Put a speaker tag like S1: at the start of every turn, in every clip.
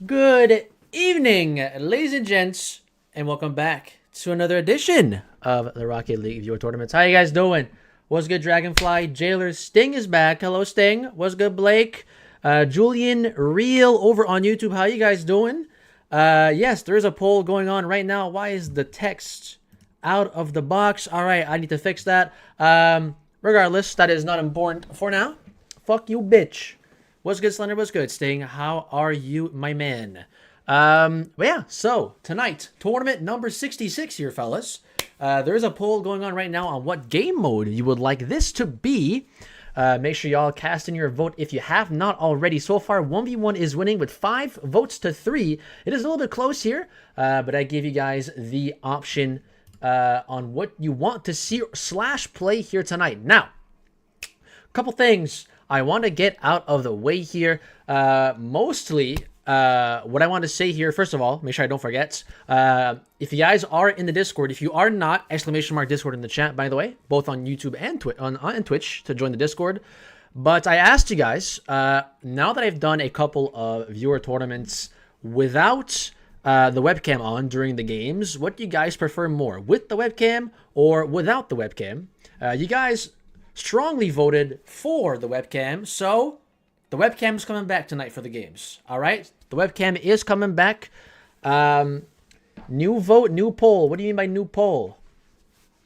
S1: Good evening, ladies and gents, and welcome back to another edition of the Rocket League Viewer Tournaments. How you guys doing? What's good, Dragonfly? Jailer Sting is back. Hello, Sting. What's good, Blake? Julian Real over on YouTube. How you guys doing? Yes, there is a poll going on right now. Why is the text out of the box? All right, I need to fix that. Regardless, that is not important for now. Fuck you, bitch. What's good, Slender? What's good, Sting? How are you, my man? But yeah, so tonight, tournament number 66 here, fellas. There's a poll going on right now on what game mode you would like this to be. Make sure y'all cast in your vote if you have not already. So far, 1v1 is winning with 5 votes to 3. It is a little bit close here, but I give you guys the option on what you want to see / play here tonight. Now, a couple things I want to get out of the way here. Mostly, what I want to say here, first of all, make sure I don't forget. If you guys are in the Discord, if you are not, !Discord in the chat, by the way, both on YouTube and on Twitch to join the Discord. But I asked you guys, now that I've done a couple of viewer tournaments without the webcam on during the games, what do you guys prefer more, with the webcam or without the webcam? You guys strongly voted for the webcam, so the webcam is coming back tonight for the games. All right, the webcam is coming back. New vote, new poll. What do you mean by new poll?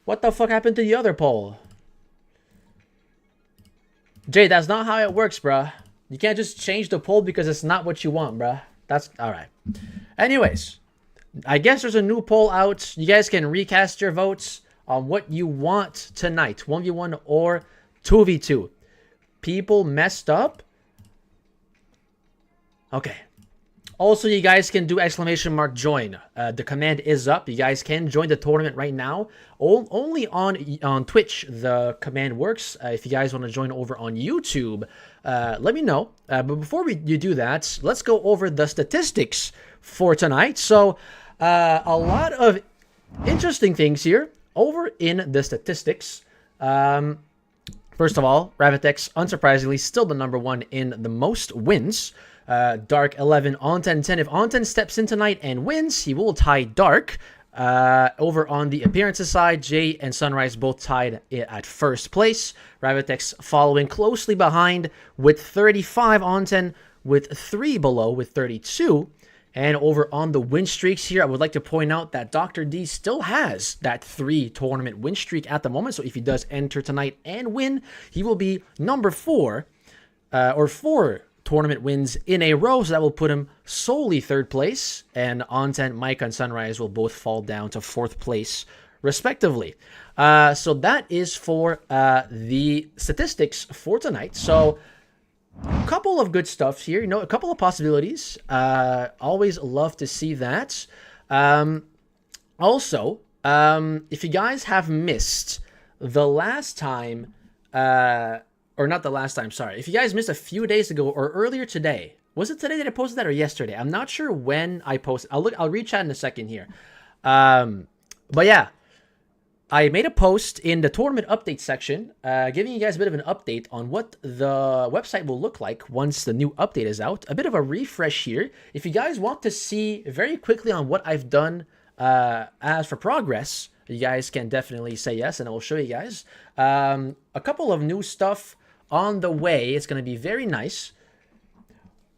S1: What the fuck happened to the other poll? Jay, that's not how it works, bruh. You can't just change the poll because it's not what you want, bruh. That's all right. Anyways, I guess there's a new poll out. You guys can recast your votes on what you want tonight, 1v1 or 2v2. People messed up. Okay. Also, you guys can do !join. The command is up. You guys can join the tournament right now. Only on Twitch the command works. If you guys want to join over on YouTube, let me know. But before you do that, let's go over the statistics for tonight. So, a lot of interesting things here over in the statistics. First of all, Ravitex, unsurprisingly, still the #1 in the most wins. Dark 11, On10 10. If On10 steps in tonight and wins, he will tie Dark. Over on the appearances side, Jay and Sunrise both tied at first place. Ravitex following closely behind with 35. On10 with 3 below with 32. And over on the win streaks here, I would like to point out that Dr. D still has that 3 tournament win streak at the moment. So if he does enter tonight and win, he will be #4 or 4 tournament wins in a row. So that will put him solely 3rd place. And On10, Mike, and Sunrise will both fall down to 4th place, respectively. So that is for the statistics for tonight. So a couple of good stuff here, a couple of possibilities. Always love to see that. Also, if you guys have missed the last time, or not the last time, sorry. If you guys missed a few days ago or earlier today, was it today that I posted that or yesterday? I'm not sure when I posted. I'll read chat in a second here. But yeah, I made a post in the tournament update section, giving you guys a bit of an update on what the website will look like once the new update is out. A bit of a refresh here. If you guys want to see very quickly on what I've done as for progress, you guys can definitely say yes, and I will show you guys. A couple of new stuff on the way. It's going to be very nice.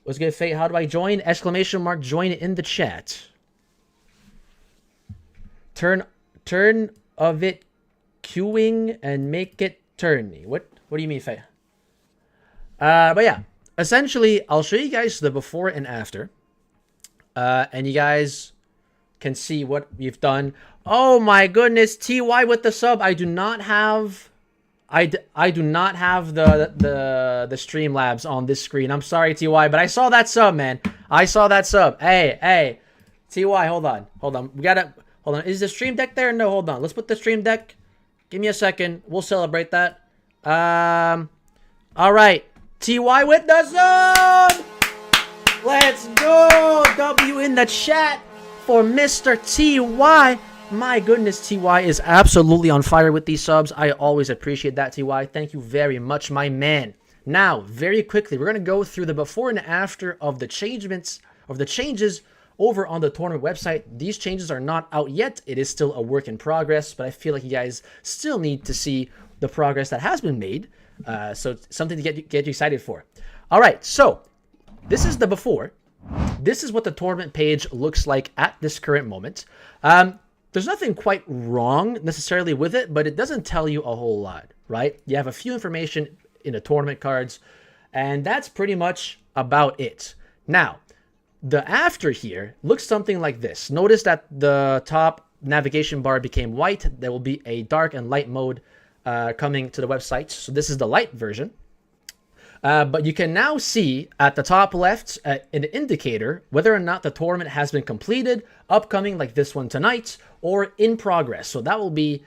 S1: What's good, Fate? How do I join? !, join in the chat. Turn of it queuing and make it turny. What do you mean, Faye? But yeah, essentially, I'll show you guys the before and after. And you guys can see what we've done. Oh my goodness, TY with the sub. I do not have the Streamlabs on this screen. I'm sorry, TY, but I saw that sub, man. I saw that sub. Hey, TY, hold on. We gotta, hold on. Is the Stream Deck there? No, hold on. Let's put the Stream Deck. Give me a second. We'll celebrate that. All right. TY with the sub. Let's go. W in the chat for Mr. TY. My goodness, TY is absolutely on fire with these subs. I always appreciate that, TY. Thank you very much, my man. Now, very quickly, we're going to go through the before and after of the changements of the changes over on the tournament website. These changes are not out yet. It is still a work in progress, but I feel like you guys still need to see the progress that has been made. So it's something to get you excited for. All right, so this is the before. This is what the tournament page looks like at this current moment. There's nothing quite wrong necessarily with it, but it doesn't tell you a whole lot, right? You have a few information in the tournament cards, and that's pretty much about it. Now, the after here looks something like this. Notice that the top navigation bar became white. There will be a dark and light mode coming to the website. So this is the light version. But you can now see at the top left an indicator whether or not the tournament has been completed, upcoming like this one tonight, or in progress. So that will be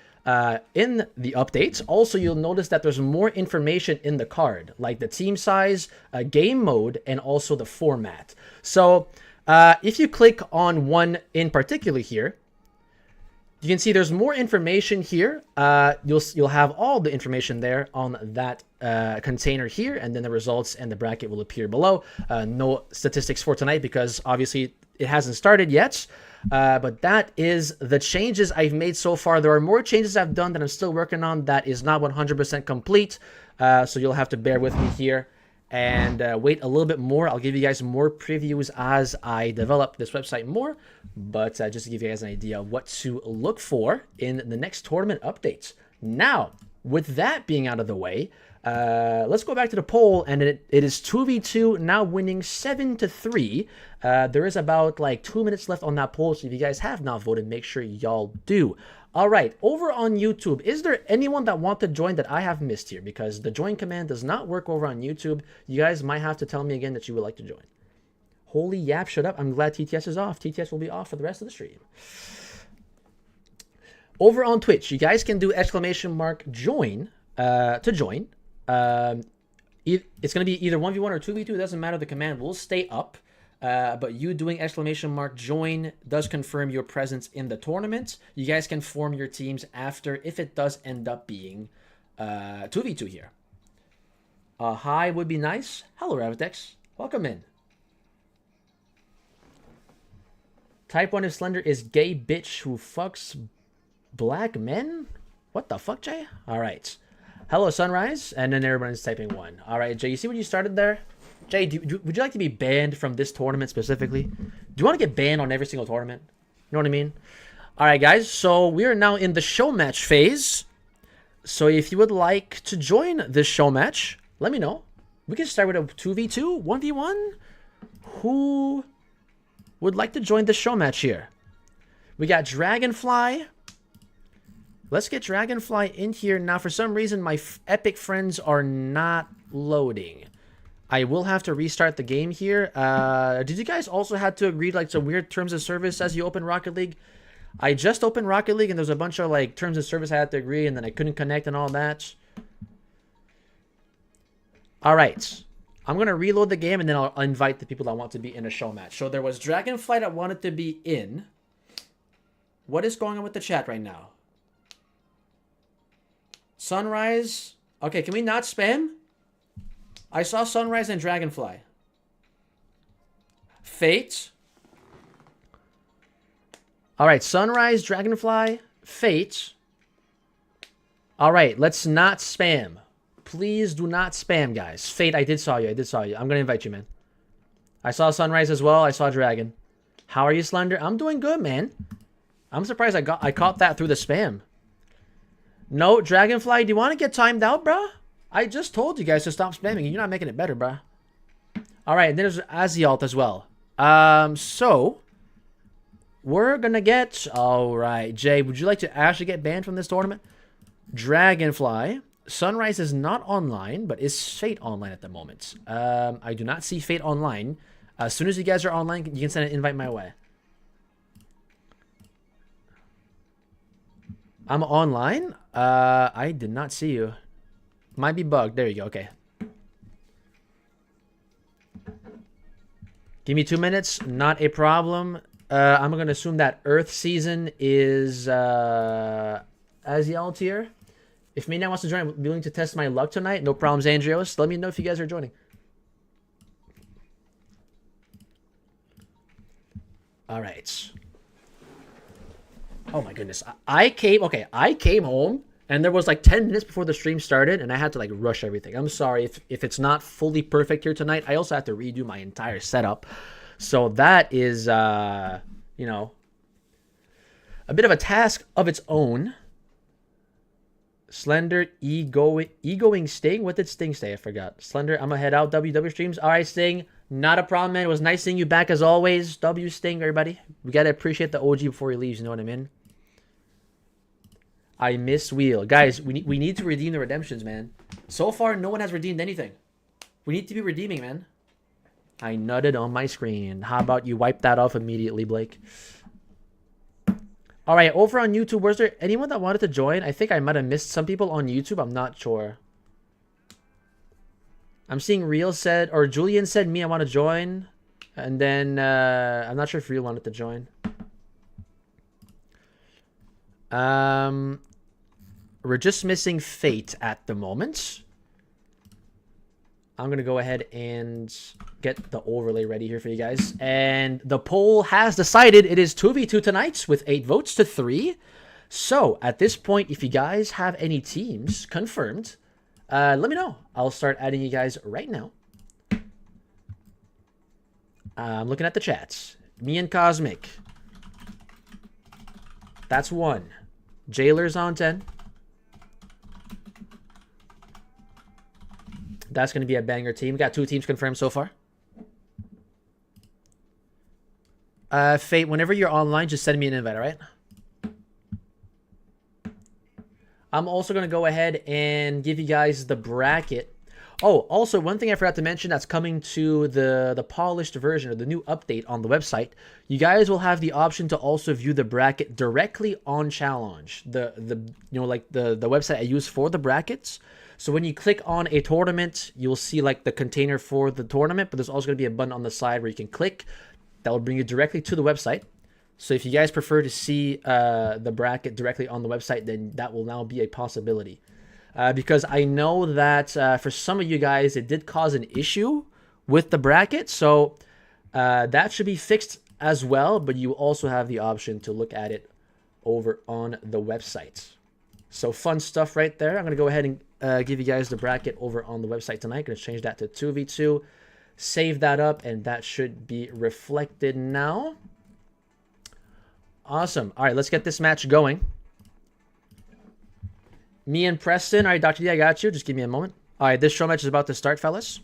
S1: in the updates. Also, you'll notice that there's more information in the card, like the team size, game mode, and also the format. So if you click on one in particular here, you can see there's more information here. You'll have all the information there on that container here, and then the results and the bracket will appear below. No statistics for tonight because obviously it hasn't started yet. But that is the changes I've made so far. There are more changes I've done that I'm still working on that is not 100% complete. So you'll have to bear with me here and wait a little bit more. I'll give you guys more previews as I develop this website more, but just to give you guys an idea of what to look for in the next tournament updates. Now, with that being out of the way, let's go back to the poll, and it is 2v2, now winning 7-3. There is about like 2 minutes left on that poll, so if you guys have not voted, make sure y'all do. All right, over on YouTube, is there anyone that wants to join that I have missed here? Because the join command does not work over on YouTube. You guys might have to tell me again that you would like to join. Holy yap, shut up. I'm glad TTS is off. TTS will be off for the rest of the stream. Over on Twitch, you guys can do !join to join. It's going to be either 1v1 or 2v2. It doesn't matter. The command will stay up. But you doing !join does confirm your presence in the tournament. You guys can form your teams after if it does end up being 2v2 here. Hi would be nice. Hello, Ravitex. Welcome in. Type 1 of Slender is gay bitch who fucks black men? What the fuck, Jay? All right. Hello, Sunrise. And then everyone's typing 1. All right, Jay, you see what you started there? Jay, would you like to be banned from this tournament specifically? Do you want to get banned on every single tournament? You know what I mean? All right, guys. So we are now in the show match phase. So if you would like to join this show match, let me know. We can start with a 2v2, 1v1. Who would like to join the show match here? We got Dragonfly. Let's get Dragonfly in here. Now, for some reason, my epic friends are not loading. I will have to restart the game here. Did you guys also have to agree like some weird terms of service as you open Rocket League? I just opened Rocket League and there's a bunch of like terms of service I had to agree, and then I couldn't connect and all that. All right. I'm going to reload the game and then I'll invite the people that want to be in a show match. So there was Dragonfly that wanted to be in. What is going on with the chat right now? Sunrise. Okay, can we not spam? I saw Sunrise and Dragonfly. Fate. All right, Sunrise, Dragonfly, Fate. All right, let's not spam. Please do not spam, guys. Fate, I did saw you. I'm going to invite you, man. I saw Sunrise as well. I saw Dragon. How are you, Slender? I'm doing good, man. I'm surprised I caught that through the spam. No, Dragonfly, do you want to get timed out, bruh? I just told you guys to stop spamming. You're not making it better, bruh. All right, and there's Azialt as well. So we're gonna get. All right, Jay, would you like to actually get banned from this tournament? Dragonfly. Sunrise is not online, but is Fate online at the moment? I do not see Fate online. As soon as you guys are online, you can send an invite my way. I'm online. I did not see you. Might be bugged. There you go. Okay. Give me 2 minutes. Not a problem. I'm going to assume that Earth season is Azialt here. If Mina wants to join, I'm willing to test my luck tonight. No problems, Andrios. Let me know if you guys are joining. All right. Oh my goodness. I came home and there was like 10 minutes before the stream started and I had to like rush everything. I'm sorry if it's not fully perfect here tonight. I also have to redo my entire setup. So that is, you know, a bit of a task of its own. Slender, egoing Sting. What did Sting say? I forgot. Slender, I'm gonna head out. WW streams. All right, Sting. Not a problem, man. It was nice seeing you back as always. W Sting, everybody. We gotta appreciate the OG before he leaves. You know what I mean? I miss Wheel. Guys, we need to redeem the redemptions, man. So far, no one has redeemed anything. We need to be redeeming, man. I nutted on my screen. How about you wipe that off immediately, Blake? All right, over on YouTube, was there anyone that wanted to join? I think I might have missed some people on YouTube. I'm not sure. I'm seeing Real said, or Julian said, me, I want to join. And then, I'm not sure if Real wanted to join. We're just missing Fate at the moment. I'm going to go ahead and get the overlay ready here for you guys. And the poll has decided it is 2v2 tonight with 8 votes to 3. So at this point, if you guys have any teams confirmed, let me know. I'll start adding you guys right now. I'm looking at the chats. Me and Cosmic. That's 1. Jailer's on 10. That's going to be a banger team. We got 2 teams confirmed so far. Fate, whenever you're online, just send me an invite, all right? I'm also going to go ahead and give you guys the bracket. Oh, also, one thing I forgot to mention that's coming to the polished version or the new update on the website. You guys will have the option to also view the bracket directly on Challenge. The website I use for the brackets. So when you click on a tournament, you'll see like the container for the tournament, but there's also going to be a button on the side where you can click. That will bring you directly to the website. So if you guys prefer to see the bracket directly on the website, then that will now be a possibility. Because I know that for some of you guys, it did cause an issue with the bracket. So that should be fixed as well, but you also have the option to look at it over on the website. So fun stuff right there. I'm going to go ahead and give you guys the bracket over on the website tonight. Going to change that to 2v2. Save that up, and that should be reflected now. Awesome. All right, let's get this match going. Me and Preston. All right, Dr. D, I got you. Just give me a moment. All right, this show match is about to start, fellas.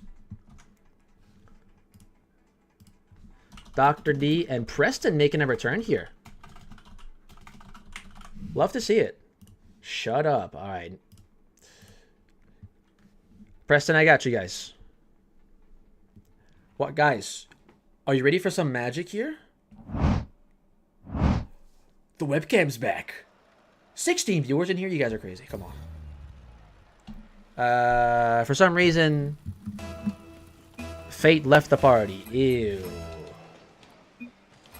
S1: Dr. D and Preston making a return here. Love to see it. Shut up. All right. Preston, I got you guys. What, guys? Are you ready for some magic here? The webcam's back. 16 viewers in here. You guys are crazy. Come on. For some reason, Fate left the party. Ew.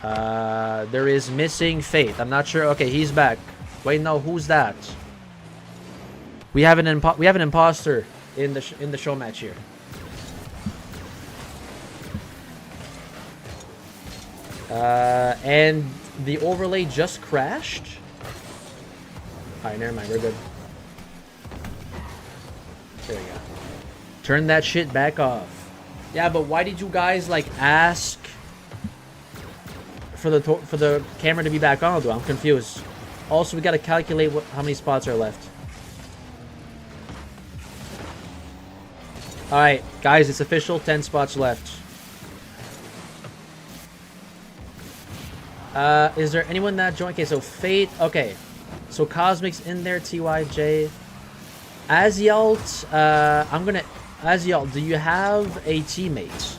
S1: There is missing Fate. I'm not sure. Okay, he's back. Wait, no, who's that? We have an imposter in the show match here. And the overlay just crashed. Alright, never mind, we're good. There we go. Turn that shit back off. Yeah, but why did you guys like ask for the camera to be back on, though? I'm confused. Also, we gotta calculate how many spots are left. Alright, guys, it's official. 10 spots left. Is there anyone that joined? Okay, so Fate. Okay. So Cosmic's in there. TYJ. Azialt. Azialt, do you have a teammate?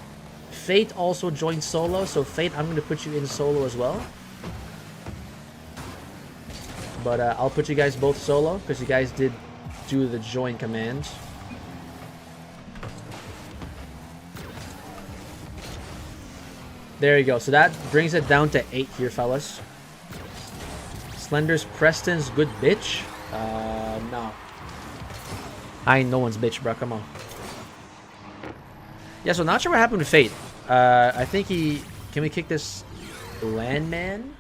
S1: Fate also joined solo. So Fate, I'm gonna put you in solo as well. But I'll put you guys both solo because you guys did do the join command. There you go. So that brings it down to 8 here, fellas. Slender's Preston's good bitch. No. I ain't no one's bitch, bro. Come on. Yeah, so not sure what happened to Fate. I think he... Can we kick this Landman.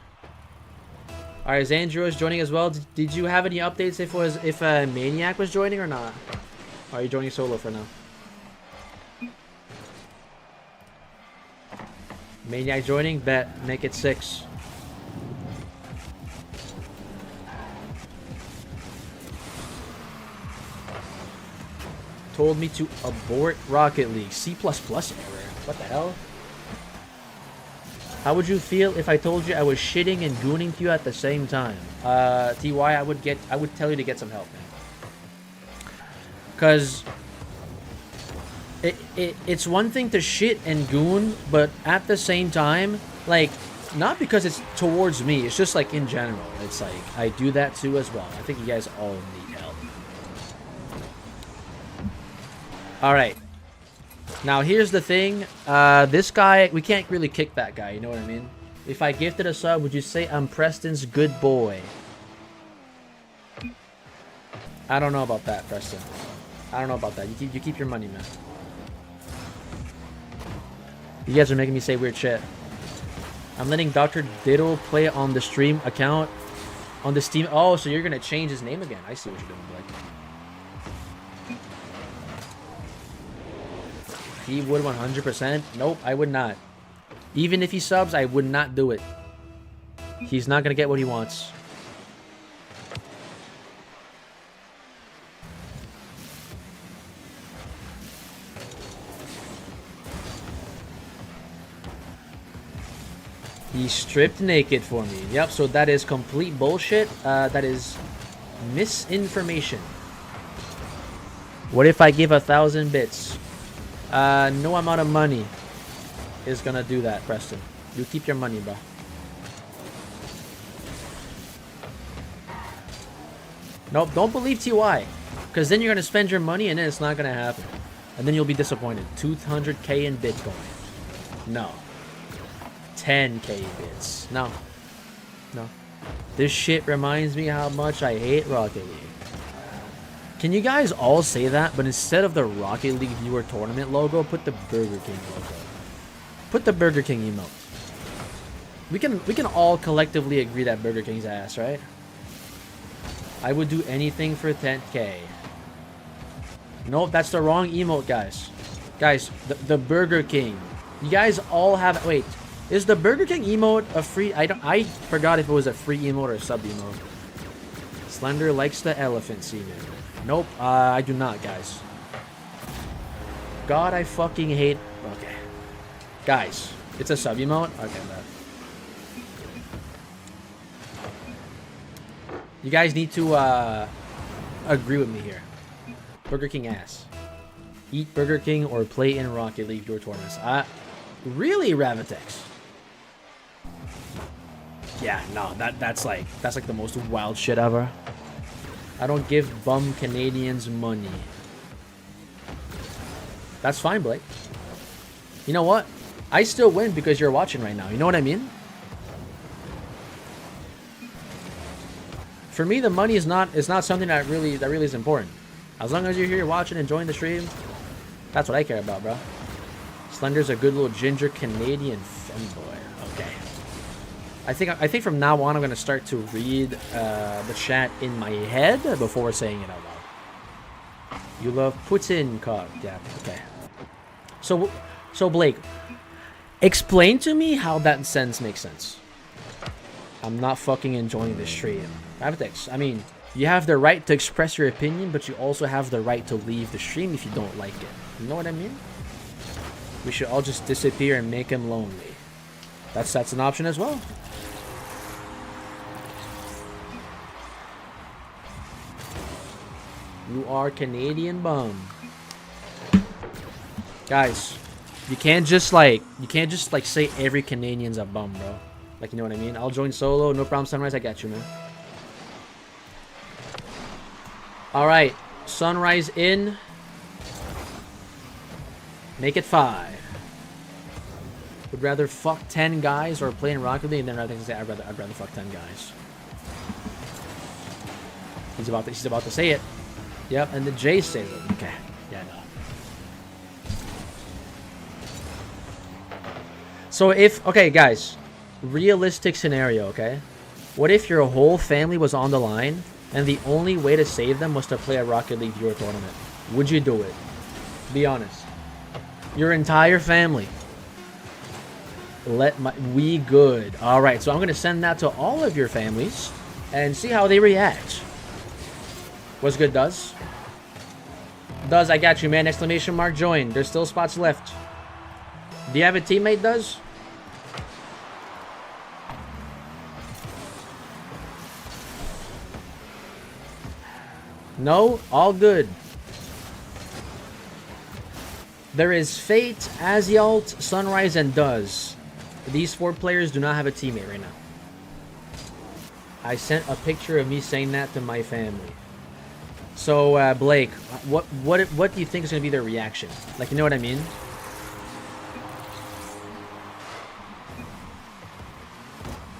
S1: All right, Xandro is joining as well. Did you have any updates if Maniac was joining or not? Or are you joining solo for now? Maniac joining, bet, make it 6. Told me to abort Rocket League. C++ error. What the hell? How would you feel if I told you I was shitting and gooning to you at the same time? TY, I would tell you to get some help, man. Cause it's one thing to shit and goon, but at the same time, like, not because it's towards me, it's just like in general. It's like I do that too as well. I think you guys all need help. Alright. Now here's the thing. This guy, we can't really kick that guy, you know what I mean? If I gifted a sub, would you say I'm Preston's good boy? I don't know about that, Preston. I don't know about that. You keep your money, man. You guys are making me say weird shit. I'm letting Dr. Diddle play on the stream account. On the Steam. Oh, so you're going to change his name again. I see what you're doing, Blake. He would 100%. Nope, I would not. Even if he subs, I would not do it. He's not going to get what he wants. He stripped naked for me. Yep, so that is complete bullshit. That is misinformation. What if I give 1,000 bits? No amount of money is gonna do that, Preston. You keep your money, bro. Nope, don't believe TY. Because then you're gonna spend your money and then it's not gonna happen. And then you'll be disappointed. 200k in Bitcoin. No. 10k bits. No. No. This shit reminds me how much I hate Rocket League. Can you guys all say that, but instead of the Rocket League viewer tournament logo, put the Burger King logo. Put the Burger King emote. We can all collectively agree that Burger King's ass, right? I would do anything for 10k. Nope, that's the wrong emote, guys. Guys, the Burger King. You guys all have... Wait. Is the Burger King emote a free... I forgot if it was a free emote or a sub emote. Slender likes the elephant semen. Nope, I do not, guys. God, I fucking hate... Okay. Guys, it's a sub emote? Okay, that. You guys need to agree with me here. Burger King ass. Eat Burger King or play in Rocket League your tournaments. Really, Ravitex? Yeah, no, that's like the most wild shit ever. I don't give bum Canadians money. That's fine, Blake. You know what? I still win because you're watching right now. You know what I mean? For me, the money is not something that really is important. As long as you're here watching, enjoying the stream, that's what I care about, bro. Slender's a good little ginger Canadian femboy. Okay. I think from now on I'm gonna start to read the chat in my head before saying it out loud. You love Putin cock. Yeah. Okay. So Blake, explain to me how that sentence makes sense. I'm not fucking enjoying this stream. I mean, you have the right to express your opinion, but you also have the right to leave the stream if you don't like it. You know what I mean? We should all just disappear and make him lonely. That's an option as well. You are Canadian bum. Guys, you can't just like say every Canadian's a bum, bro. Like, you know what I mean? I'll join solo, no problem, Sunrise. I got you, man. All right, Sunrise in. Make it 5. Would rather fuck 10 guys or play in Rocket League, and then rather say I'd rather fuck 10 guys. He's about to say it. Yep, and the J says it. Okay. Yeah, no. So okay, guys, realistic scenario, okay? What if your whole family was on the line and the only way to save them was to play a Rocket League viewer tournament? Would you do it? Be honest. Your entire family. We good. All right, so I'm going to send that to all of your families and see how they react. What's good, Does? Does, I got you, man. Exclamation mark, join. There's still spots left. Do you have a teammate, Does? No? All good. There is Fate, Azialt, Sunrise, and Does. These 4 players do not have a teammate right now. I sent a picture of me saying that to my family. So, Blake, what do you think is going to be their reaction? Like, you know what I mean?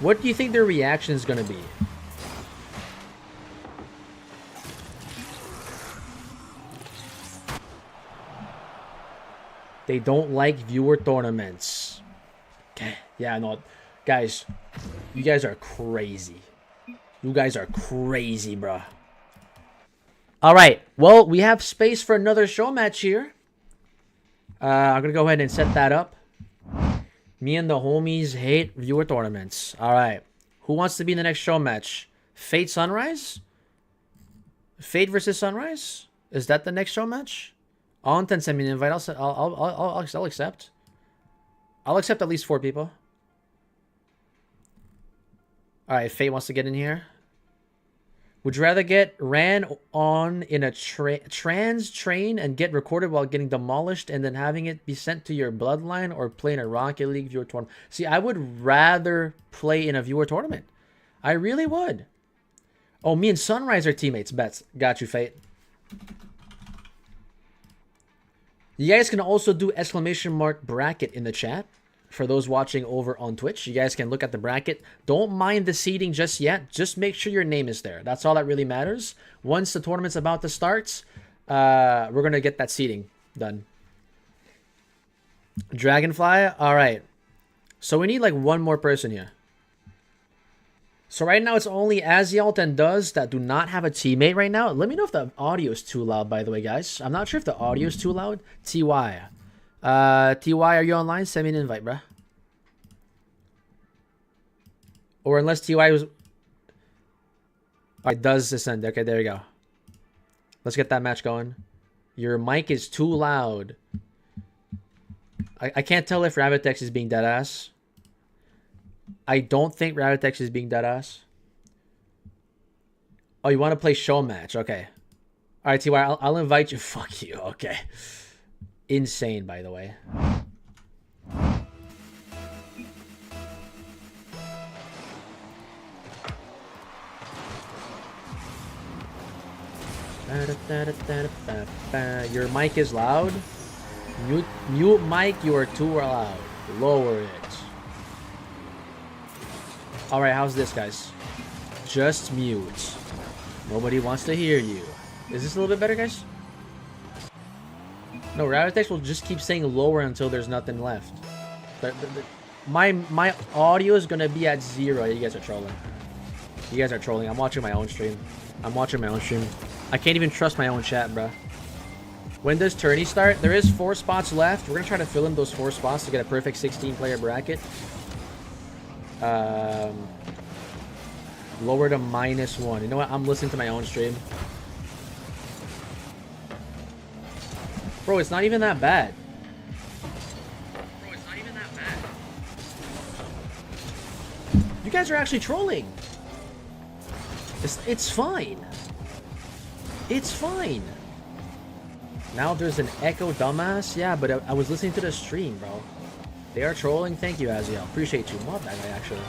S1: What do you think their reaction is going to be? They don't like viewer tournaments. Okay. Yeah, no. Guys, you guys are crazy. You guys are crazy, bruh. Alright. Well, we have space for another show match here. I'm going to go ahead and set that up. Me and the homies hate viewer tournaments. Alright. Who wants to be in the next show match? Fate Sunrise? Fate versus Sunrise? Is that the next show match? All intent, send me an invite. I'll accept. I'll accept at least 4 people. Alright, Fate wants to get in here. Would you rather get ran on in a trans train and get recorded while getting demolished and then having it be sent to your bloodline, or play in a Rocket League viewer tournament? See, I would rather play in a viewer tournament. I really would. Oh, me and Sunrise are teammates. Bets. Got you, Fate. You guys can also do exclamation mark bracket in the chat. For those watching over on Twitch, you guys can look at the bracket. Don't mind the seating just yet. Just make sure your name is there. That's all that really matters. Once the tournament's about to start, we're going to get that seating done. Dragonfly? All right. So we need like one more person here. So right now it's only Azialt and Does that do not have a teammate right now. Let me know if the audio is too loud, by the way, guys. I'm not sure if the audio is too loud. TY. TY, are you online? Send me an invite, bruh. Or unless TY was... Alright, Does ascend. Okay, there you go. Let's get that match going. Your mic is too loud. I can't tell if Rabbitex is being deadass. I don't think Rabbitex is being deadass. Oh, you want to play show match? Okay. Alright, TY, I'll invite you. Fuck you. Okay. Insane, by the way. Your mic is loud. Mute mic, you are too loud. Lower it. Alright, how's this, guys? Just mute. Nobody wants to hear you. Is this a little bit better, guys? No, Rabbitex will just keep saying lower until there's nothing left. My audio is gonna be at 0. You guys are trolling. You guys are trolling. I'm watching my own stream. I can't even trust my own chat, bro. When does tourney start? There is 4 spots left. We're gonna try to fill in those 4 spots to get a perfect 16-player bracket. Lower to -1. You know what? I'm listening to my own stream. Bro, it's not even that bad. You guys are actually trolling. It's fine. It's fine. Now there's an echo, dumbass. Yeah, but I was listening to the stream, bro. They are trolling. Thank you, Aziel. Appreciate you. Not that guy, actually.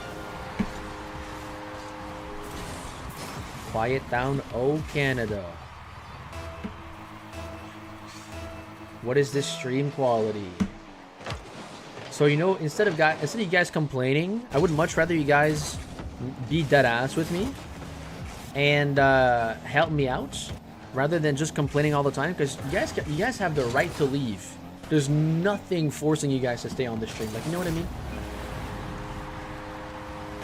S1: Quiet down, oh Canada. What is this stream quality? So, you know, instead of you guys complaining, I would much rather you guys be dead ass with me and help me out rather than just complaining all the time, because you guys have the right to leave. There's nothing forcing you guys to stay on the stream. Like, you know what I mean?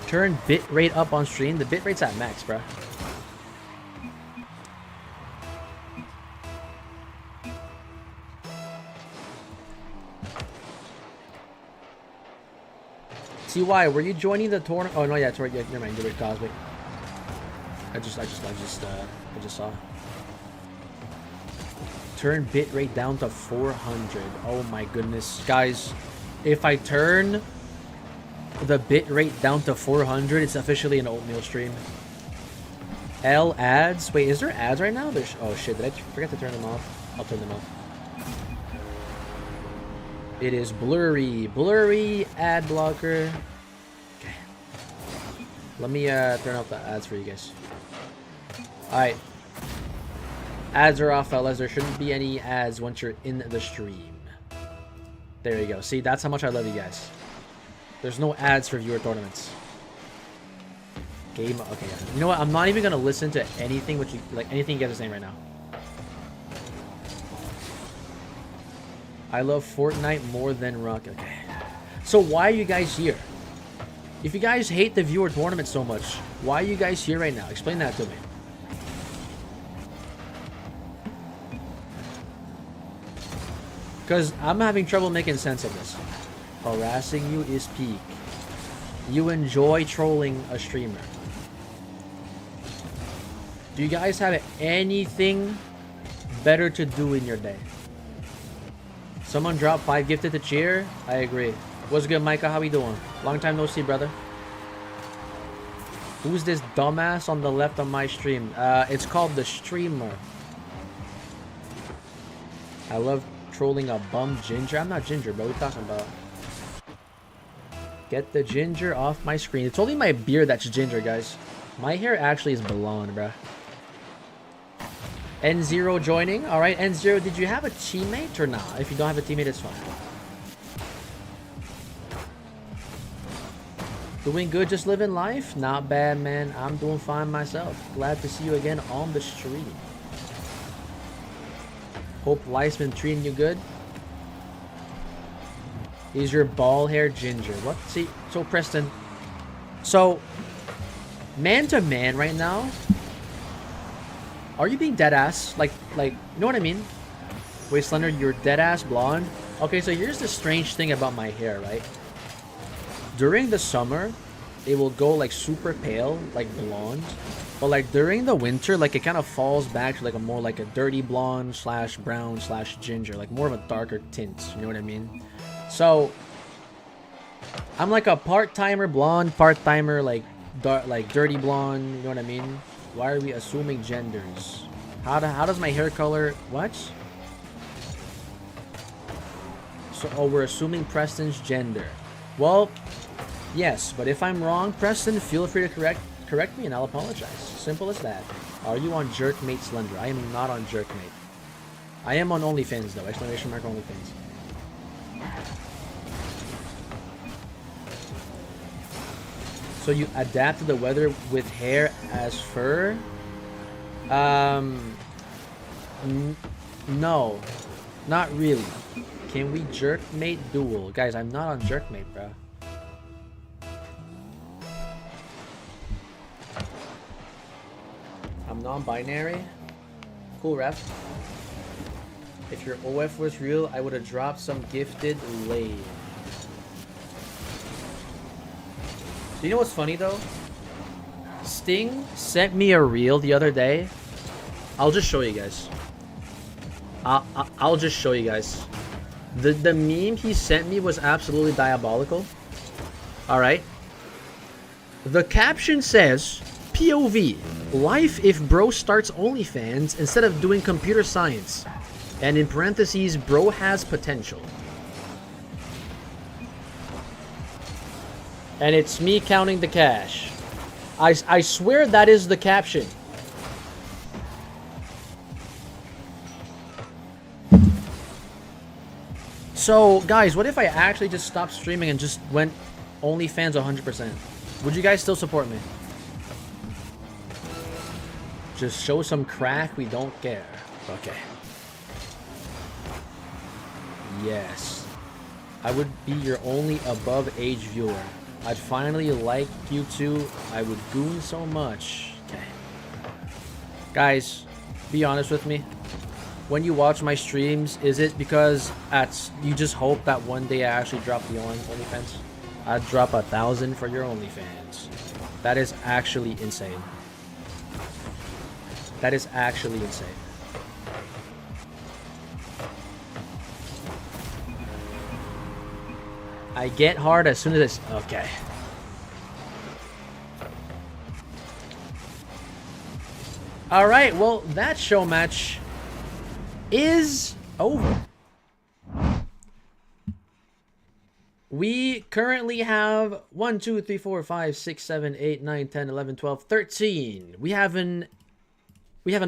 S1: Turn bitrate up on stream. The bitrate's at max, bro. CY, were you joining the tournament? Oh no, yeah, it's right. Yeah, never mind. You're with Cosmic. I just saw. Turn bitrate down to 400. Oh my goodness, guys! If I turn the bitrate down to 400, it's officially an oatmeal stream. L ads. Wait, is there ads right now? There's. Oh shit! Did I forget to turn them off? I'll turn them off. It is blurry ad blocker. Okay. Let me turn off the ads for you guys. All right. Ads are off, fellas. There shouldn't be any ads once you're in the stream. There you go. See, that's how much I love you guys. There's no ads for viewer tournaments. Game. Okay. You know what? I'm not even gonna listen to anything which you like. Anything you guys are saying right now. I love Fortnite more than Rocket. Okay. So why are you guys here? If you guys hate the viewer tournament so much, why are you guys here right now? Explain that to me. Because I'm having trouble making sense of this. Harassing you is peak. You enjoy trolling a streamer. Do you guys have anything better to do in your day? Someone dropped 5 gifted to cheer. I agree. What's good, Micah? How we doing? Long time no see, brother. Who's this dumbass on the left of my stream? It's called the streamer. I love trolling a bum ginger. I'm not ginger, bro. What are you talking about? Get the ginger off my screen. It's only my beard that's ginger, guys. My hair actually is blonde, bro. N0 joining. All right, N0, did you have a teammate or not? If you don't have a teammate, it's fine. Doing good, just living life? Not bad, man. I'm doing fine myself. Glad to see you again on the stream. Hope life's been treating you good. Is your bald hair ginger? What? See, so Preston. So, man to man right now. Are you being dead ass? Like, you know what I mean? Wait, Slender, you're dead ass blonde? Okay, so here's the strange thing about my hair, right? During the summer, it will go like super pale, like blonde. But like during the winter, like it kind of falls back to like a more like a dirty blonde slash brown slash ginger, like more of a darker tint. You know what I mean? So I'm like a part-timer blonde, part-timer like dark, like dirty blonde. You know what I mean? Why are we assuming genders? How does my hair color? What? So we're assuming Preston's gender. Well, yes, but if I'm wrong, Preston, feel free to correct me and I'll apologize. Simple as that. Are you on Jerkmate Slender? I am not on Jerkmate. I am on OnlyFans though. Exclamation mark OnlyFans. So you adapt to the weather with hair as fur? No. Not really. Can we Jerkmate Duel? Guys, I'm not on Jerkmate, bro. I'm non-binary. Cool, ref. If your OF was real, I would have dropped some gifted lave. You know what's funny though? Sting sent me a reel the other day. I'll just show you guys. I'll just show you guys. The meme he sent me was absolutely diabolical. Alright. The caption says, POV, life if bro starts OnlyFans instead of doing computer science. And in parentheses, bro has potential. And it's me counting the cash. I swear that is the caption. So, guys, what if I actually just stopped streaming and just went OnlyFans 100%? Would you guys still support me? Just show some crack, we don't care. Okay. Yes. I would be your only above age viewer. I'd finally like you two. I would goon so much. Okay. Guys, be honest with me. When you watch my streams, is it because you just hope that one day I actually drop the OnlyFans? I'd drop 1,000 for your OnlyFans. That is actually insane. That is actually insane. I get hard as soon as it's... Okay. Alright, well, that show match is over. We currently have 1, 2, 3, 4, 5, 6, 7, 8, 9, 10, 11, 12, 13. We have an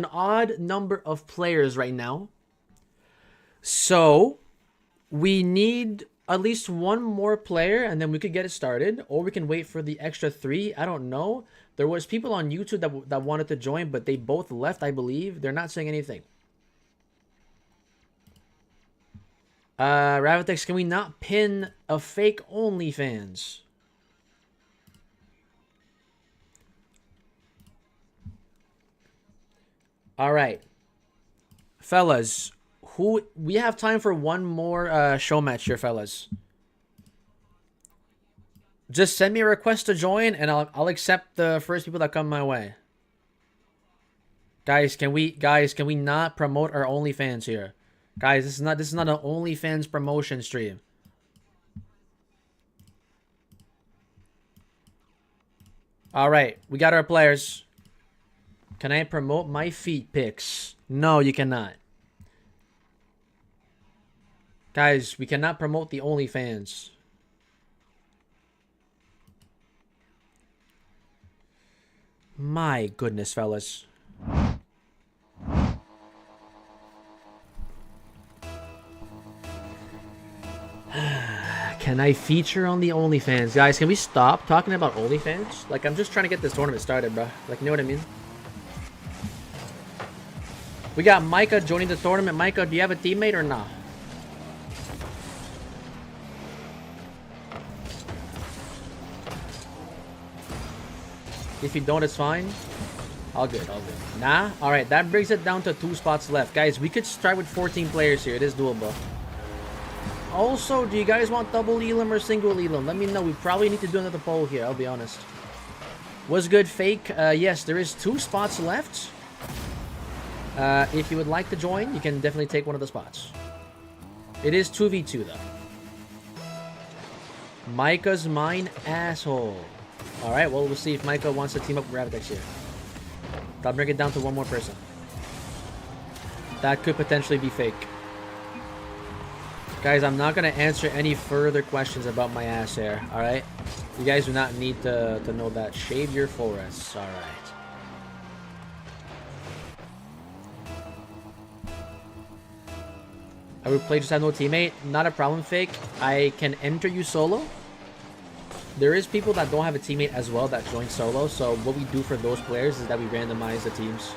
S1: odd number of players right now. So, we need at least one more player and then we could get it started, or we can wait for the extra 3. I don't know. There was people on YouTube that wanted to join, but they both left, I believe. They're not saying anything. Ravitex, can we not pin a fake OnlyFans? All right. Fellas, we have time for one more show match here, fellas. Just send me a request to join and I'll accept the first people that come my way. Guys, can we not promote our OnlyFans here? Guys, this is not an OnlyFans promotion stream. All right, we got our players. Can I promote my feet pics? No, you cannot. Guys, we cannot promote the OnlyFans. My goodness, fellas. Can I feature on the OnlyFans? Guys, can we stop talking about OnlyFans? Like, I'm just trying to get this tournament started, bro. Like, you know what I mean? We got Micah joining the tournament. Micah, do you have a teammate or not? If you don't, it's fine. All good, all good. Nah? Alright, that brings it down to 2 spots left. Guys, we could start with 14 players here. It is doable. Also, do you guys want double Elam or single Elam? Let me know. We probably need to do another poll here, I'll be honest. Was good, fake? Yes, there is 2 spots left. If you would like to join, you can definitely take one of the spots. It is 2v2, though. Micah's mine, asshole. Alright, well, we'll see if Micah wants to team up with Ravitex here. That'll bring it down to 1 more person. That could potentially be fake. Guys, I'm not going to answer any further questions about my ass hair, alright? You guys do not need to know that. Shave your forests, alright. I would play just have no teammate. Not a problem, fake. I can enter you solo. There is people that don't have a teammate as well that join solo. So what we do for those players is that we randomize the teams.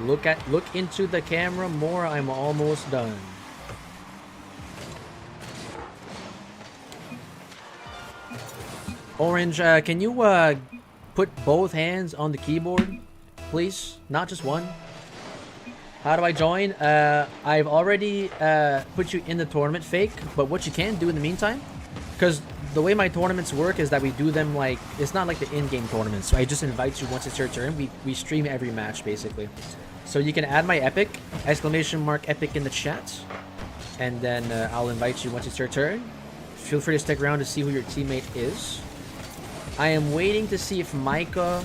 S1: Look into the camera more. I'm almost done. Orange, can you put both hands on the keyboard, please? Not just one. How do I join? I've already put you in the tournament, fake. But what you can do in the meantime, because the way my tournaments work is that we do them like, it's not like the in-game tournaments. So I just invite you once it's your turn. We stream every match, basically. So you can add my epic, !epic in the chat. And then I'll invite you once it's your turn. Feel free to stick around to see who your teammate is. I am waiting to see if Micah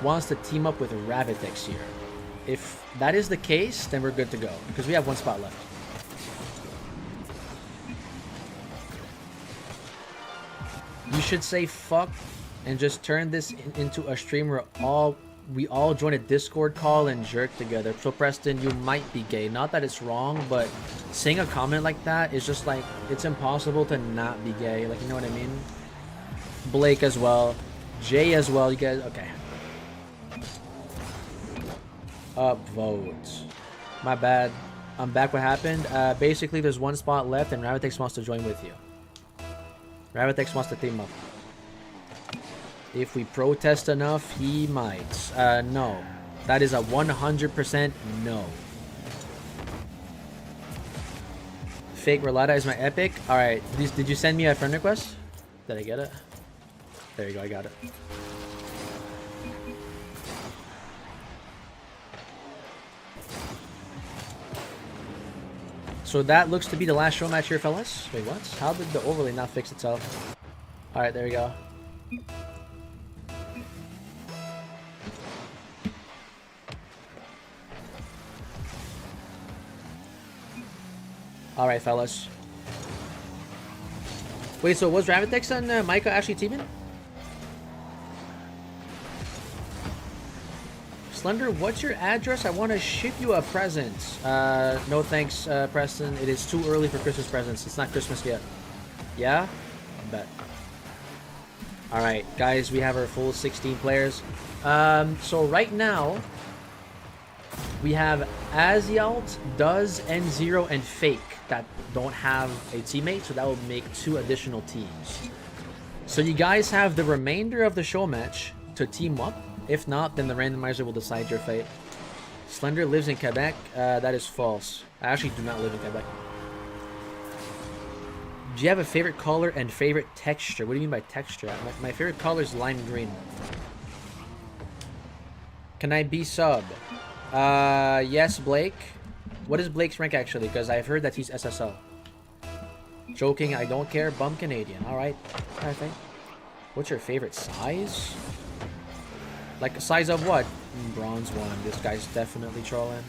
S1: wants to team up with Ravitex here. If that is the case, then we're good to go. Because we have 1 spot left. You should say fuck and just turn this into a stream where we all join a Discord call and jerk together. So Preston, you might be gay. Not that it's wrong, but saying a comment like that is just like, it's impossible to not be gay. Like, you know what I mean? Blake as well. Jay as well. You guys, okay. Upvote. My bad. I'm back. What happened? Basically, there's 1 spot left and Ravitex wants to join with you. Ravitex wants to team up. If we protest enough, he might. No. That is a 100% no. Fake Roletta is my epic. Alright, did you send me a friend request? Did I get it? There you go, I got it. So that looks to be the last show match here, fellas. Wait, what? How did the overlay not fix itself? Alright, there we go. Alright, fellas. Wait, so was Ravitex and Micah actually teaming? Slender, what's your address? I want to ship you a present. No thanks, Preston. It is too early for Christmas presents. It's not Christmas yet. Yeah? I bet. Alright, guys, we have our full 16 players. So right now, we have Azialt, Does, N0, and Fake that don't have a teammate, so that will make 2 additional teams. So you guys have the remainder of the show match to team up. If not, then the randomizer will decide your fate. Slender lives in Quebec. That is false. I actually do not live in Quebec. Do you have a favorite color and favorite texture? What do you mean by texture? My favorite color is lime green. Can I be sub? Yes, Blake. What is Blake's rank actually? Because I've heard that he's SSL. Joking, I don't care. Bum Canadian. Alright. I think. What's your favorite size? Like, size of what? Bronze 1. This guy's definitely trolling.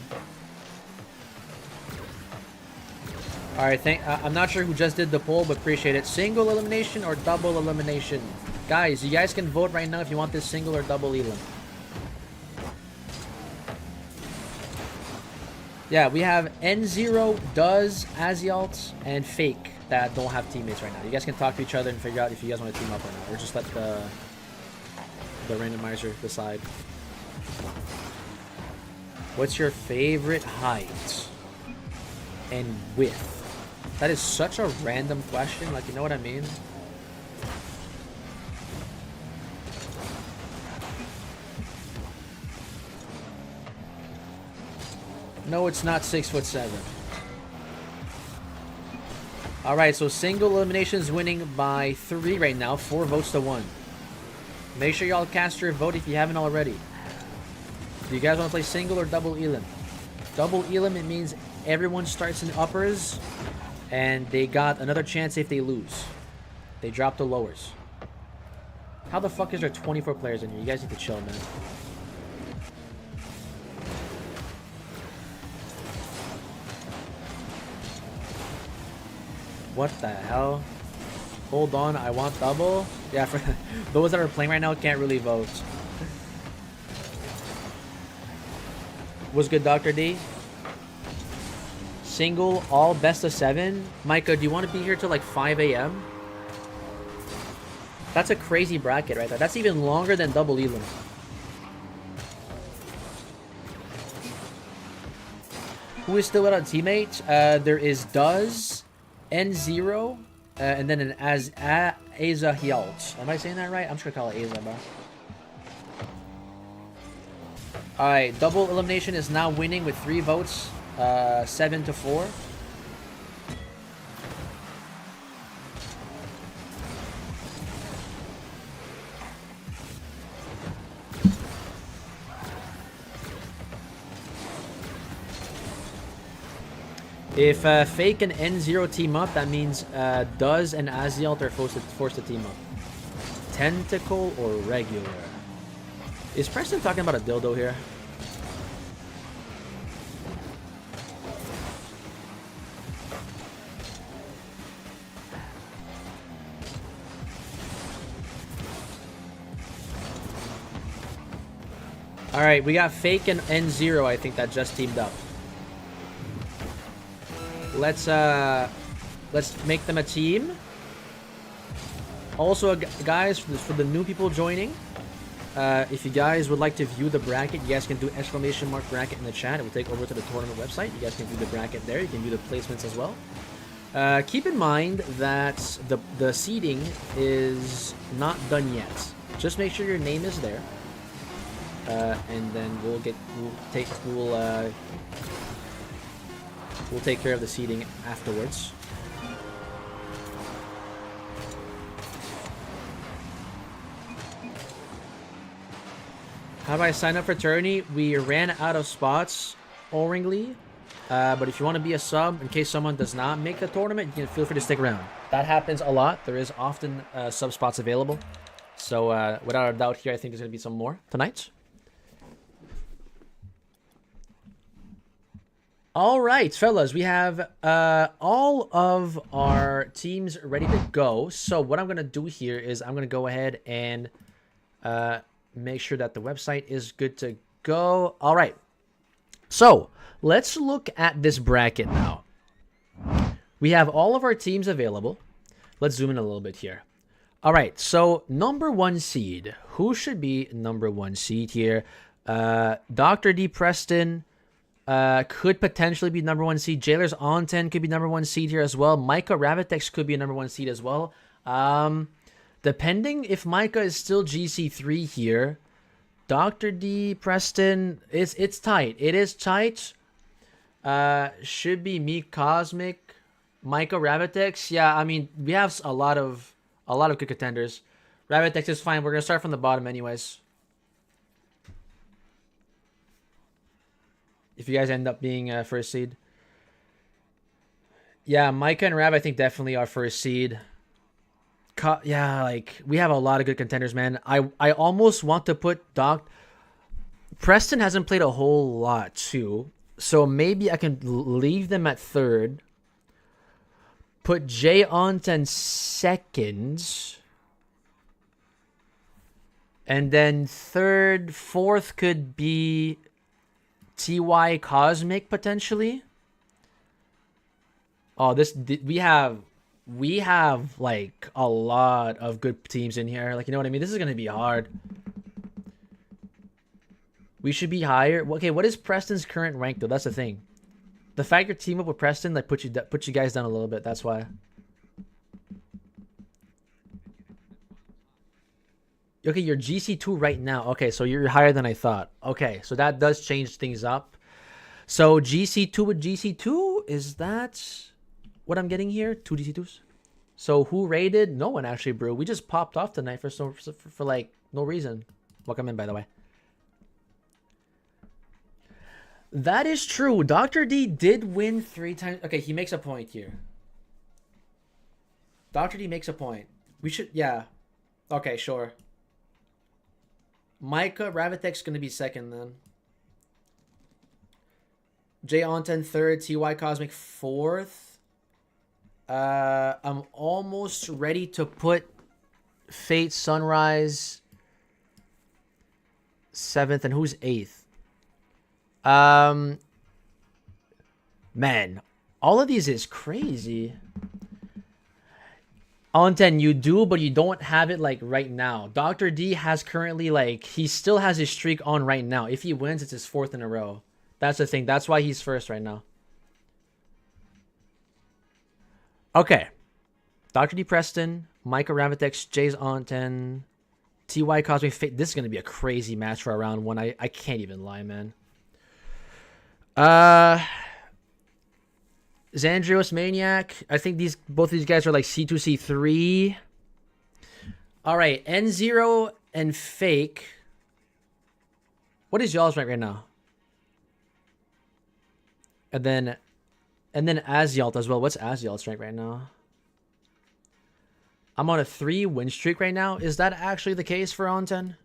S1: Alright, I'm not sure who just did the poll, but appreciate it. Single elimination or double elimination? Guys, you guys can vote right now if you want this single or double elim. Yeah, we have N0, Does, Azialt, and Fake that don't have teammates right now. You guys can talk to each other and figure out if you guys want to team up or not. Or just let the randomizer decide. What's your favorite height and width? That is such a random question. Like, you know what I mean? No, it's not 6'7". Alright, so single elimination is winning by 3 right now. 4 votes to 1. Make sure y'all cast your vote if you haven't already. Do you guys want to play single or double elim? Double elim, it means everyone starts in the uppers and they got another chance if they lose. They drop the lowers. How the fuck is there 24 players in here? You guys need to chill, man. What the hell? Hold on, I want double. Yeah, for those that are playing right now can't really vote. What's good, Dr. D? Single, all best of 7. Micah, do you want to be here till like 5 a.m.? That's a crazy bracket right there. That's even longer than double elim. Who is still without a teammate? There is Does, N0, and then an Aza Hyalt. Am I saying that right? I'm just gonna call it Aza, bro. Alright, double elimination is now winning with 3 votes. 7 to 4. If Fake and N0 team up, that means Does and Azialt are forced to team up. Tentacle or regular? Is Preston talking about a dildo here? Alright, we got Fake and N0, I think, that just teamed up. Let's make them a team. Also, guys, for the new people joining, if you guys would like to view the bracket, you guys can do !bracket in the chat. It will take over to the tournament website. You guys can view the bracket there. You can view the placements as well. Keep in mind that the seeding is not done yet. Just make sure your name is there, and then we'll take care of the seeding afterwards. How do I sign up for tourney? We ran out of spots, Oringly. But if you want to be a sub, in case someone does not make the tournament, you can feel free to stick around. That happens a lot. There is often sub spots available. So without a doubt here, I think there's going to be some more tonight. All right, fellas, we have all of our teams ready to go. So what I'm going to do here is I'm going to go ahead and make sure that the website is good to go. All right. So let's look at this bracket now. We have all of our teams available. Let's zoom in a little bit here. All right, so number 1 seed. Who should be number 1 seed here? Dr. D. Preston could potentially be number 1 seed. Jailers on 10 could be number 1 seed here as well. Micah Ravitex could be a number 1 seed as well. Depending if Micah is still GC3 here, Dr. D. Preston, it's tight. It is tight. Should be me Cosmic, Micah Ravitex. Yeah, I mean we have a lot of good contenders. Ravitex is fine. We're gonna start from the bottom anyways. If you guys end up being first seed, yeah, Micah and Rav I think definitely are first seed. Yeah, like we have a lot of good contenders, man. I almost want to put Preston hasn't played a whole lot too, so maybe I can leave them at 3rd. Put Jay on 10 2nd, and then 3rd, 4th could be TY Cosmic potentially. Oh, we have like a lot of good teams in here. Like, you know what I mean? This is going to be hard. We should be higher. Okay, what is Preston's current rank though? That's the thing. The fact you're team up with Preston, like put you guys down a little bit. That's why. Okay, you're GC2 right now. Okay, so you're higher than I thought. Okay, so that does change things up. So GC2 with GC2, is that what I'm getting here? 2 GC2s. So who raided? No one actually, bro. We just popped off tonight for like no reason. Welcome in, by the way. That is true. Dr. D did win 3 times. Okay, he makes a point here. Dr. D makes a point. We should, yeah. Okay, sure. Micah Ravitex gonna be 2nd then. Jay Onten 3rd, TY Cosmic 4th. I'm almost ready to put Fate Sunrise 7th, and who's 8th? Man, all of these is crazy. On 10, you do, but you don't have it like right now. Dr. D has currently like, he still has his streak on right now. If he wins, it's his 4th in a row. That's the thing. That's why he's first right now. Okay. Dr. D Preston, Micah Ravitex, Jay's on 10, TY Cosmic Fate. This is going to be a crazy match for a round 1. I can't even lie, man. Xandrios Maniac. I think both these guys are like C2, C3. All right, N0 and Fake. What is y'all's rank right now? And then Azyalt as well. What's Azyalt's rank right now? I'm on a 3 win streak right now. Is that actually the case for On10?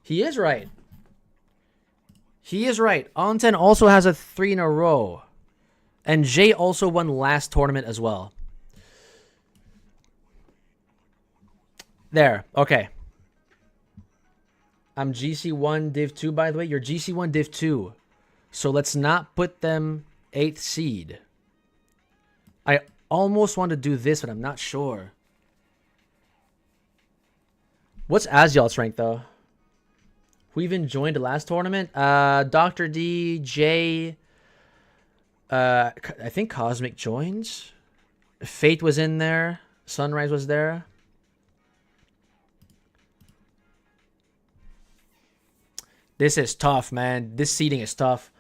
S1: He is right. He is right. On10 also has a 3 in a row. And Jay also won last tournament as well. There. Okay. I'm GC1 Div 2, by the way. You're GC1 Div 2. So let's not put them 8th seed. I almost want to do this, but I'm not sure. What's Azyal's rank, though? Who even joined the last tournament? Dr. D, J, I think Cosmic joined. Fate was in there. Sunrise was there. This is tough, man. This seeding is tough.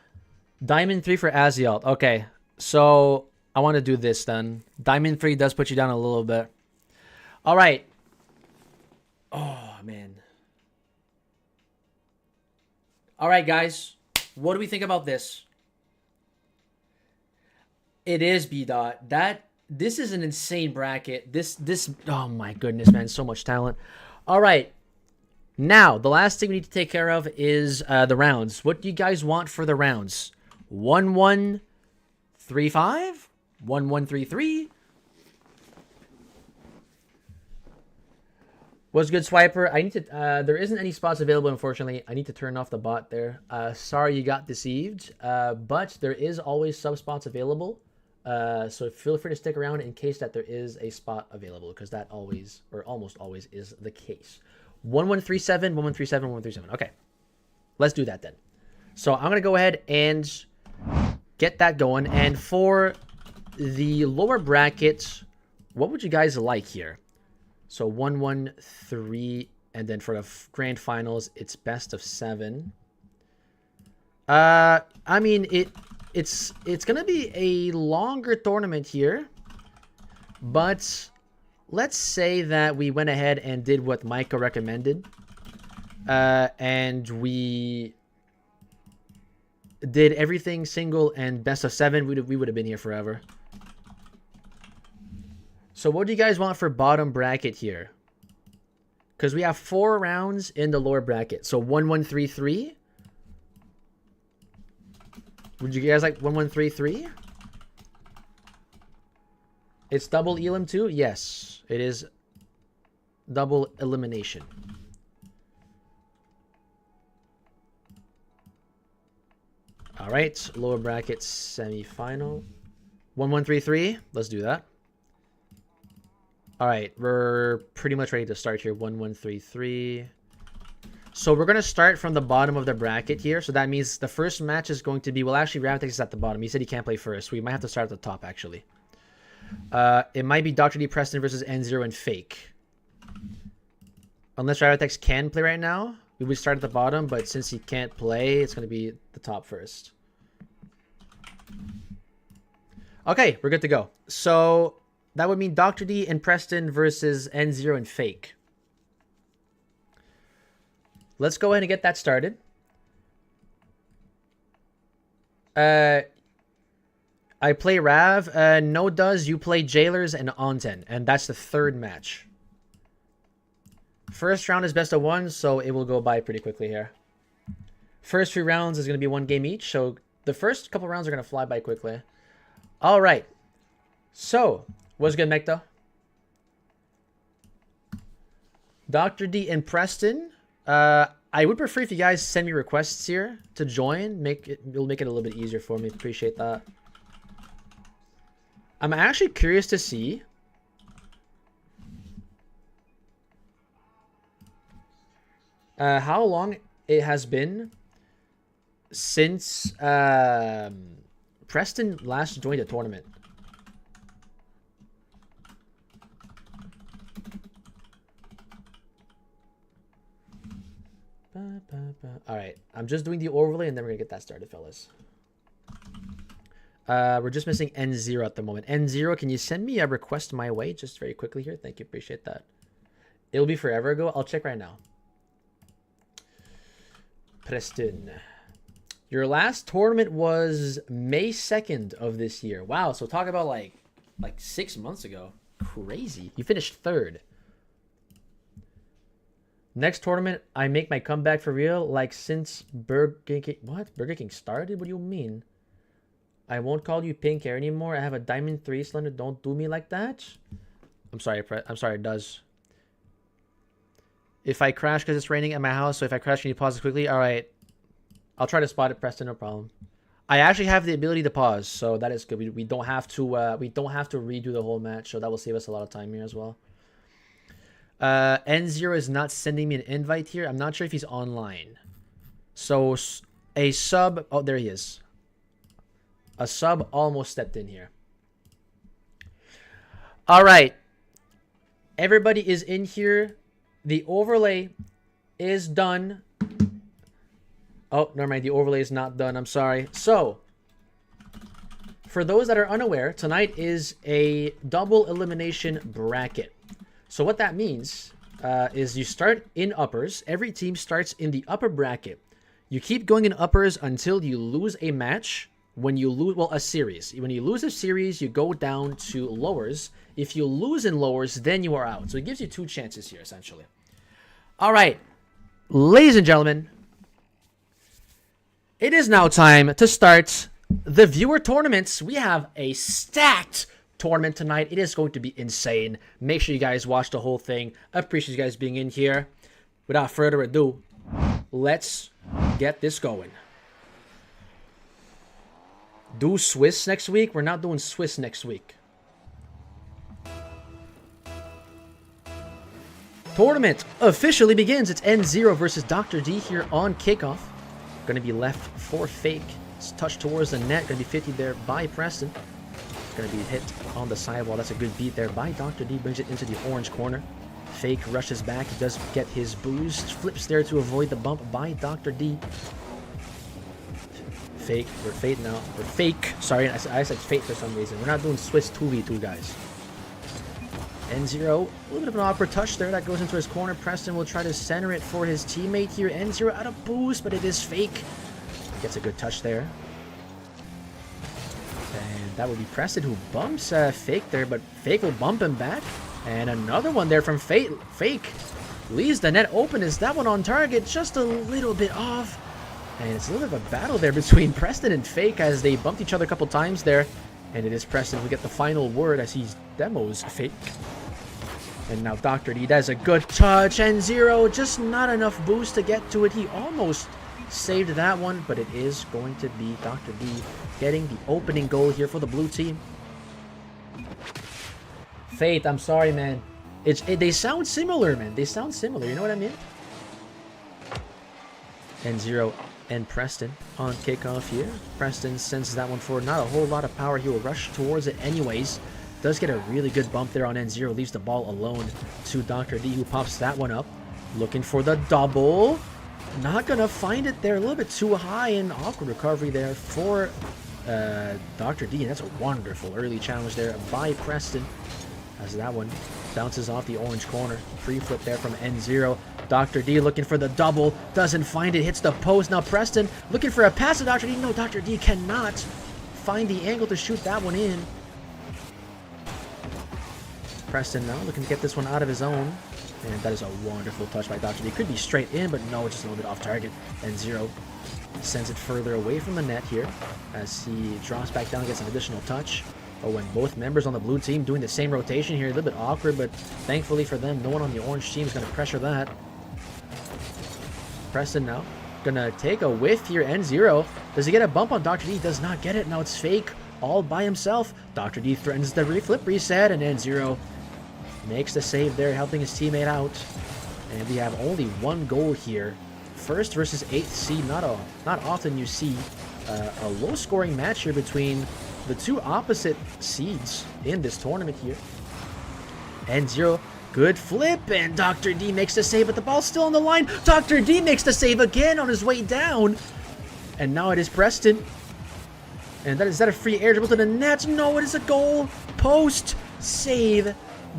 S1: Diamond 3 for Azialt. Okay, so I want to do this then. Diamond 3 does put you down a little bit. All right. Oh, man. All right, guys. What do we think about this? It is B dot. This is an insane bracket. This oh my goodness, man, so much talent. All right. Now, the last thing we need to take care of is the rounds. What do you guys want for the rounds? 1-1-3-5? 1-1-3-3? What's good, Swiper? I need to there isn't any spots available, unfortunately. I need to turn off the bot there. Sorry you got deceived. But there is always sub spots available. So feel free to stick around in case that there is a spot available, because that always, or almost always, is the case. 1-1-3-7, 1-1-3-7, 1-1-3-7. Okay, let's do that then. So I'm gonna go ahead and get that going. And for the lower bracket, what would you guys like here? So 1-1-3, and then for the grand finals, it's best of 7. I mean it's gonna be a longer tournament here, but let's say that we went ahead and did what Micah recommended, and we did everything single and best of 7. We would have been here forever. So what do you guys want for bottom bracket here? Because we have 4 rounds in the lower bracket. So 1-1-3-3. Would you guys like 1-1-3-3? It's double elim too? Yes, it is double elimination. All right, lower bracket semi-final. 1-1-3-3. Let's do that. All right, we're pretty much ready to start here. 1-1-3-3. So we're going to start from the bottom of the bracket here. So that means the first match is going to be... Well, actually, Ravtex is at the bottom. He said he can't play first. We might have to start at the top, actually. It might be Dr. D Preston versus N0 and Fake. Unless Ravtex can play right now, we would start at the bottom. But since he can't play, it's going to be the top first. Okay, we're good to go. So that would mean Dr. D and Preston versus N0 and Fake. Let's go ahead and get that started. I play Rav. No does. You play Jailers and Onten. And that's the third match. First round is best of 1, so it will go by pretty quickly here. First 3 rounds is going to be 1 game each. So the first couple rounds are going to fly by quickly. All right. So, what's good, Mecto? Dr. D and Preston. I would prefer if you guys send me requests here to join. It'll make it a little bit easier for me. Appreciate that. I'm actually curious to see how long it has been since Preston last joined a tournament. All right, I'm just doing the overlay and then we're gonna get that started, fellas. We're just missing N0 at the moment. N0, can you send me a request my way just very quickly here? Thank you, appreciate that. It'll be forever ago. I'll check right now. Preston, your last tournament was May 2nd of this year. Wow, so talk about like 6 months ago. Crazy. You finished 3rd. Next tournament, I make my comeback for real, like since Burger King. What? Burger King started? What do you mean? I won't call you pink hair anymore. I have a diamond 3, Slender. Don't do me like that. I'm sorry. I'm sorry. It does. If I crash because it's raining at my house, so if I crash, can you pause it quickly? All right. I'll try to spot it, Preston. No problem. I actually have the ability to pause, so that is good. We don't have to redo the whole match, so that will save us a lot of time here as well. N0 is not sending me an invite here. I'm not sure if he's online. So a sub... Oh, there he is. A sub almost stepped in here. All right. Everybody is in here. The overlay is done. Oh, never mind. The overlay is not done. I'm sorry. So, for those that are unaware, tonight is a double elimination bracket. So what that means is you start in uppers. Every team starts in the upper bracket. You keep going in uppers until you lose a match. When you lose, well, a series. When you lose a series, you go down to lowers. If you lose in lowers, then you are out. So it gives you 2 chances here, essentially. All right. Ladies and gentlemen, it is now time to start the viewer tournaments. We have a stacked tournament tonight. It is going to be insane. Make sure you guys watch the whole thing. I appreciate you guys being in here. Without further ado, let's get this going. Do Swiss next week? We're not doing Swiss next week. Tournament officially begins. It's N0 versus Dr. D here on kickoff. Going to be left for Fake. It's touched towards the net. Going to be 50 there by Preston. Going to be hit on the sidewall. That's a good beat there by Dr. D. Brings it into the orange corner. Fake rushes back. He does get his boost. Flips there to avoid the bump by Dr. D. Fake. We're Fate now. We're Fake. Sorry, I said Fate for some reason. We're not doing Swiss 2v2, guys. N0, a little bit of an awkward touch there. That goes into his corner. Preston will try to center it for his teammate here. N0 out of boost, but it is Fake. Gets a good touch there. And that would be Preston who bumps Fake there, but Fake will bump him back. And another one there from Fake. Fake leaves the net open. Is that one on target? Just a little bit off. And it's a little bit of a battle there between Preston and Fake as they bumped each other a couple times there. And it is Preston who get the final word as he demos Fake. And now Dr. D does a good touch. N0, just not enough boost to get to it. He almost saved that one, but it is going to be Dr. D getting the opening goal here for the blue team. Fate, I'm sorry, man. They sound similar, man. They sound similar, you know what I mean? N0 and Preston on kickoff here. Preston sends that one forward. Not a whole lot of power. He will rush towards it anyways. Does get a really good bump there on N0. Leaves the ball alone to Dr. D, who pops that one up. Looking for the double. Not going to find it there. A little bit too high, and awkward recovery there for Dr. D. And that's a wonderful early challenge there by Preston. As that one bounces off the orange corner. Free flip there from N0. Dr. D looking for the double. Doesn't find it. Hits the post. Now Preston looking for a pass to Dr. D. No, Dr. D cannot find the angle to shoot that one in. Preston now looking to get this one out of his own. And that is a wonderful touch by Dr. D. Could be straight in, but no, just a little bit off target. N0 sends it further away from the net here as he drops back down and gets an additional touch. Oh, when both members on the blue team doing the same rotation here. A little bit awkward, but thankfully for them, no one on the orange team is going to pressure that. Preston now gonna take a whiff here. N0. Does he get a bump on Dr. D? Does not get it. Now it's Fake all by himself. Dr. D threatens the flip reset, and N0 makes the save there, helping his teammate out. And we have only one goal here. First versus 8th seed. Not often you see a low-scoring match here between the two opposite seeds in this tournament here. N0. Good flip, and Dr. D makes the save, but the ball's still on the line. Dr. D makes the save again on his way down. And now it is Preston. And is that a free air dribble to the net? No, it is a goal. Post save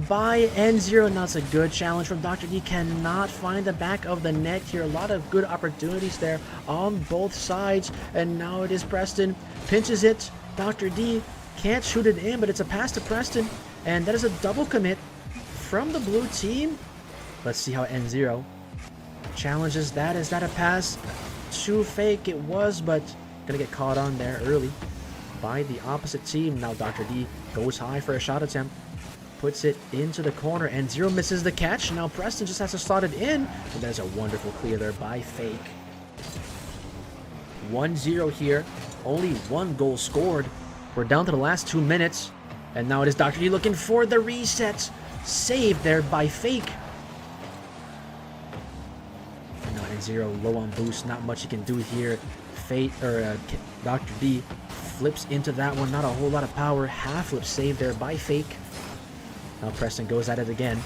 S1: by N0. Now it's a good challenge from Dr. D. Cannot find the back of the net here. A lot of good opportunities there on both sides. And now it is Preston. Pinches it. Dr. D can't shoot it in, but it's a pass to Preston. And that is a double commit from the blue team. Let's see how N0 challenges that. Is that a pass to Fake? It was, but gonna get caught on there early by the opposite team. Now Dr. D goes high for a shot attempt. Puts it into the corner. N0 misses the catch. Now Preston just has to slot it in. And there's a wonderful clear there by Fake. 1-0 here. Only one goal scored. We're down to the last 2 minutes. And now it is Dr. D looking for the reset. Saved there by Fake. And now And Zero low on boost. Not much he can do here. Fate, or Dr. D flips into that one. Not a whole lot of power. Half flip saved there by Fake. Now Preston goes at it again.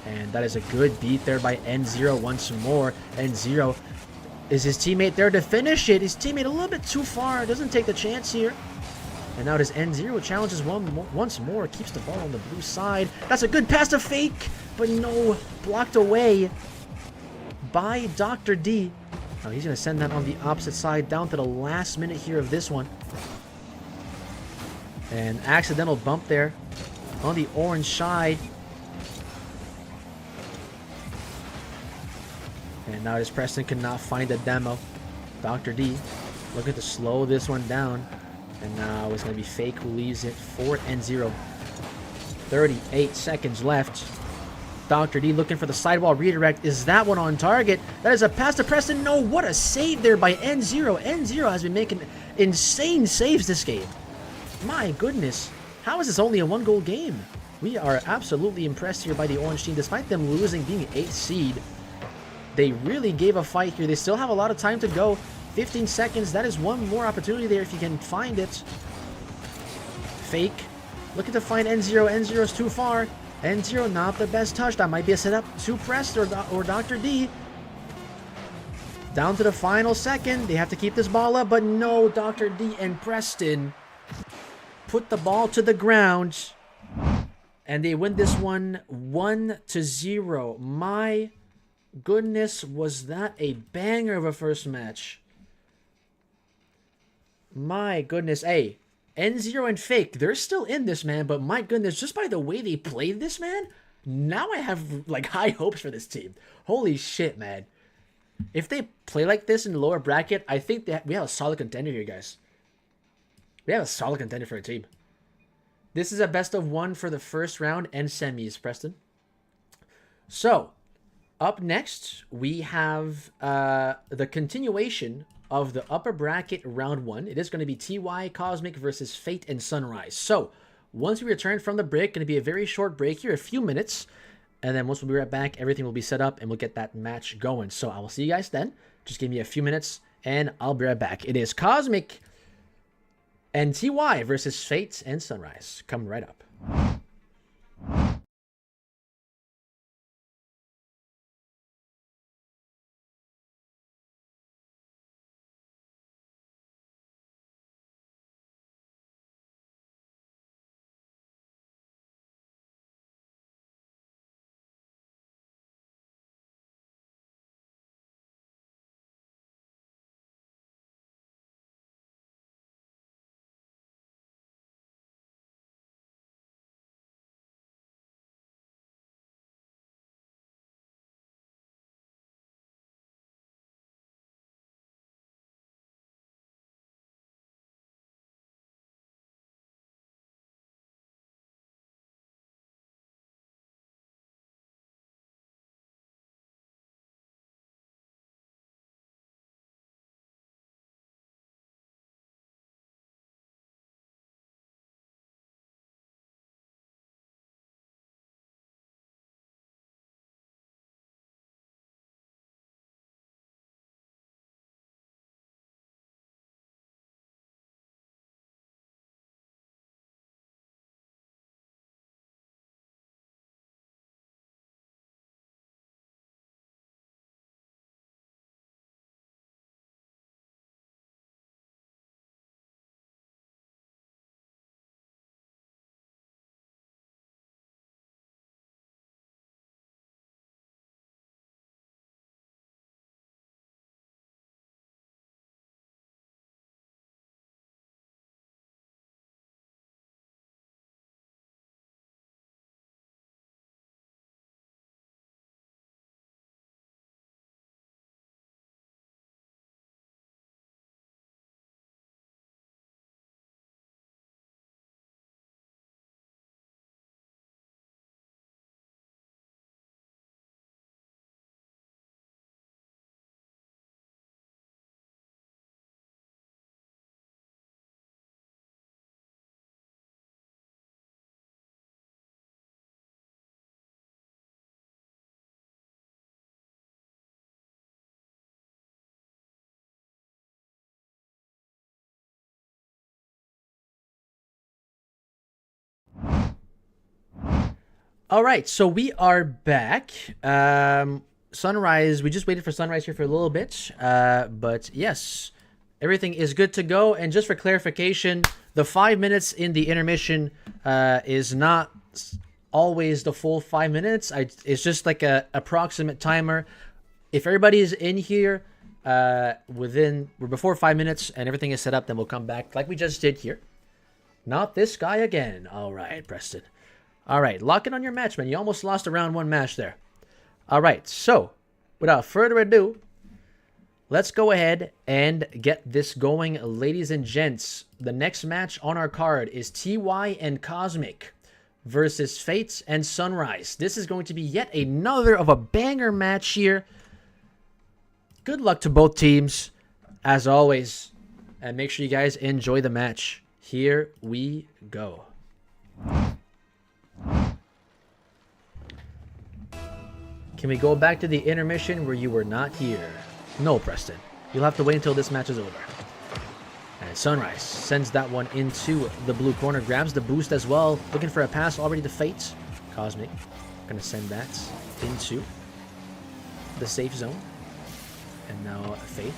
S1: And that is a good beat there by N0 once more. N0, is his teammate there to finish it? His teammate a little bit too far. Doesn't take the chance here. And now does N0 challenges once more. Keeps the ball on the blue side. That's a good pass to Fake. But no, blocked away by Dr. D. Now he's going to send that on the opposite side down to the last minute here of this one. And accidental bump there on the orange side. And now this Preston could not find a demo. Dr. D looking to slow this one down. And now it's going to be Fake who leaves it for N0. 38 seconds left. Dr. D looking for the sidewall redirect. Is that one on target? That is a pass to Preston. No, what a save there by N0. N0 has been making insane saves this game. My goodness. How is this only a 1-goal game? We are absolutely impressed here by the orange team. Despite them losing, being 8th seed, they really gave a fight here. They still have a lot of time to go. 15 seconds. That is one more opportunity there if you can find it. Fake. Looking to find N0. N0 is too far. N0 not the best touch. That might be a setup to Prest or Dr. D. Down to the final second. They have to keep this ball up, but no, Dr. D and Preston put the ball to the ground. And they win this one 1-0. My goodness, was that a banger of a first match. My goodness. Hey, N0 and Fake, they're still in this, man. But my goodness, just by the way they played this, man, now I have, like, high hopes for this team. Holy shit, man. If they play like this in the lower bracket, I think that we have a solid contender here, guys. We have a solid contender for a team. This is a best of 1 for the first round and semis, Preston. So, up next, we have the continuation of the upper bracket round 1. It is going to be TY, Cosmic versus Fate and Sunrise. So, once we return from the break, going to be a very short break here, a few minutes. And then once we'll be right back, everything will be set up and we'll get that match going. So, I will see you guys then. Just give me a few minutes and I'll be right back. It is Cosmic and TY versus Fate and Sunrise. Coming right up. All right, so we are back. Sunrise, we just waited for Sunrise here for a little bit. But yes, everything is good to go. And just for clarification, the 5 minutes in the intermission is not always the full 5 minutes. It's just like a approximate timer. If everybody is in here before 5 minutes and everything is set up, then we'll come back like we just did here. Not this guy again. All right, Preston. All right, lock in on your match, man. You almost lost a round 1 match there. All right, so without further ado, let's go ahead and get this going, ladies and gents. The next match on our card is TY and Cosmic versus Fates and Sunrise. This is going to be yet another of a banger match here. Good luck to both teams, as always. And make sure you guys enjoy the match. Here we go. Can we go back to the intermission where you were not here? No, Preston. You'll have to wait until this match is over. And Sunrise sends that one into the blue corner. Grabs the boost as well. Looking for a pass already to Fate. Cosmic going to send that into the safe zone. And now Fate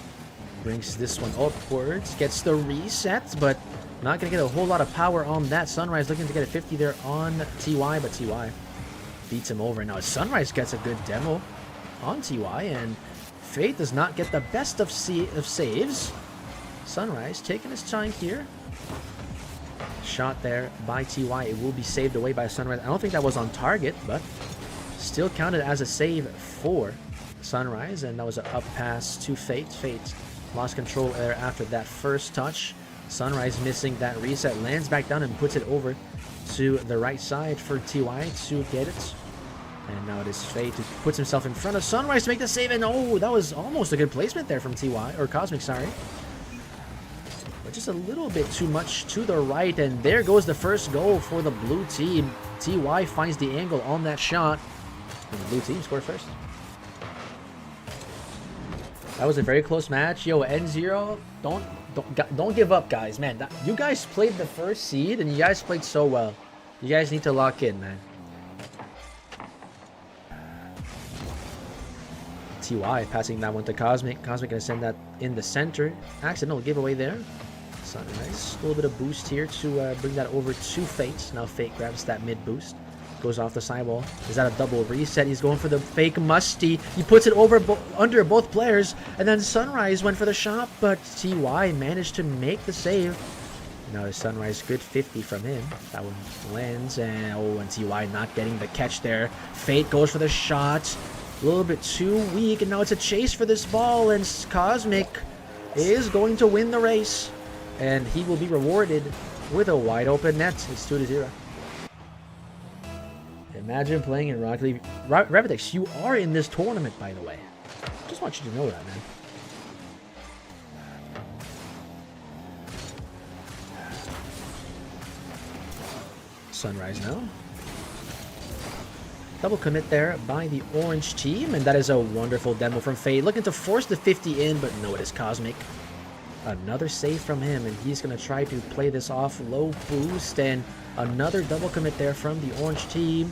S1: brings this one upwards. Gets the reset, but not going to get a whole lot of power on that. Sunrise looking to get a 50 there on TY, but TY beats him over. Now Sunrise gets a good demo on TY, and Fate does not get the best of saves. Sunrise taking his time here. Shot there by TY. It will be saved away by Sunrise. I don't think that was on target, but still counted as a save for Sunrise. And that was an up pass to Fate. Fate lost control there after that first touch. Sunrise missing that reset. Lands back down and puts it over to the right side for TY to get it. And now it is Fate who puts himself in front of Sunrise to make the save. And oh, that was almost a good placement there from TY, or Cosmic, sorry. But just a little bit too much to the right. And there goes the first goal for the blue team. TY finds the angle on that shot. And the blue team scored first. That was a very close match. Yo, N0, don't give up, guys. Man, you guys played the first seed, and you guys played so well. You guys need to lock in, man. TY passing that one to Cosmic. Cosmic going to send that in the center. Accidental giveaway there. Sunrise. A little bit of boost here to bring that over to Fate. Now Fate grabs that mid boost. Goes off the sidewall. Is that a double reset? He's going for the fake musty. He puts it over under both players. And then Sunrise went for the shot, but TY managed to make the save. Now the Sunrise, good 50 from him. That one lands, and TY not getting the catch there. Fate goes for the shot. A little bit too weak, and now it's a chase for this ball, and Cosmic is going to win the race. And he will be rewarded with a wide open net. It's 2-0. Imagine playing in Rocket League. Revitex, you are in this tournament, by the way. Just want you to know that, man. Sunrise now. Double commit there by the orange team, and that is a wonderful demo from Fate. Looking to force the 50 in, but no, it is Cosmic. Another save from him, and he's going to try to play this off. Low boost, and another double commit there from the orange team.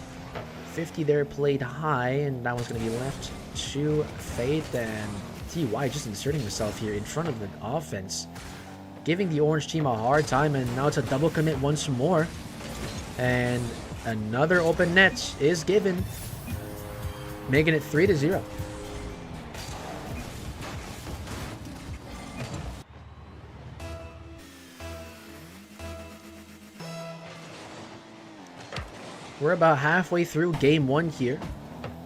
S1: 50 there played high, and that one's going to be left to Fate. And TY just inserting himself here in front of the offense, giving the orange team a hard time, and now it's a double commit once more. And another open net is given, making it 3-0. We're about halfway through game 1 here.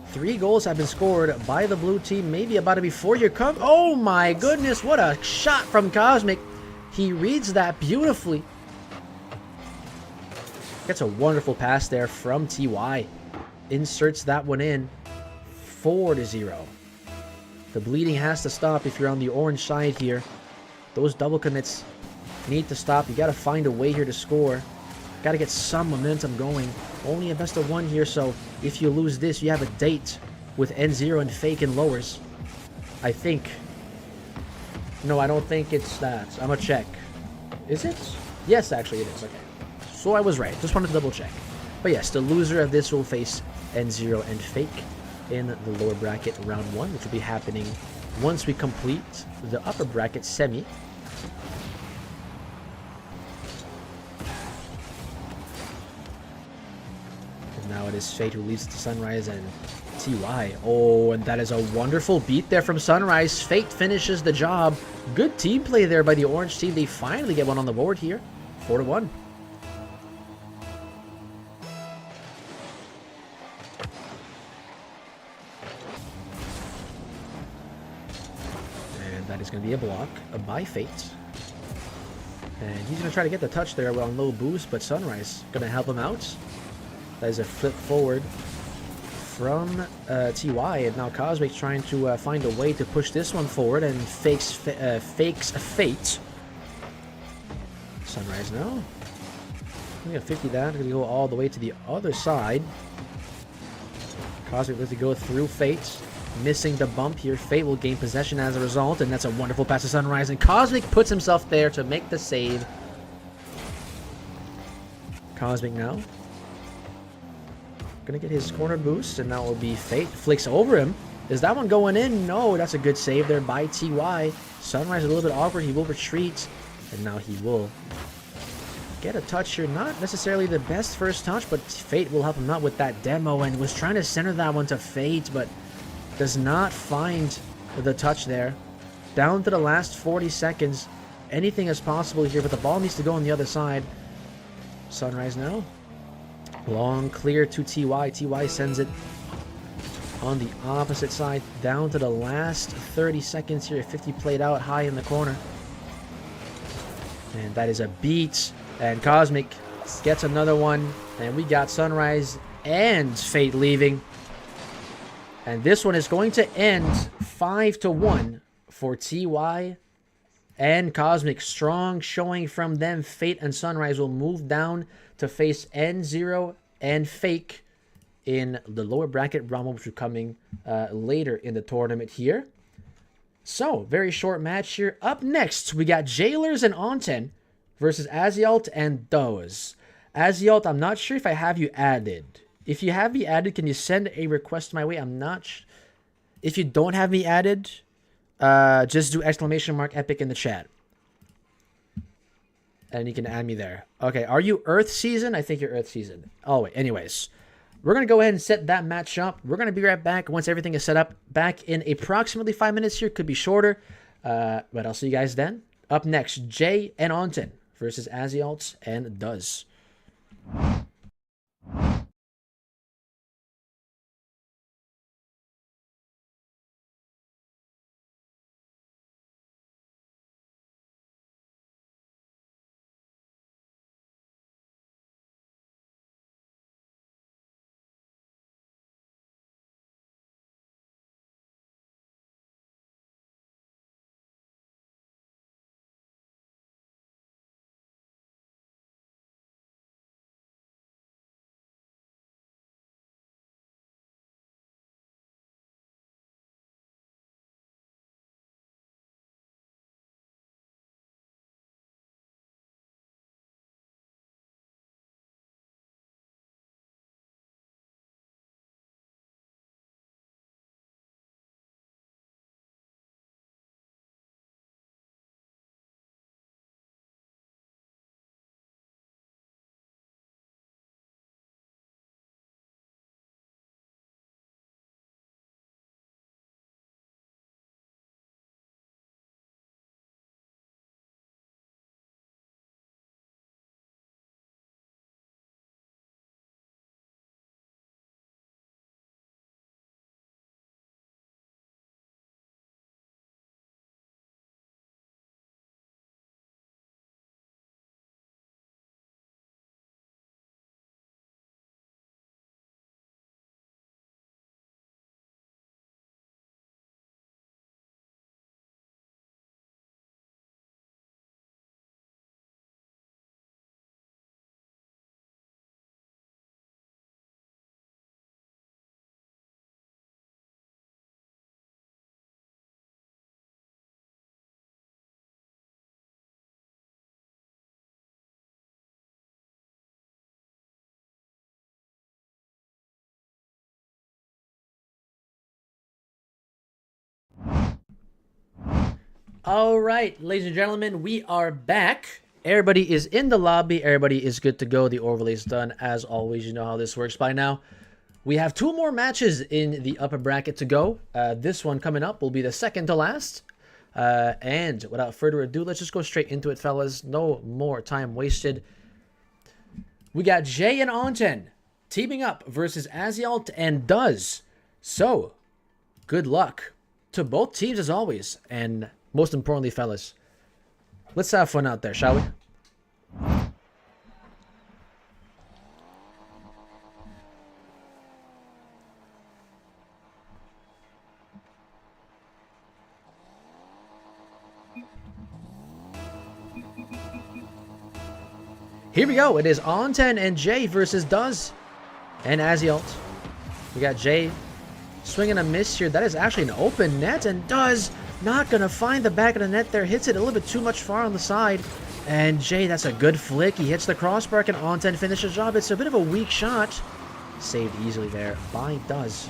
S1: 3 goals have been scored by the blue team. Maybe about to be 4-year cover. Oh my goodness, what a shot from Cosmic. He reads that beautifully. Gets a wonderful pass there from TY. Inserts that one in. 4-0. The bleeding has to stop if you're on the orange side here. Those double commits need to stop. You got to find a way here to score. Got to get some momentum going. Only a best of 1 here, so if you lose this, you have a date with N0 and Fake and lowers. I think. No, I don't think it's that. I'm going to check. Is it? Yes, actually it is. Okay. So I was right. Just wanted to double check. But yes, the loser of this will face N0 and Fake in the lower bracket round 1, which will be happening once we complete the upper bracket semi. And now it is Fate who leads to Sunrise and TY. Oh, and that is a wonderful beat there from Sunrise. Fate finishes the job. Good team play there by the orange team. They finally get one on the board here. 4-1. And that is going to be a block by Fate. And he's going to try to get the touch there on low boost, but Sunrise going to help him out. That is a flip forward from TY, and now Cosmic trying to find a way to push this one forward, and fakes a Fate. Sunrise now. We got 50 down. Going to go all the way to the other side. Cosmic lets it go through Fate. Missing the bump here. Fate will gain possession as a result, and that's a wonderful pass to Sunrise. And Cosmic puts himself there to make the save. Cosmic now. Gonna get his corner boost, and that will be Fate. Flicks over him. Is that one going in? No, that's a good save there by TY. Sunrise a little bit awkward. He will retreat, and now he will get a touch here. Not necessarily the best first touch, but Fate will help him out with that demo, and was trying to center that one to Fate, but does not find the touch there. Down to the last 40 seconds. Anything is possible here, but the ball needs to go on the other side. Sunrise now. Long clear to TY. TY sends it on the opposite side. Down to the last 30 seconds here. 50 played out high in the corner. And that is a beat. And Cosmic gets another one. And we got Sunrise and Fate leaving. And this one is going to end 5-1 for TY and Cosmic. Strong showing from them. Fate and Sunrise will move down to face N0 and Fake in the lower bracket round 1, which will be coming later in the tournament here. So, very short match here. Up next, we got Jailers and Onten versus Azialt and Doze. Azialt, I'm not sure if I have you added. If you have me added, can you send a request my way? I'm not if you don't have me added, just do !epic in the chat. And you can add me there. Okay, are you Earth Season? I think you're Earth Season. Oh, wait. Anyways, we're going to go ahead and set that match up. We're going to be right back once everything is set up. Back in approximately 5 minutes here. Could be shorter. But I'll see you guys then. Up next, Jay and Onten versus Azialt and Doze. All right, ladies and gentlemen, we are back. Everybody is in the lobby. Everybody is good to go. The overlay's done. As always, you know how this works by now. We have 2 more matches in the upper bracket to go. This one coming up will be the second to last. And without further ado, let's just go straight into it, fellas. No more time wasted. We got Jay and Onten teaming up versus Azialt and Duz. So, good luck to both teams as always. And most importantly, fellas, let's have fun out there, shall we? Here we go. It is Onten and Jay versus Duz and Azialt. We got Jay swinging a miss here. That is actually an open net, and Duz not going to find the back of the net there. Hits it a little bit too much far on the side. And Jay, that's a good flick. He hits the crossbar, and Onten finishes the job. It's a bit of a weak shot. Saved easily there by Duz.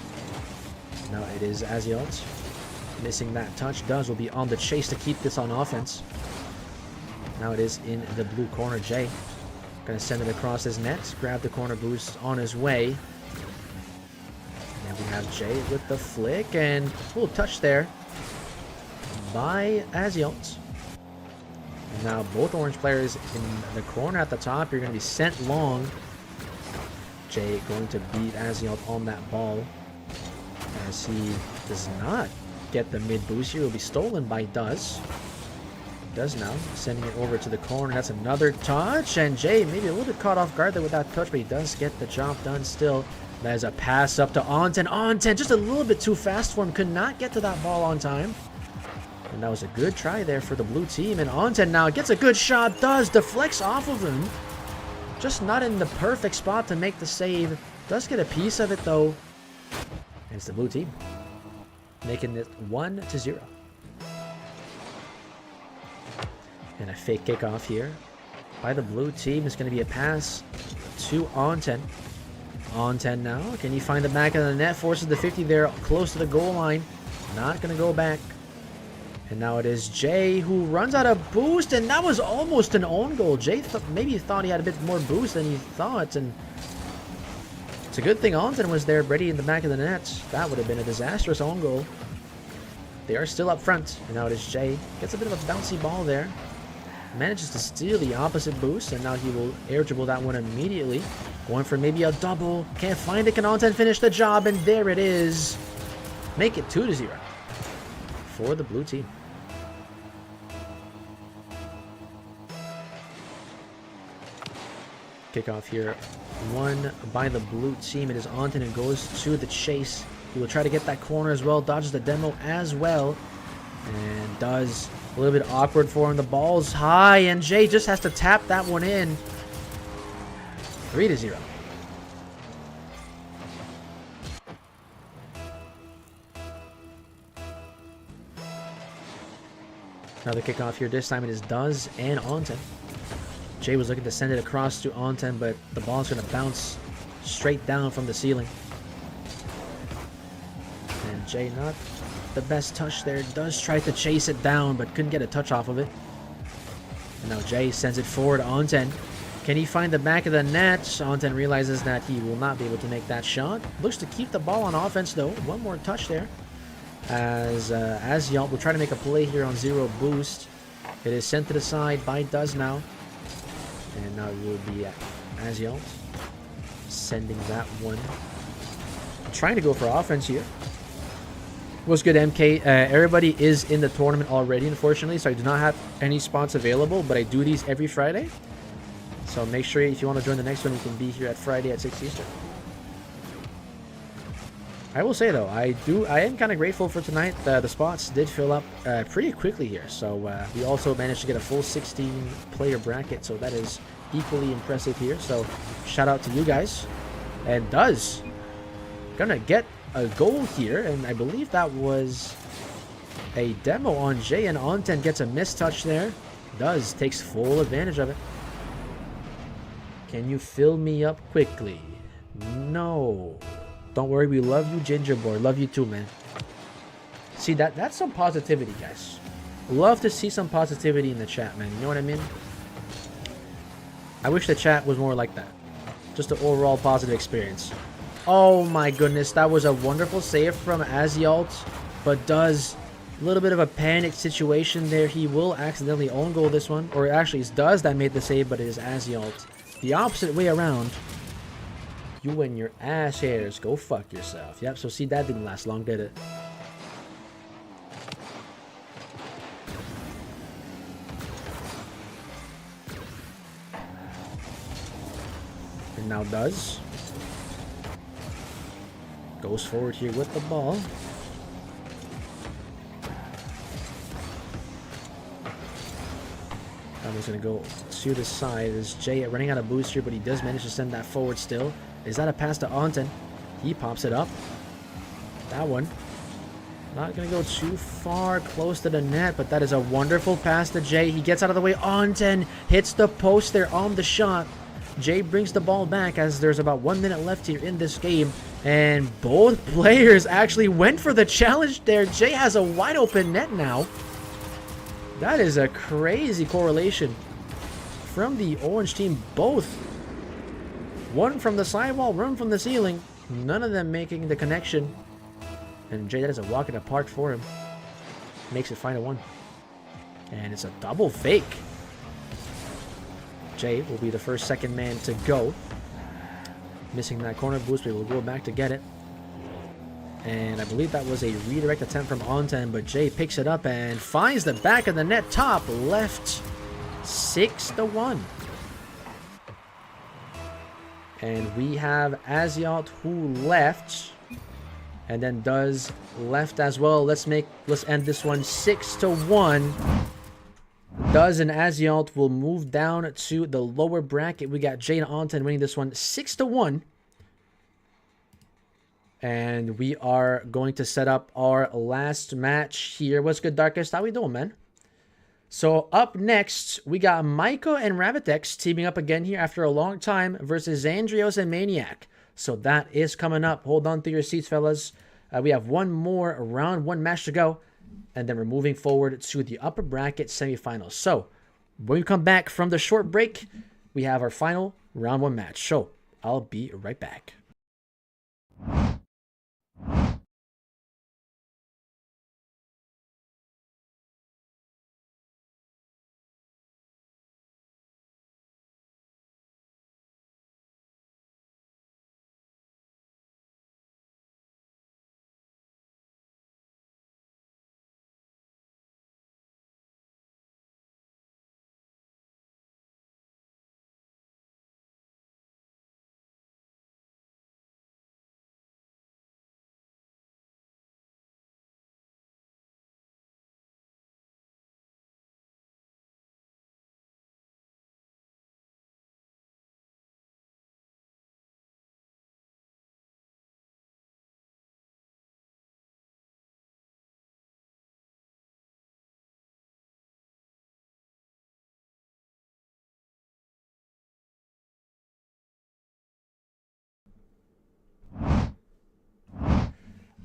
S1: Now it is Azialt missing that touch. Duz will be on the chase to keep this on offense. Now it is in the blue corner. Jay going to send it across his net. Grab the corner boost on his way. And we have Jay with the flick, and a little touch there by Azialt. And now both orange players in the corner at the top. You're going to be sent long. Jay going to beat Azialt on that ball, as he does not get the mid boost here. It will be stolen by Duz. Does now, sending it over to the corner. That's another touch, and Jay maybe a little bit caught off guard there with that touch, but he does get the job done still. That is a pass up to Onten. Onten just a little bit too fast for him. Could not get to that ball on time. And that was a good try there for the blue team. And Onten now gets a good shot. Does deflects off of him. Just not in the perfect spot to make the save. Does get a piece of it though. And it's the blue team making it 1-0. And a fake kickoff here by the blue team. Is going to be a pass to Onten. Onten now. Can he find the back of the net? Forces the 50 there close to the goal line. Not going to go back. And now it is Jay who runs out of boost. And that was almost an own goal. Jay maybe thought he had a bit more boost than he thought. And it's a good thing Onten was there ready in the back of the net. That would have been a disastrous own goal. They are still up front. And now it is Jay. Gets a bit of a bouncy ball there. Manages to steal the opposite boost, and now he will air dribble that one immediately. Going for maybe a double. Can't find it. Can Onten finish the job? And there it is. Make it 2-0 for the blue team. Kickoff here. Won by the blue team. It is Onten and goes to the chase. He will try to get that corner as well. Dodges the demo as well. And does. A little bit awkward for him. The ball's high, and Jay just has to tap that one in. 3-0. Another kickoff here. This time it is Duz and Onten. Jay was looking to send it across to Onten, but the ball's going to bounce straight down from the ceiling. And Jay not the best touch there. Does try to chase it down, but couldn't get a touch off of it. And now Jay sends it forward to Onten. Can he find the back of the net? Onten realizes that he will not be able to make that shot. Looks to keep the ball on offense though. One more touch there. As Azialt will try to make a play here on 0 boost. It is sent to the side by Duz now. And now it will be Azialt sending that one. Trying to go for offense here. What's good, MK? Everybody is in the tournament already, unfortunately, so I do not have any spots available, but I do these every Friday. So make sure if you want to join the next one, you can be here at Friday at 6 Eastern. I will say though, I am kind of grateful for tonight. The spots did fill up pretty quickly here, so we also managed to get a full 16 player bracket, so that is equally impressive here. So shout out to you guys. And Duz gonna get a goal here, and I believe that was a demo on Jay, and Onten gets a missed touch there. Duz takes full advantage of it. Can you fill me up quickly? No. Don't worry, we love you, Ginger Boy. Love you too, man. See, that's some positivity, guys. Love to see some positivity in the chat, man. You know what I mean? I wish the chat was more like that. Just an overall positive experience. Oh my goodness, that was a wonderful save from Azialt, but does a little bit of a panic situation there. He will accidentally own goal this one, or actually it's Does that made the save, but it is Azialt. The opposite way around. You and your ass hairs, go fuck yourself. Yep, so see, that didn't last long, did it? And now Does. Goes forward here with the ball. I'm just going to go to the side. Is Jay running out of boost here, but he does manage to send that forward still. Is that a pass to Anton? He pops it up. That one. Not going to go too far close to the net, but that is a wonderful pass to Jay. He gets out of the way. Anton hits the post there on the shot. Jay brings the ball back as there's about 1 minute left here in this game. And both players actually went for the challenge there. Jay has a wide open net now. That is a crazy correlation from the orange team. Both. One from the sidewall, one from the ceiling. None of them making the connection. And Jay, that is a walk in the park for him. Makes it 5-1. And it's a double fake. Jay will be the second man to go. Missing that corner boost, but we'll go back to get it. And I believe that was a redirect attempt from Anton, but Jay picks it up and finds the back of the net, top left. 6-1. And we have Azialt who left. And then Does left as well. Let's end this one 6-1. Does and Azialt will move down to the lower bracket. We got Jay and Anton winning this one 6-1. And we are going to set up our last match here. What's good, Darkest? How we doing, man? So up next, we got Micah and Rabbitex teaming up again here after a long time versus Zandrios and Maniac. So that is coming up. Hold on to your seats, fellas. We have one more round one match to go. And then we're moving forward to the upper bracket semifinals. So when we come back from the short break, we have our final round one match. So I'll be right back.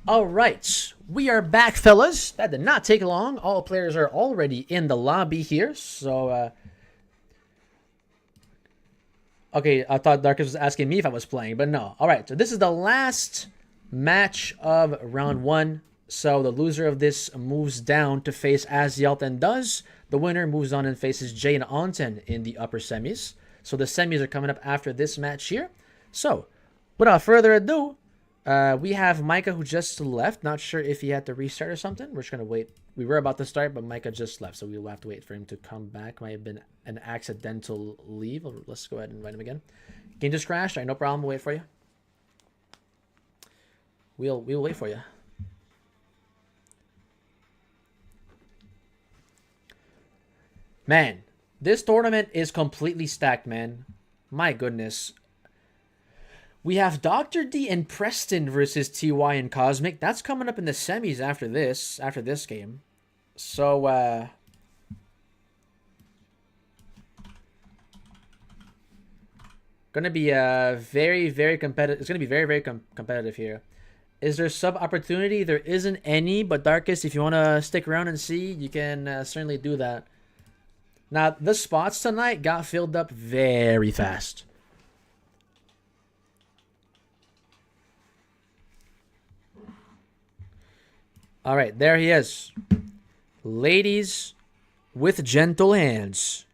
S1: All right, we are back, fellas. That did not take long. All players are already in the lobby here. So, okay, I thought Darkest was asking me if I was playing, but no. All right, so this is the last match of round one. So the loser of this moves down to face Azialt and Does. The winner moves on and faces Jay and Anton in the upper semis. So the semis are coming up after this match here. So, without further ado, we have Micah who just left. Not sure if he had to restart or something. We're just going to wait. We were about to start, but Micah just left, so we'll have to wait for him to come back. Might have been an accidental leave. Let's go ahead and invite him again. Game just crashed. All right, no problem. We'll wait for you. We'll wait for you. Man, this tournament is completely stacked, man. My goodness. We have Dr. D and Preston versus TY and Cosmic. That's coming up in the semis after this game. So, gonna be very, very competitive. It's gonna be very, very competitive here. Is there sub opportunity? There isn't any, but Darkest, if you want to stick around and see, you can certainly do that. Now, the spots tonight got filled up very fast. All right, there he is. Ladies with gentle hands.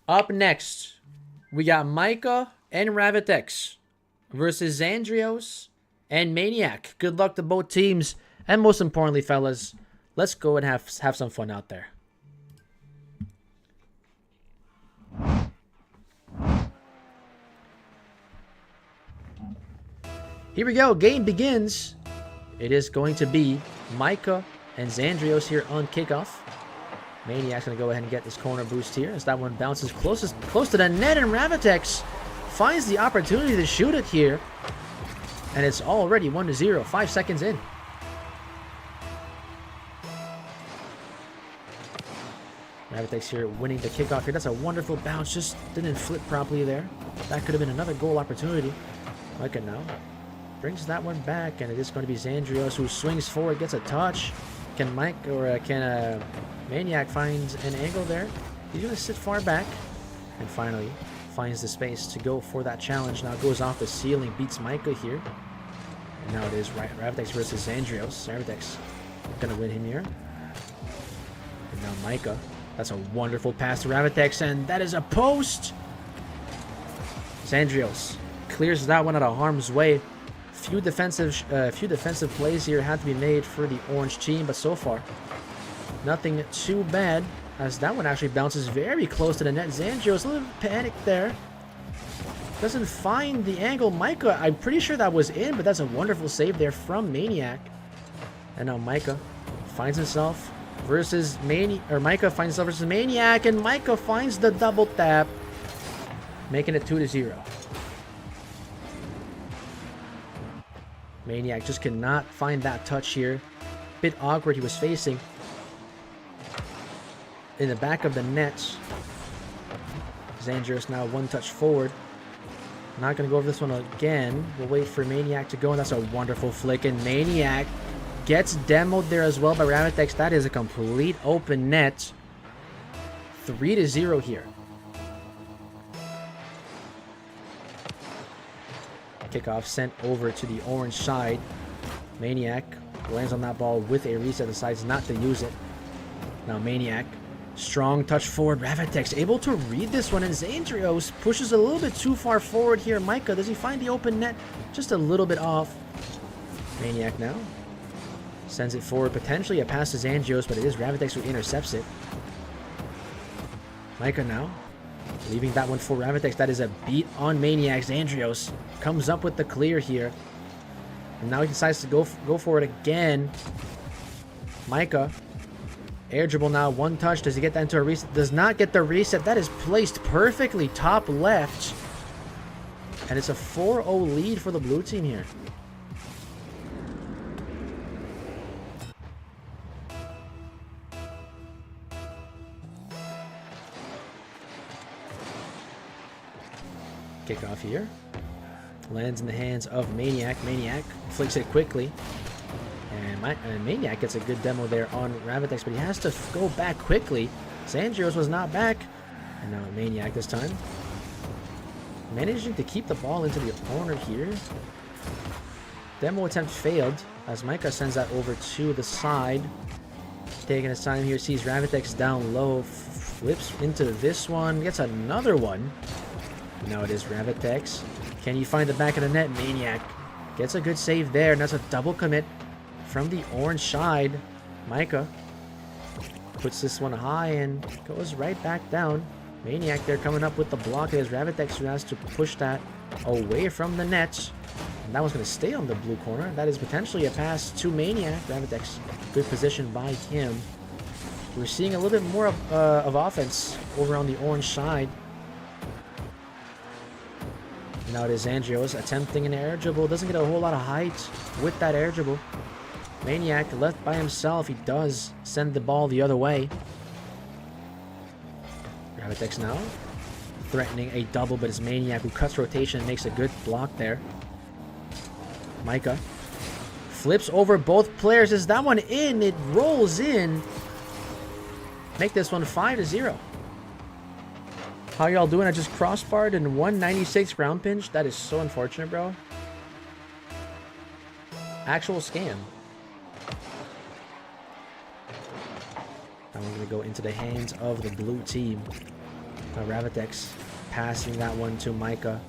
S1: Up next, we got Micah and Ravitex versus Xandrios and Maniac. Good luck to both teams. And most importantly, fellas, let's go and have some fun out there. Here we go. Game begins. It is going to be Micah and Xandrios here on kickoff. Maniac's going to go ahead and get this corner boost here as that one bounces close to the net, and Ravitex finds the opportunity to shoot it here. And it's already 1-0, 5 seconds in. Ravitex here winning the kickoff here. That's a wonderful bounce. Just didn't flip properly there. That could have been another goal opportunity. Micah now brings that one back, and it is going to be Xandrios who swings forward, gets a touch. Can Maniac finds an angle there? He's going to sit far back, and finally finds the space to go for that challenge. Now goes off the ceiling, beats Micah here. And now it is Ravitex versus Xandrios. Ravitex going to win him here. And now Micah. That's a wonderful pass to Ravitex, and that is a post. Xandrios clears that one out of harm's way. Few defensive plays here had to be made for the orange team, but so far nothing too bad, as that one actually bounces very close to the net. Xandrios a little panicked there. Doesn't find the angle. Micah, I'm pretty sure that was in, but that's a wonderful save there from Maniac. And now Micah finds himself versus Micah finds himself versus Maniac, and Micah finds the double tap, making it 2-0. Maniac just cannot find that touch here. Bit awkward. He was facing in the back of the net. Xandrios now one touch forward. Not going to go over this one again. We'll wait for Maniac to go, and that's a wonderful flick. And Maniac gets demoed there as well by Ravitex. That is a complete open net. 3-0 here. Kickoff sent over to the orange side. Maniac lands on that ball with a reset, decides not to use it. Now Maniac, strong touch forward. Ravitex able to read this one, and Xandrios pushes a little bit too far forward here. Micah, does he find the open net? Just a little bit off. Maniac now sends it forward, potentially a pass to Xandrios, but it is Ravitex who intercepts it. Micah now leaving that one for Ravitex. That is a beat on Maniac. Xandrios comes up with the clear here. And now he decides to go for it again. Micah. Air dribble now. One touch. Does he get that into a reset? Does not get the reset. That is placed perfectly top left. And it's a 4-0 lead for the blue team here. Kickoff here. Lands in the hands of Maniac. Maniac flicks it quickly. And Maniac gets a good demo there on Ravitex, but he has to go back quickly. Xandrios was not back. And now Maniac this time. Managing to keep the ball into the corner here. Demo attempt failed as Micah sends that over to the side. Taking his time here, sees Ravitex down low. Flips into this one. Gets another one. Now it is Ravitex. Can you find the back of the net? Maniac gets a good save there, and that's a double commit from the orange side. Micah puts this one high and goes right back down. Maniac there coming up with the block. It is Ravitex who has to push that away from the net. And that one's going to stay on the blue corner. That is potentially a pass to Maniac. Ravitex, good position by him. We're seeing a little bit more of offense over on the orange side. Now it is Xandrios attempting an air dribble. Doesn't get a whole lot of height with that air dribble. Maniac left by himself. He does send the ball the other way. Ravitex now threatening a double, but it's Maniac who cuts rotation and makes a good block there. Micah flips over both players. Is that one in? It rolls in. Make this one 5-0. How y'all doing? I just crossbarred and 196 ground pinch. That is so unfortunate, bro. Actual scam. Now we're going to go into the hands of the blue team. Now Ravitex passing that one to Micah.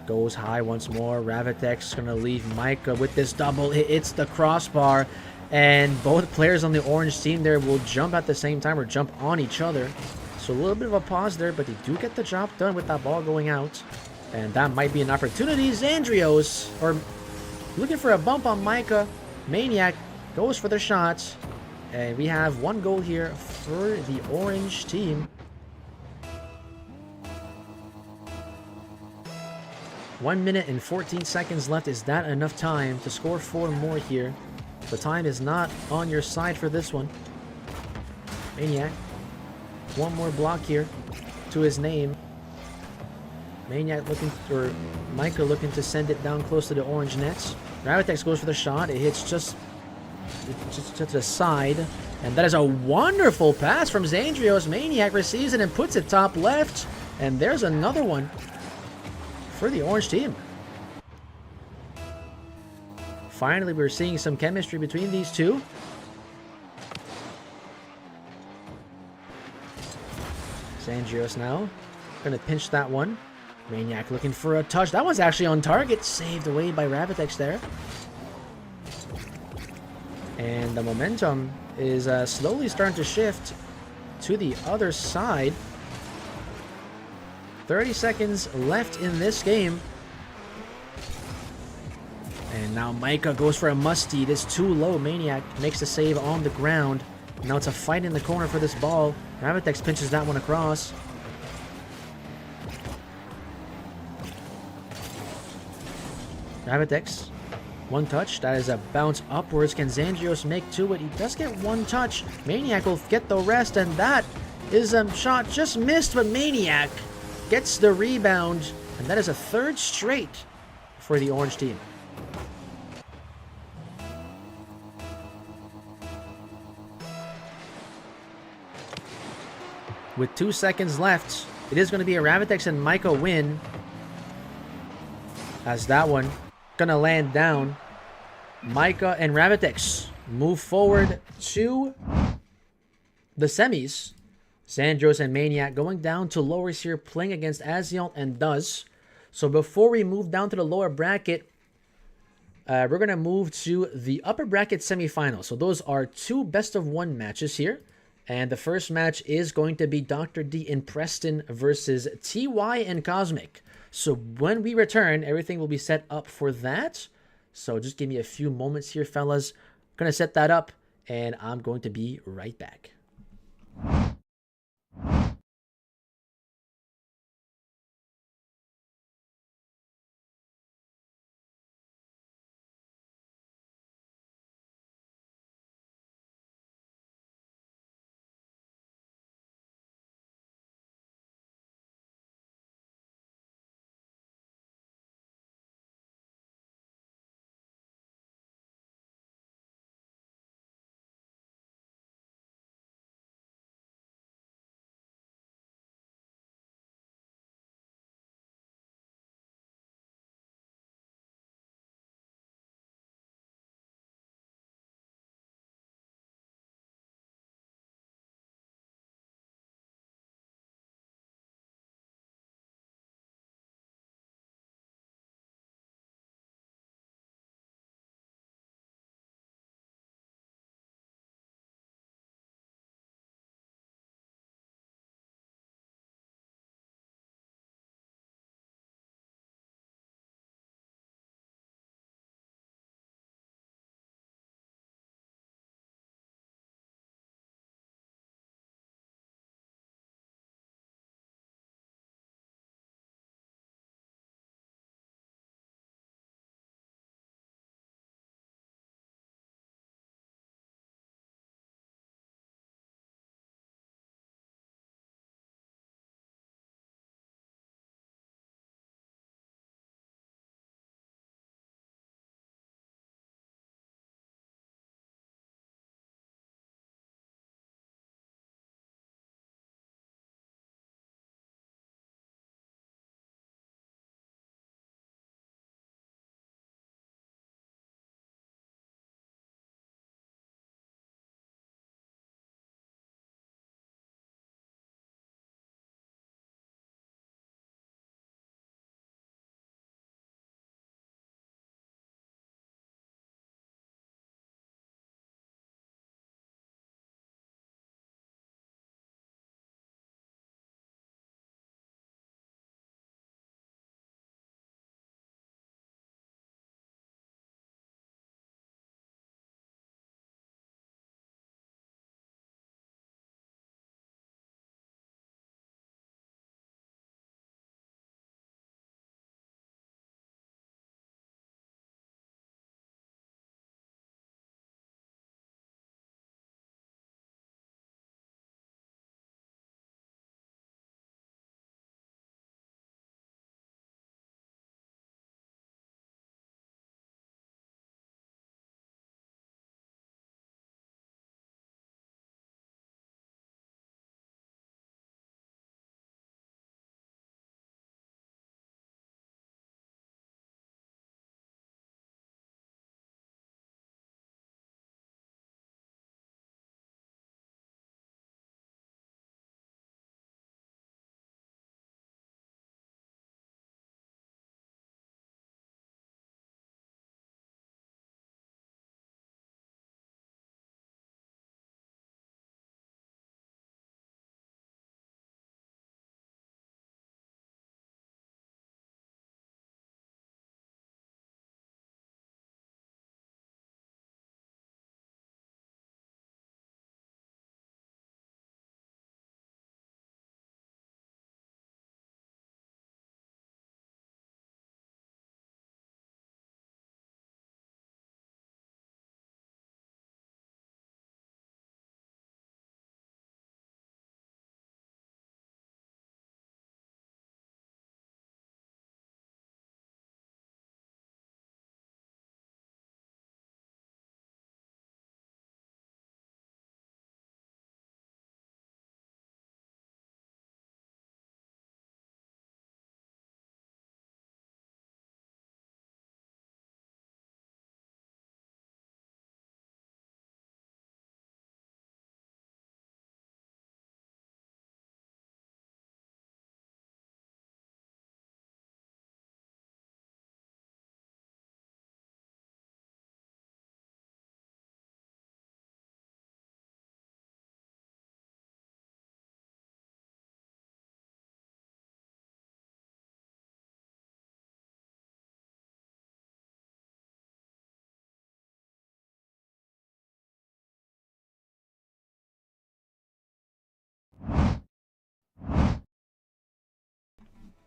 S1: Goes high once more. Ravitex going to leave Micah with this double. It's the crossbar. And both players on the orange team there will jump at the same time or jump on each other. So a little bit of a pause there, but they do get the job done with that ball going out. And that might be an opportunity. Xandrios, or looking for a bump on Micah. Maniac goes for the shots. And we have one goal here for the orange team. 1 minute and 14 seconds left. Is that enough time to score 4 more here? The time is not on your side for this one. Maniac. One more block here to his name. Maniac looking, or Micah looking to send it down close to the orange nets. Ravitex goes for the shot. It hits just to the side. And that is a wonderful pass from Xandrios. Maniac receives it and puts it top left. And there's another one for the orange team. Finally, we're seeing some chemistry between these two. Xandrios now gonna pinch that one. Maniac looking for a touch. That one's actually on target. Saved away by Ravitex there. And the momentum is slowly starting to shift to the other side. 30 seconds left in this game. And now Micah goes for a musty. This too low. Maniac makes the save on the ground. Now it's a fight in the corner for this ball. Ravitex pinches that one across. Ravitex, one touch. That is a bounce upwards. Can Xandrios make two? He does get one touch. Maniac will get the rest, and that is a shot just missed, but Maniac gets the rebound, and that is a third straight for the orange team. With 2 seconds left, it is going to be a Ravitex and Micah win. As that one going to land down. Micah and Ravitex move forward to the semis. Xandrios and Maniac going down to lowers here, playing against Aziel and Duz. So before we move down to the lower bracket, we're going to move to the upper bracket semifinals. So those are 2 best-of-1 matches here. And the first match is going to be Dr. D and Preston versus TY and Cosmic. So when we return, everything will be set up for that. So just give me a few moments here, fellas. I'm going to set that up, and I'm going to be right back.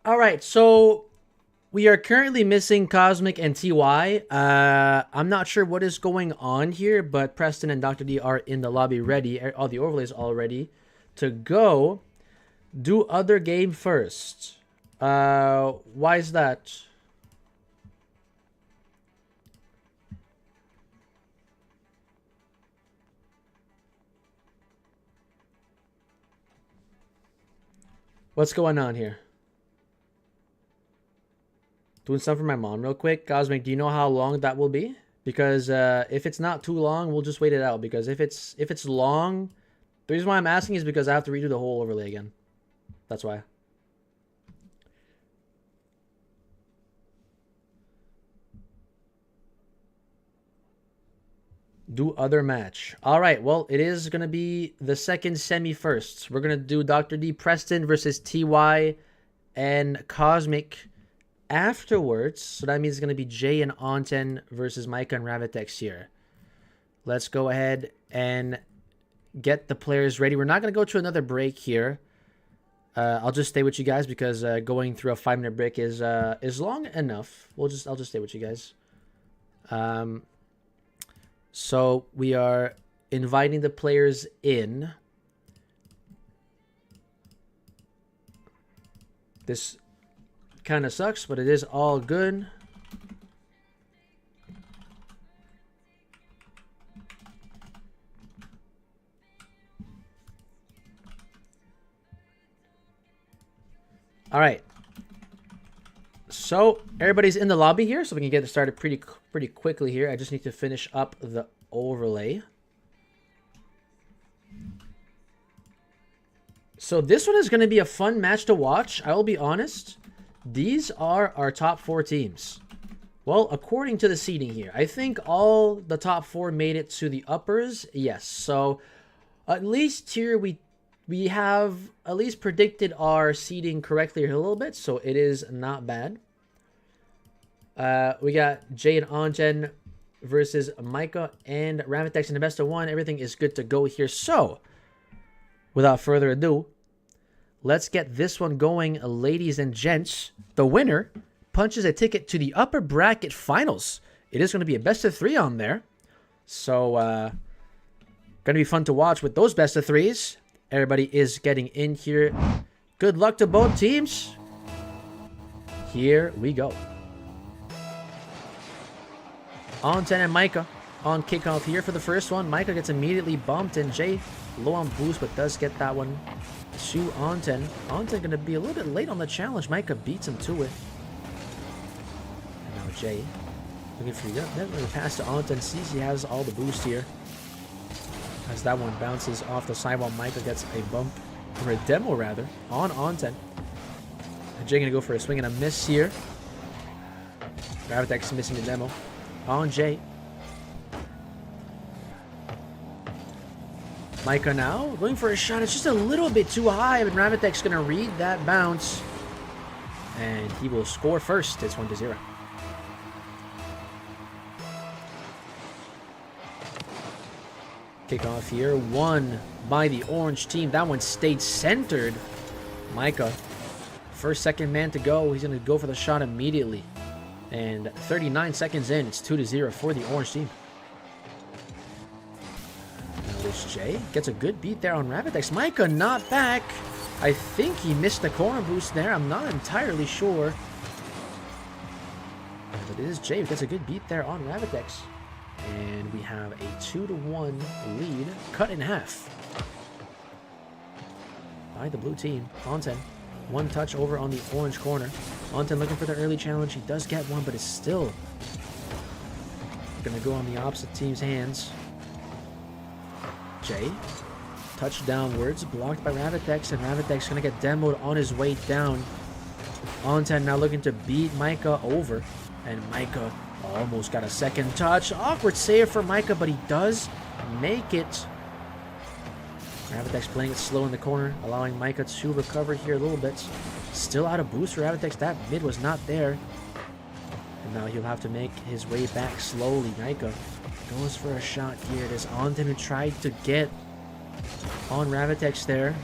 S1: All right, so we are currently missing Cosmic and TY. I'm not sure what is going on here, but Preston and Dr. D are in the lobby ready. All the overlays all ready to go. Do other game first. Why is that? What's going on here? Doing something for my mom real quick. Cosmic, do you know how long that will be? Because if it's not too long, we'll just wait it out. Because if it's long, the reason why I'm asking is because I have to redo the whole overlay again. That's why. Do other match. All right, well, it is going to be the second semi first. We're going to do Dr. D Preston versus TY and Cosmic afterwards. So that means it's going to be Jay and Onten versus Micah and Ravitex here. Let's go ahead and get the players ready. We're not going to go to another break here. I'll just stay with you guys because going through a 5-minute break is long enough. I'll just stay with you guys. So we are inviting the players in. This kind of sucks, but it is all good. All right. So everybody's in the lobby here, so we can get it started pretty quickly here. I just need to finish up the overlay. So this one is going to be a fun match to watch. I will be honest. These are our top 4 teams. Well, according to the seeding here, I think all the top 4 made it to the uppers. Yes. So at least here we have at least predicted our seeding correctly here a little bit, so it is not bad. We got Jay and Onten versus Micah and Ravitex in the best of 1. Everything is good to go here. So, without further ado, let's get this one going, ladies and gents. The winner punches a ticket to the upper bracket finals. It is going to be a best of 3 on there. So, going to be fun to watch with those best of 3s. Everybody is getting in here. Good luck to both teams. Here we go. Onten and Micah on kickoff here for the first one. Micah gets immediately bumped, and Jay low on boost, but does get that one to Onten. Onten going to be a little bit late on the challenge. Micah beats him to it. And now Jay looking for the pass to Onten. Sees he has all the boost here. As that one bounces off the sidewall, Micah gets a bump, or a demo rather, on Onten. And Jay gonna go for a swing and a miss here. Ravitex missing the demo on Jay. Micah now going for a shot. It's just a little bit too high, but Ravitex gonna read that bounce, and he will score first. It's 1-0. Kickoff here, won by the orange team. That one stayed centered. Micah, first, second man to go. He's going to go for the shot immediately. And 39 seconds in, it's 2-0 for the orange team. Now this Jay gets a good beat there on Ravitex. Micah not back. I think he missed the corner boost there. I'm not entirely sure. But it is Jay who gets a good beat there on Ravitex. And we have a 2-1 lead, cut in half by the blue team. Onten, one touch over on the orange corner. Onten looking for the early challenge. He does get one, but it's still going to go on the opposite team's hands. Jay, touch downwards, blocked by Ravitex, and Ravitex going to get demoed on his way down. Onten now looking to beat Micah over, and Micah almost got a second touch. Awkward save for Micah, but he does make it. Ravitex playing it slow in the corner, allowing Micah to recover here a little bit. Still out of boost for Ravitex. That mid was not there. And now he'll have to make his way back slowly. Micah goes for a shot here. It is Onten who tried to get on Ravitex there.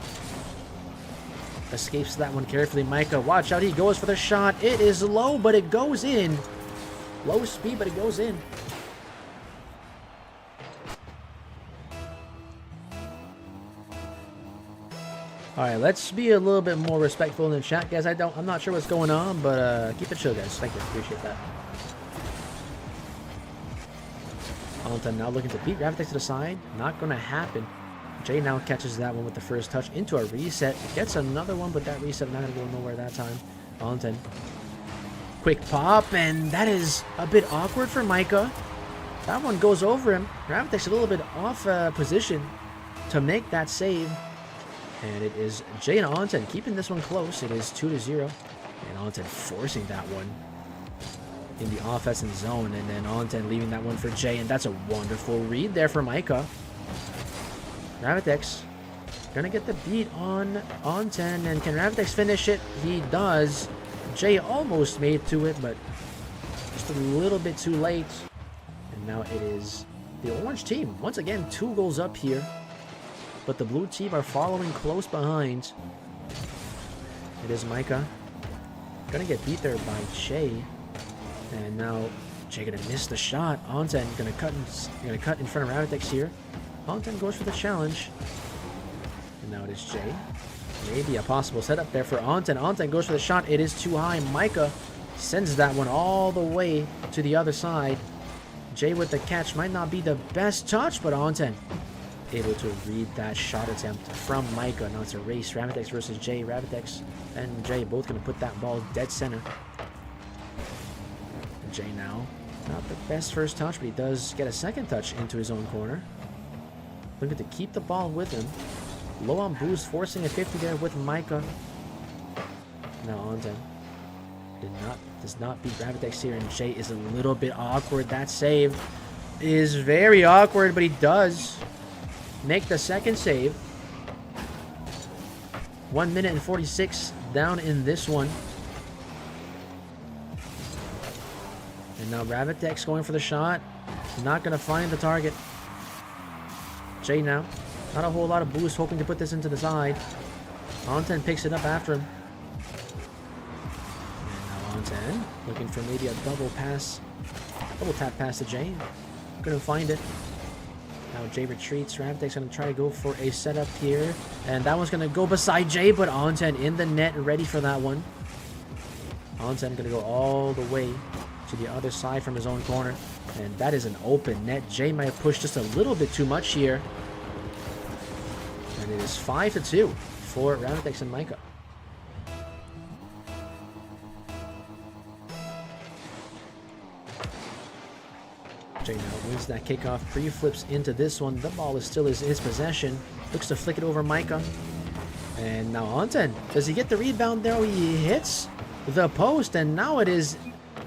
S1: Escapes that one carefully. Micah, watch out. He goes for the shot. It is low, but it goes in. Low speed, but it goes in. Alright, let's be a little bit more respectful in the chat, guys. I'm not sure what's going on, but keep it chill, guys. Thank you. Appreciate that. Alton now looking to beat Ravitex to the side. Not going to happen. Jay now catches that one with the first touch into a reset. Gets another one, but that reset not going to go nowhere that time. Alton. Quick pop, and that is a bit awkward for Micah. That one goes over him. Ravitex a little bit off position to make that save. And it is Jay and Alton keeping this one close. It is 2-0. And Alton forcing that one in the offensive zone. And then Alton leaving that one for Jay. And that's a wonderful read there for Micah. Ravitex gonna get the beat on Alton. And can Ravitex finish it? He does. Jay almost made to it, but just a little bit too late. And now it is the orange team. Once again, 2 goals up here. But the blue team are following close behind. It is Micah. Gonna get beat there by Jay. And now Jay gonna miss the shot. Alton gonna cut in front of Ravitex here. Alton goes for the challenge. And now it is Jay. Maybe a possible setup there for Alton. Alton goes for the shot. It is too high. Micah sends that one all the way to the other side. Jay with the catch. Might not be the best touch, but Alton able to read that shot attempt from Micah. Now it's a race. Ravitex versus Jay. Ravitex and Jay both going to put that ball dead center. And Jay now, not the best first touch, but he does get a second touch into his own corner. Looking to keep the ball with him. Low on boost, forcing a 50 there with Micah. Now Alton does not beat Ravitex here, and Jay is a little bit awkward. That save is very awkward, but he does make the second save. 1 minute and 46 down in this one. And now Ravitex going for the shot. Not going to find the target. Jay now. Not a whole lot of boost, hoping to put this into the side. Alton picks it up after him. And now Alton looking for maybe a double tap pass to Jay. Couldn't find it. Now Jay retreats. Ravitex going to try to go for a setup here. And that one's going to go beside Jay, but Alton in the net, ready for that one. Alton going to go all the way to the other side from his own corner. And that is an open net. Jay might have pushed just a little bit too much here. And it is 5-2 for Ravitex and Micah. Jay now wins that kickoff, pre-flips into this one. The ball is still his possession. Looks to flick it over Micah. And now Alton, does he get the rebound there? He hits the post, and now it is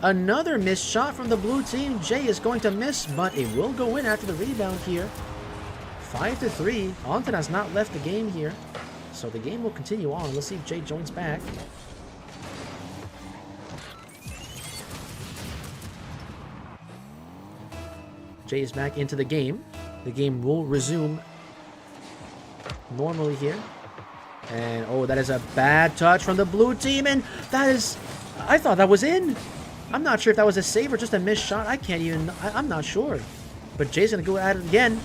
S1: another missed shot from the blue team. Jay is going to miss, but it will go in after the rebound here. 5-3. Alton has not left the game here, so the game will continue on. Let's see if Jay joins back. Jay is back into the game. The game will resume normally here. And oh, that is a bad touch from the blue team, and that is, I thought that was in. I'm not sure if that was a save or just a missed shot. I'm not sure. But Jay's gonna go at it again.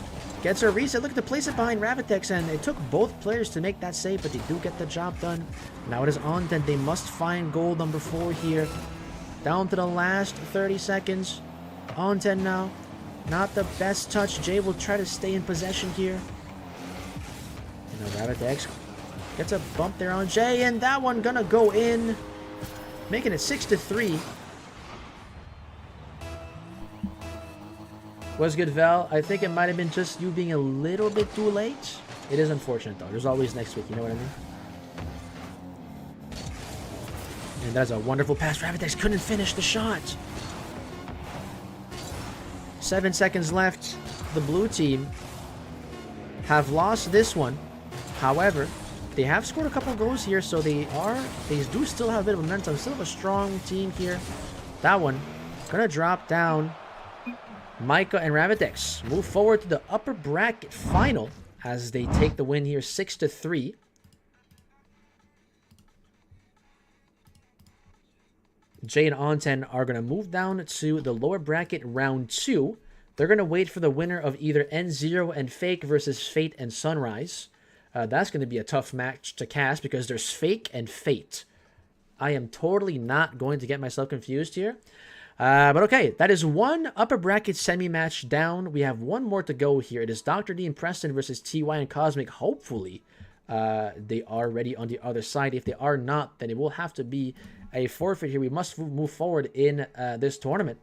S1: Gets a reset. Look at the place it behind Ravitex, and it took both players to make that save, but they do get the job done. Now it is on, then they must find goal number 4 here. Down to the last 30 seconds. On 10 now. Not the best touch. Jay will try to stay in possession here. And now Ravitex gets a bump there on Jay, and that one gonna go in. Making it 6-3. Was good, Val. I think it might have been just you being a little bit too late. It is unfortunate, though. There's always next week, you know what I mean? And that's a wonderful pass. Ravitex couldn't finish the shot. 7 seconds left. The blue team have lost this one. However, they have scored a couple goals here, so they do still have a bit of momentum. Still have a strong team here. That one gonna drop down. Micah and Ravitex move forward to the upper bracket final as they take the win here 6-3. Jay and Onten are going to move down to the lower bracket round 2. They're going to wait for the winner of either N0 and Fake versus Fate and Sunrise. That's going to be a tough match to cast because there's Fake and Fate. I am totally not going to get myself confused here. But okay, that is one upper bracket semi-match down. We have one more to go here. It is Dr. D and Preston versus TY and Cosmic. Hopefully, they are ready on the other side. If they are not, then it will have to be a forfeit here. We must move forward in this tournament.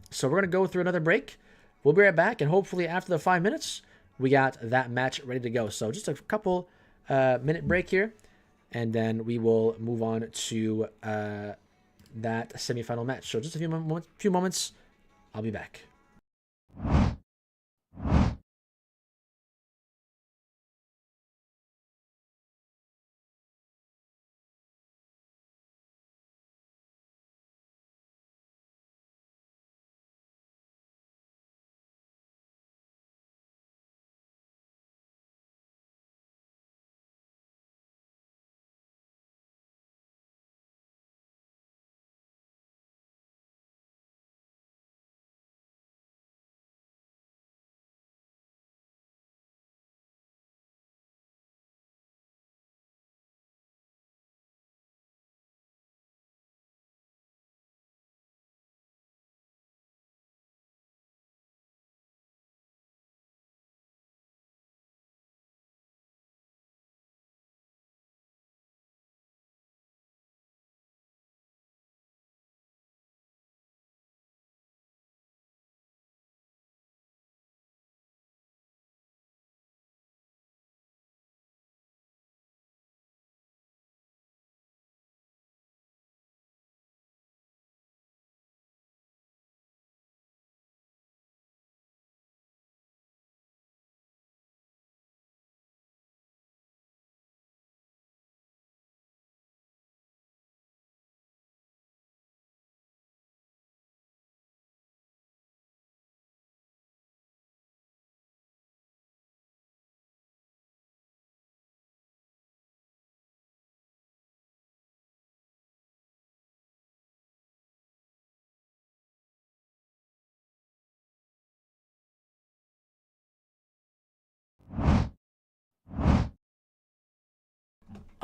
S1: So we're going to go through another break. We'll be right back, and hopefully after the 5 minutes, we got that match ready to go. So just a couple minute break here, and then we will move on to that semifinal match. So just a few moments, I'll be back.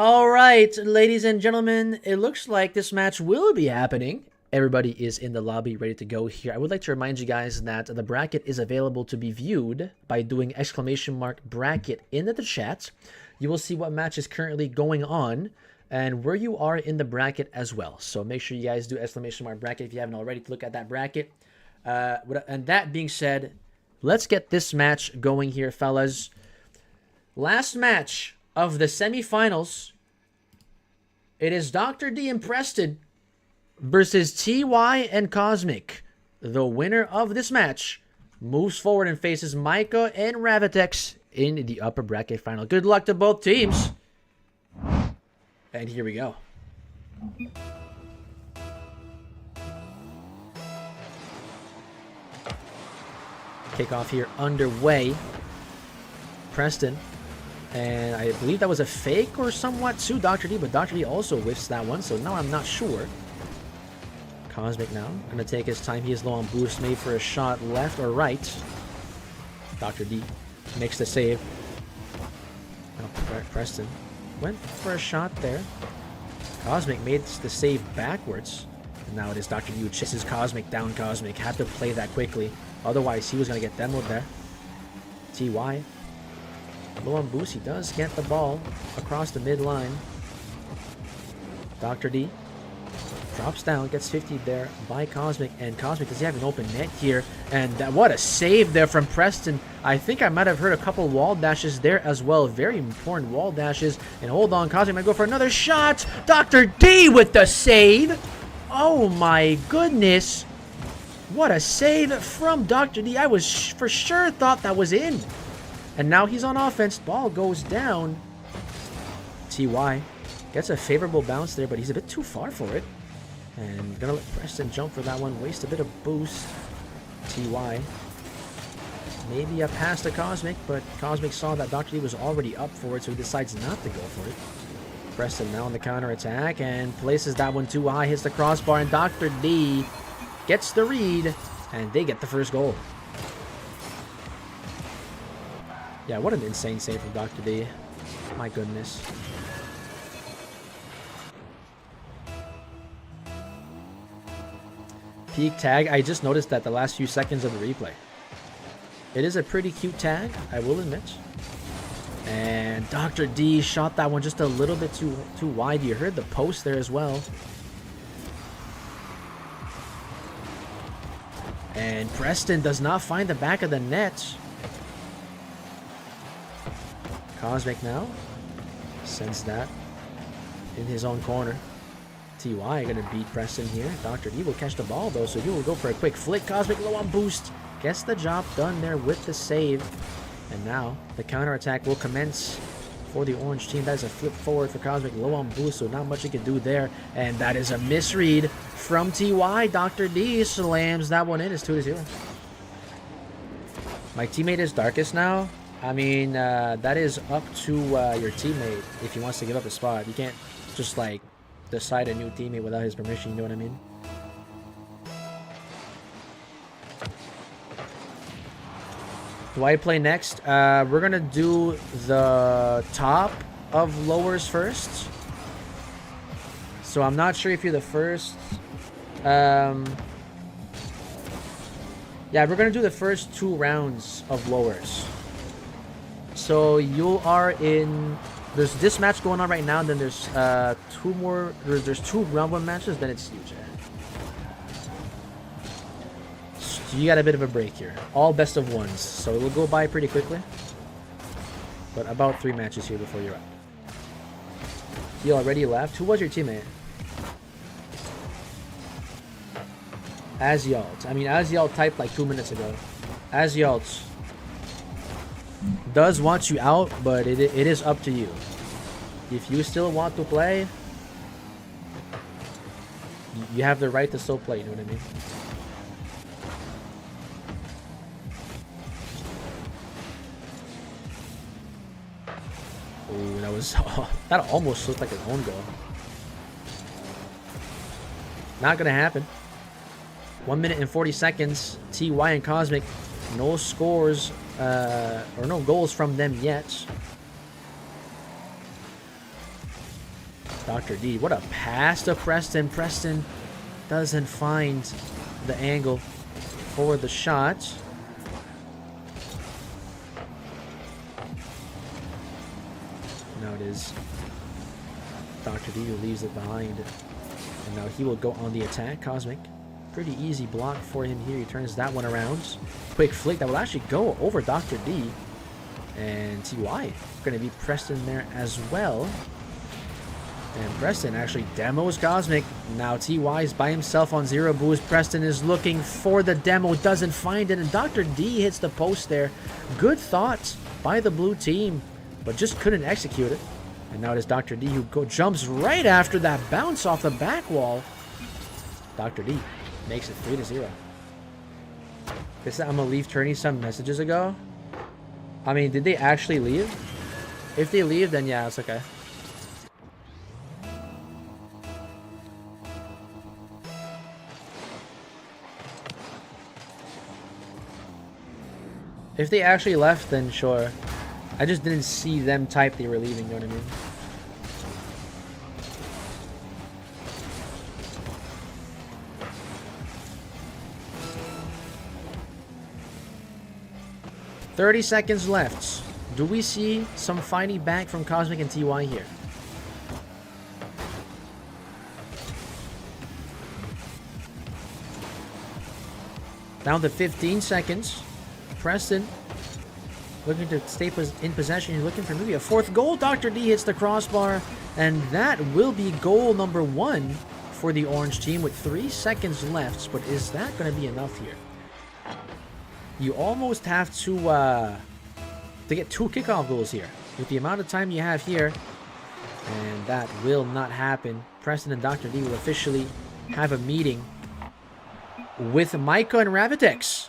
S1: All right, ladies and gentlemen, it looks like this match will be happening. Everybody is in the lobby ready to go here. I would like to remind you guys that the bracket is available to be viewed by doing !bracket into the chat. You will see what match is currently going on and where you are in the bracket as well. So make sure you guys do !bracket if you haven't already to look at that bracket. And that being said, let's get this match going here, fellas. Last match of the semifinals. It is Dr. D and Preston versus TY and Cosmic. The winner of this match moves forward and faces Micah and Ravitex in the upper bracket final. Good luck to both teams. And here we go. Kickoff here underway. Preston. And I believe that was a fake or somewhat to Dr. D, but Dr. D also whiffs that one, so now I'm not sure. Cosmic now, gonna take his time. He is low on boost, made for a shot left or right. Dr. D makes the save. Oh, Preston went for a shot there. Cosmic made the save backwards. And now it is Dr. D who chases Cosmic down. Cosmic had to play that quickly, otherwise he was gonna get demoed there. TY. Low on boost, he does get the ball across the midline. Dr. D drops down, gets 50 there by Cosmic, and Cosmic, does he have an open net here? And what a save there from Preston. I think I might have heard a couple wall dashes there as well. Very important wall dashes. And hold on, Cosmic might go for another shot. Dr. D with the save. Oh my goodness. What a save from Dr. D. I was for sure thought that was in. And now he's on offense. Ball goes down. TY gets a favorable bounce there, but he's a bit too far for it. And gonna let Preston jump for that one. Waste a bit of boost. TY. Maybe a pass to Cosmic, but Cosmic saw that Dr. D was already up for it, so he decides not to go for it. Preston now on the counter attack and places that one too high, hits the crossbar, and Dr. D gets the read, and they get the first goal. Yeah, what an insane save from Dr. D. My goodness. Peak tag. I just noticed that the last few seconds of the replay. It is a pretty cute tag, I will admit. And Dr. D shot that one just a little bit too wide. You heard the post there as well. And Preston does not find the back of the net. Cosmic now sends that in his own corner. TY gonna beat Preston here. Dr. D will catch the ball though, so he will go for a quick flick. Cosmic low on boost. Gets the job done there with the save. And now the counterattack will commence for the orange team. That is a flip forward for Cosmic, low on boost, so not much he can do there. And that is a misread from TY. Dr. D slams that one in. It's 2-0. My teammate is Darkest now. I mean, that is up to your teammate if he wants to give up a spot. You can't just, like, decide a new teammate without his permission, you know what I mean? Do I play next? We're gonna do the top of lowers first. So I'm not sure if you're the first. Yeah, we're gonna do the first 2 rounds of lowers. So you are in. There's this match going on right now, and then there's 2 more. There's 2 round 1 matches. Then it's huge. You got a bit of a break here. All best of 1s, so it will go by pretty quickly. But about 3 matches here before you're up. You already left. Who was your teammate? Azyalt. I mean, Azyalt typed like 2 minutes ago. Azyalt does want you out, but it is up to you. If you still want to play, you have the right to still play, you know what I mean? Ooh, that was... that almost looked like an own goal. Not gonna happen. 1 minute and 40 seconds. TY and Cosmic, no scores, or no goals from them yet. Dr. D, what a pass to Preston. Preston doesn't find the angle for the shot. Now it is Dr. D who leaves it behind. And now he will go on the attack. Cosmic, pretty easy block for him here. He turns that one around. Quick flick that will actually go over Dr. D. And TY going to be Preston there as well. And Preston actually demos Cosmic. Now TY is by himself on 0 boost. Preston is looking for the demo, doesn't find it, and Dr. D hits the post there. Good thought by the blue team, but just couldn't execute it. And now it is Dr. D who jumps right after that bounce off the back wall. Dr. D makes it 3-0. They said I'm gonna leave tourney some messages ago. I mean, did they actually leave? If they leave, then yeah, it's okay. If they actually left, then sure. I just didn't see them type they were leaving, you know what I mean? $30 seconds left. Do we see some fighting back from Cosmic and TY here? Down to 15 seconds. Preston looking to stay in possession. He's looking for maybe a 4th goal. Dr. D hits the crossbar, and that will be goal number 1 for the orange team with 3 seconds left. But is that going to be enough here? You almost have to get 2 kickoff goals here with the amount of time you have here, and that will not happen. Preston and Dr. D will officially have a meeting with Micah and Ravitex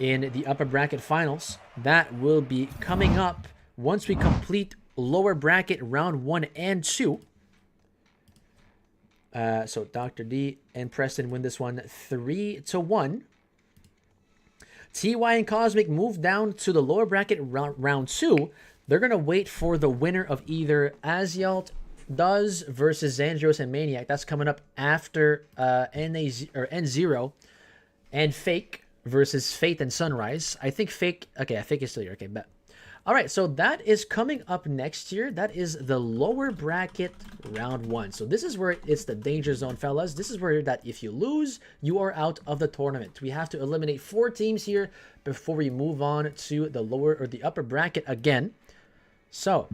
S1: in the upper bracket finals. That will be coming up once we complete lower bracket round 1 and 2. So Dr. D and Preston win this one 3-1. TY and Cosmic move down to the lower bracket round 2. They're going to wait for the winner of either Azyalt does versus Xandros and Maniac. That's coming up after N0 and Fake versus Fate and Sunrise. I think Fake... Okay, Fake is still here. Okay, bet. All right, so that is coming up next year. That is the lower bracket round 1. So this is where it's the danger zone, fellas. This is where that if you lose, you are out of the tournament. We have to eliminate 4 teams here before we move on to the lower or the upper bracket again. So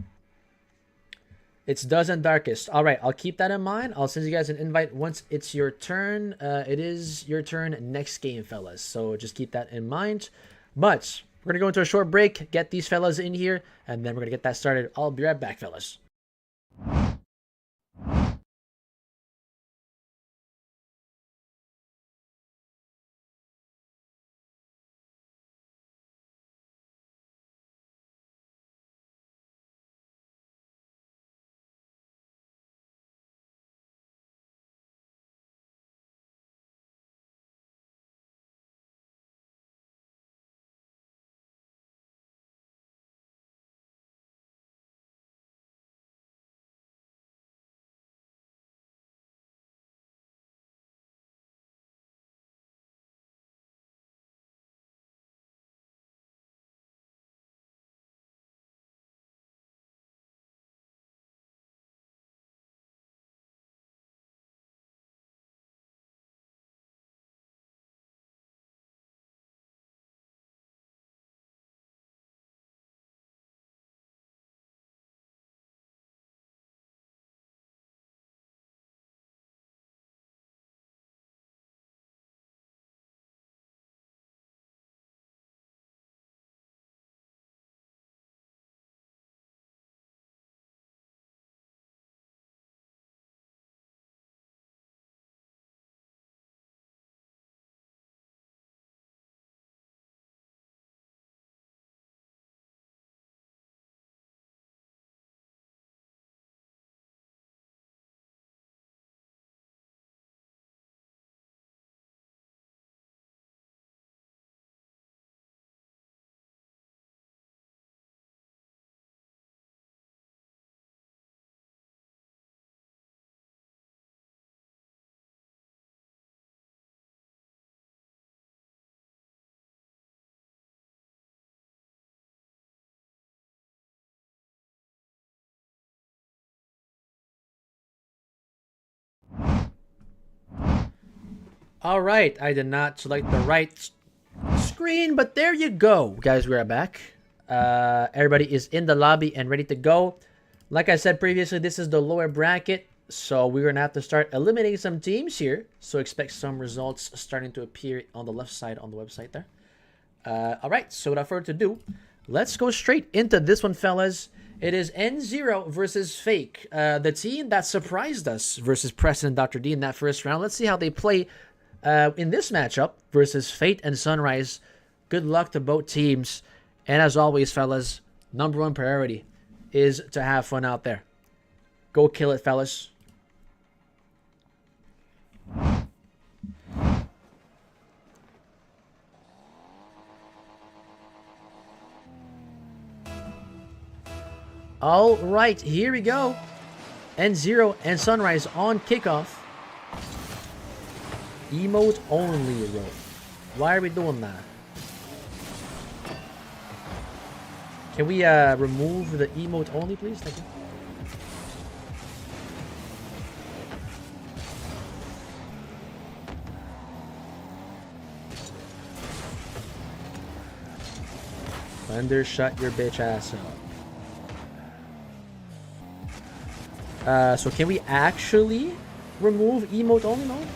S1: it's Does and Darkest. All right, I'll keep that in mind. I'll send you guys an invite once it's your turn. It is your turn next game, fellas. So just keep that in mind. But we're going to go into a short break, get these fellas in here, and then we're going to get that started. I'll be right back, fellas. All right, I did not select the right screen, but there you go. Guys, we are back. Everybody is in the lobby and ready to go. Like I said previously, this is the lower bracket, so we're going to have to start eliminating some teams here. So expect some results starting to appear on the left side on the website there. All right, so without further ado, let's go straight into this one, fellas. It is N0 versus Fake, the team that surprised us versus Preston and Dr. D in that first round. Let's see how they play in this matchup versus Fate and Sunrise. Good luck to both teams. And as always, fellas, #1 priority is to have fun out there. Go kill it, fellas. All right, here we go. N0 and Sunrise on kickoff. Emote only, bro. Why are we doing that? Can we remove the emote only, please? Thank you. Slender, shut your bitch ass up. So can we actually remove emote only mode?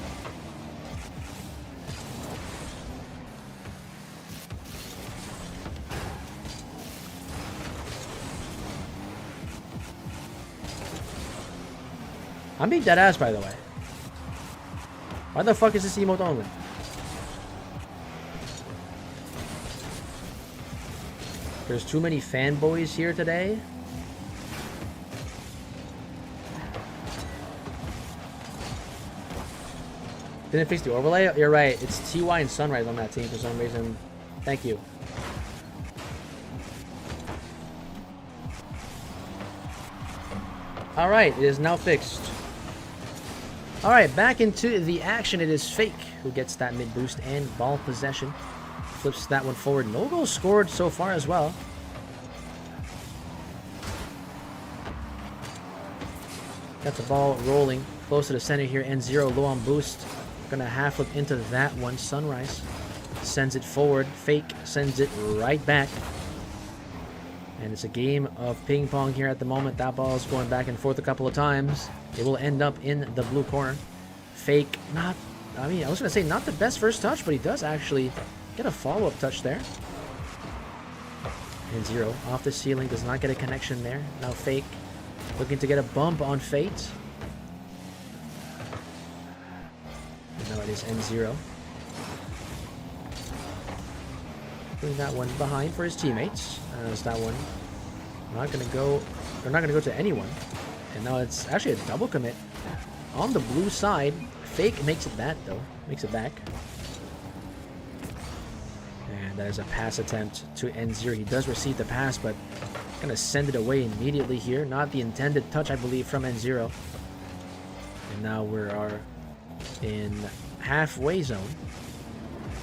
S1: I'm being dead ass, by the way. Why the fuck is this emote only? There's too many fanboys here today. Didn't fix the overlay? You're right. It's TY and Sunrise on that team for some reason. Thank you. Alright, it is now fixed. Alright, back into the action. It is Fake who gets that mid boost and ball possession. Flips that one forward. No goals scored so far as well. Got the ball rolling. Close to the center here. N0 low on boost. Gonna half flip into that one. Sunrise sends it forward. Fake sends it right back. And it's a game of ping pong here at the moment. That ball is going back and forth a couple of times. It will end up in the blue corner. Fake, I was gonna say not the best first touch, but he does actually get a follow-up touch there. And N0 off the ceiling, does not get a connection there. Now Fake looking to get a bump on Fate. And now it is N0. Putting that one behind for his teammates. As that one not gonna go, they're not gonna go to anyone. And now it's actually a double commit on the blue side. Fake makes it back though, makes it back. And that is a pass attempt to N0. He does receive the pass, but gonna send it away immediately here. Not the intended touch, I believe, from N0. And now we are in halfway zone.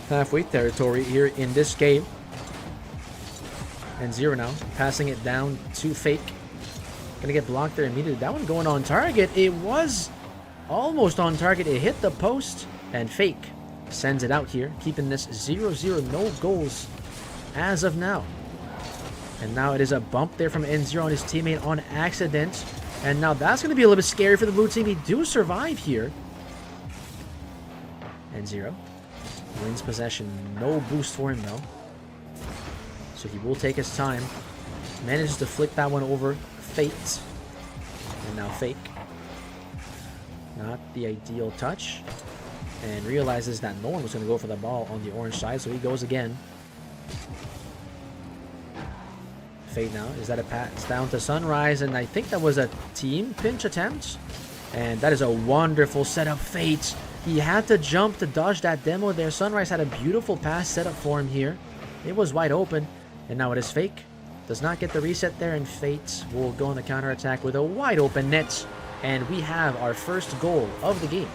S1: Halfway territory here in this game. N0 now, passing it down to Fake. Gonna get blocked there immediately. That one going on target. It was almost on target. It hit the post, and Fake sends it out here, keeping this 0-0. No goals as of now. And now it is a bump there from N0 on his teammate on accident. And now that's going to be a little bit scary for the blue team. He do survive here. N0 wins possession. No boost for him though. So he will take his time. Manages to flick that one over Fate. And now Fake. Not the ideal touch. And realizes that no one was going to go for the ball on the orange side. So he goes again. Fate now. Is that a pass down to Sunrise? And I think that was a team pinch attempt. And that is a wonderful setup. Fate. He had to jump to dodge that demo there. Sunrise had a beautiful pass set up for him here. It was wide open. And now it is Fake. Does not get the reset there. And Fate will go on the counterattack with a wide open net. And we have our first goal of the game.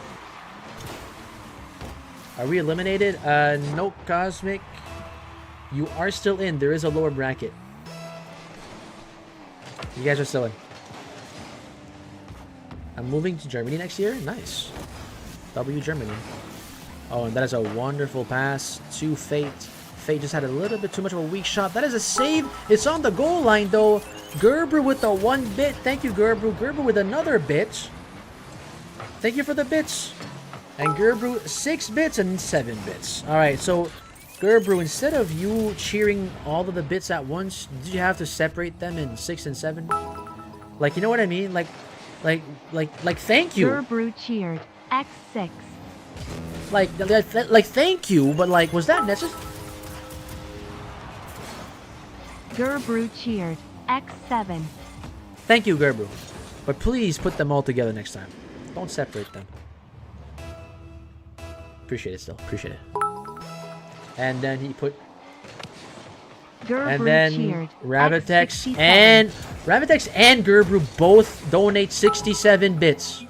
S1: Are we eliminated? No, Cosmic. You are still in. There is a lower bracket. You guys are still in. I'm moving to Germany next year. Nice. W Germany. Oh, and that is a wonderful pass to Fate. Fate just had a little bit too much of a weak shot. That is a save. It's on the goal line, though. Gerber with the 1 bit. Thank you, Gerber. Gerber with another bit. Thank you for the bits. And Gerber 6 bits and 7 bits. All right, so Gerber, instead of you cheering all of the bits at once, did you have to separate them in 6 and 7? Like, you know what I mean? Like, thank you.
S2: Gerber cheered. X6.
S1: Like, thank you, but like, was that necessary?
S2: Gerber cheered. X7.
S1: Thank you, Gerber. But please put them all together next time. Don't separate them. Appreciate it still. Appreciate it. And then he put...
S2: Gerber
S1: and then
S2: cheered.
S1: Rabbitex and Gerber both donate 67 bits.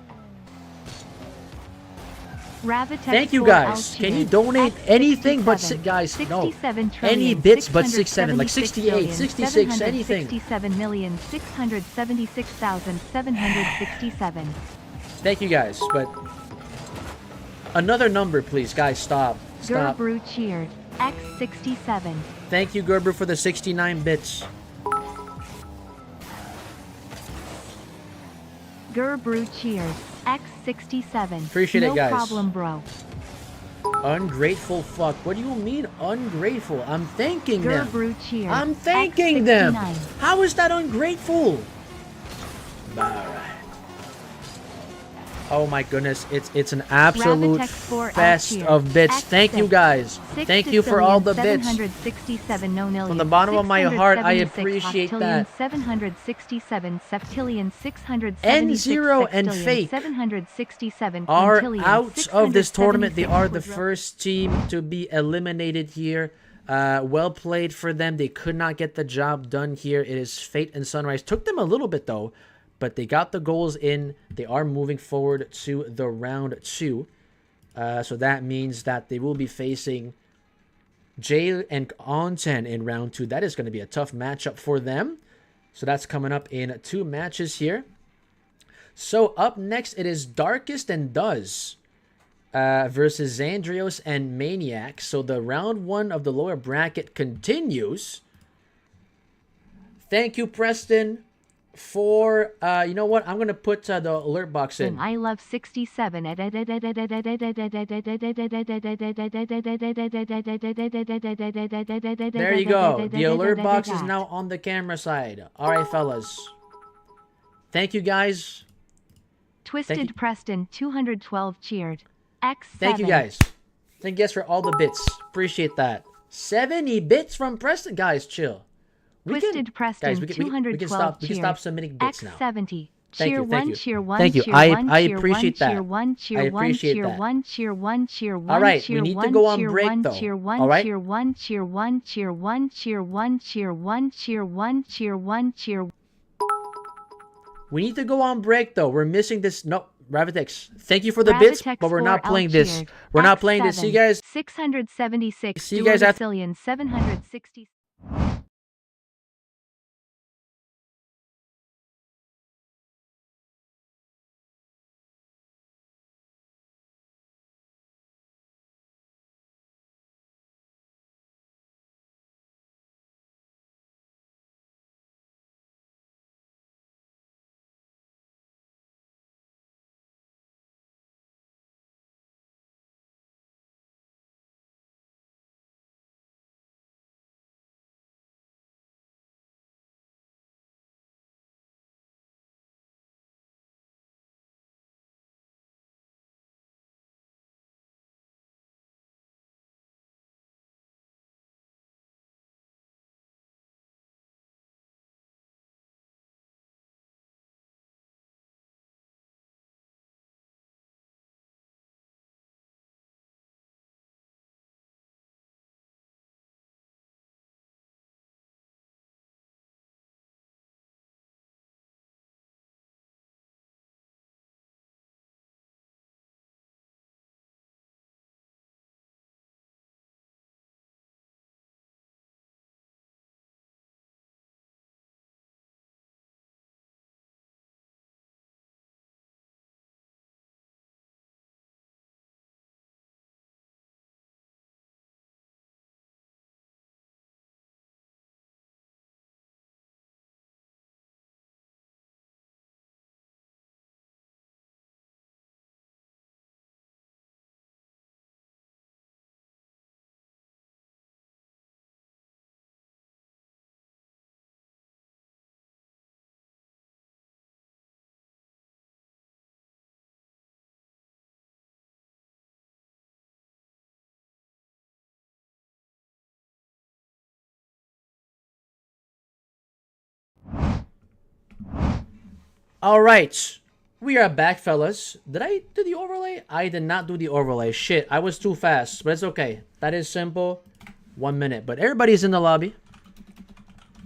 S1: Thank you guys. Can you donate anything but guys? No, any bits but 67, like 68, 66, anything.
S2: 67,676,767.
S1: Thank you guys, but another number, please, guys. Stop. Stop.
S2: Gerber cheered. X67.
S1: Thank you, Gerber, for the 69 bits.
S2: Gerber cheered. X67.
S1: Appreciate it, guys.
S2: No problem, bro.
S1: Ungrateful fuck. What do you mean ungrateful? I'm thanking them.
S2: Gerber cheered.
S1: I'm thanking them.
S2: X69.
S1: How is that ungrateful? Alright. Oh my goodness, it's an absolute
S2: Ravitex4
S1: fest
S2: L
S1: of bits.
S2: X6,
S1: Thank you guys. Thank you for all the bits.
S2: 767 nonillion,
S1: From the bottom of my heart, I
S2: 676
S1: appreciate
S2: octillion,
S1: that.
S2: 767 septillion, 676
S1: N0 and
S2: sextillion,
S1: Fake
S2: 767
S1: are
S2: quintillion,
S1: out of this tournament. They
S2: 676
S1: are the
S2: quadrillion.
S1: first team to be eliminated here. Well played for them. They could not get the job done here. It is Fate and Sunrise. Took them a little bit though, but they got the goals in. They are moving forward to the round 2. So that means that they will be facing Jay and Onten in round 2. That is going to be a tough matchup for them. So that's coming up in 2 matches here. So up next, it is Darkest and Does versus Xandrios and Maniac. So the round 1 of the lower bracket continues. Thank you, Preston, for you know what, I'm gonna put the alert box in.
S2: I love 67.
S1: There you go. The alert box is now on the camera side. All right, fellas. Thank you, guys.
S2: Twisted
S1: Thank you.
S2: Preston 212 cheered. X7.
S1: Thank you, guys. Thank you guys for all the bits. Appreciate that. 70 bits from Preston. Guys, chill.
S2: Twisted Preston
S1: guys, we can
S2: 212
S1: we can stop submitting bits now.
S2: X70.
S1: Thank
S2: Cheer
S1: you, thank
S2: 1,
S1: you.
S2: cheer 1,
S1: Thank you.
S2: cheer
S1: I
S2: 1, cheer
S1: appreciate
S2: 1,
S1: that.
S2: cheer 1, cheer
S1: I
S2: 1,
S1: appreciate
S2: cheer
S1: that.
S2: 1, cheer 1, cheer 1,
S1: All right,
S2: cheer
S1: we need
S2: 1,
S1: to go on
S2: cheer
S1: break
S2: 1,
S1: though.
S2: cheer 1,
S1: All right?
S2: cheer 1, cheer 1, cheer 1, cheer 1, cheer 1, cheer 1, cheer 1, cheer 1.
S1: We need to go on break though. We're missing this. No, Ravitex. Thank you for the bits, but we're not playing this. We're not playing this. See you guys.
S2: 676.
S1: See you guys after.
S2: 760.
S1: All right. We are back, fellas. Did I do the overlay? I did not do the overlay. Shit, I was too fast, but it's okay. That is simple. 1 minute, but everybody's in the lobby.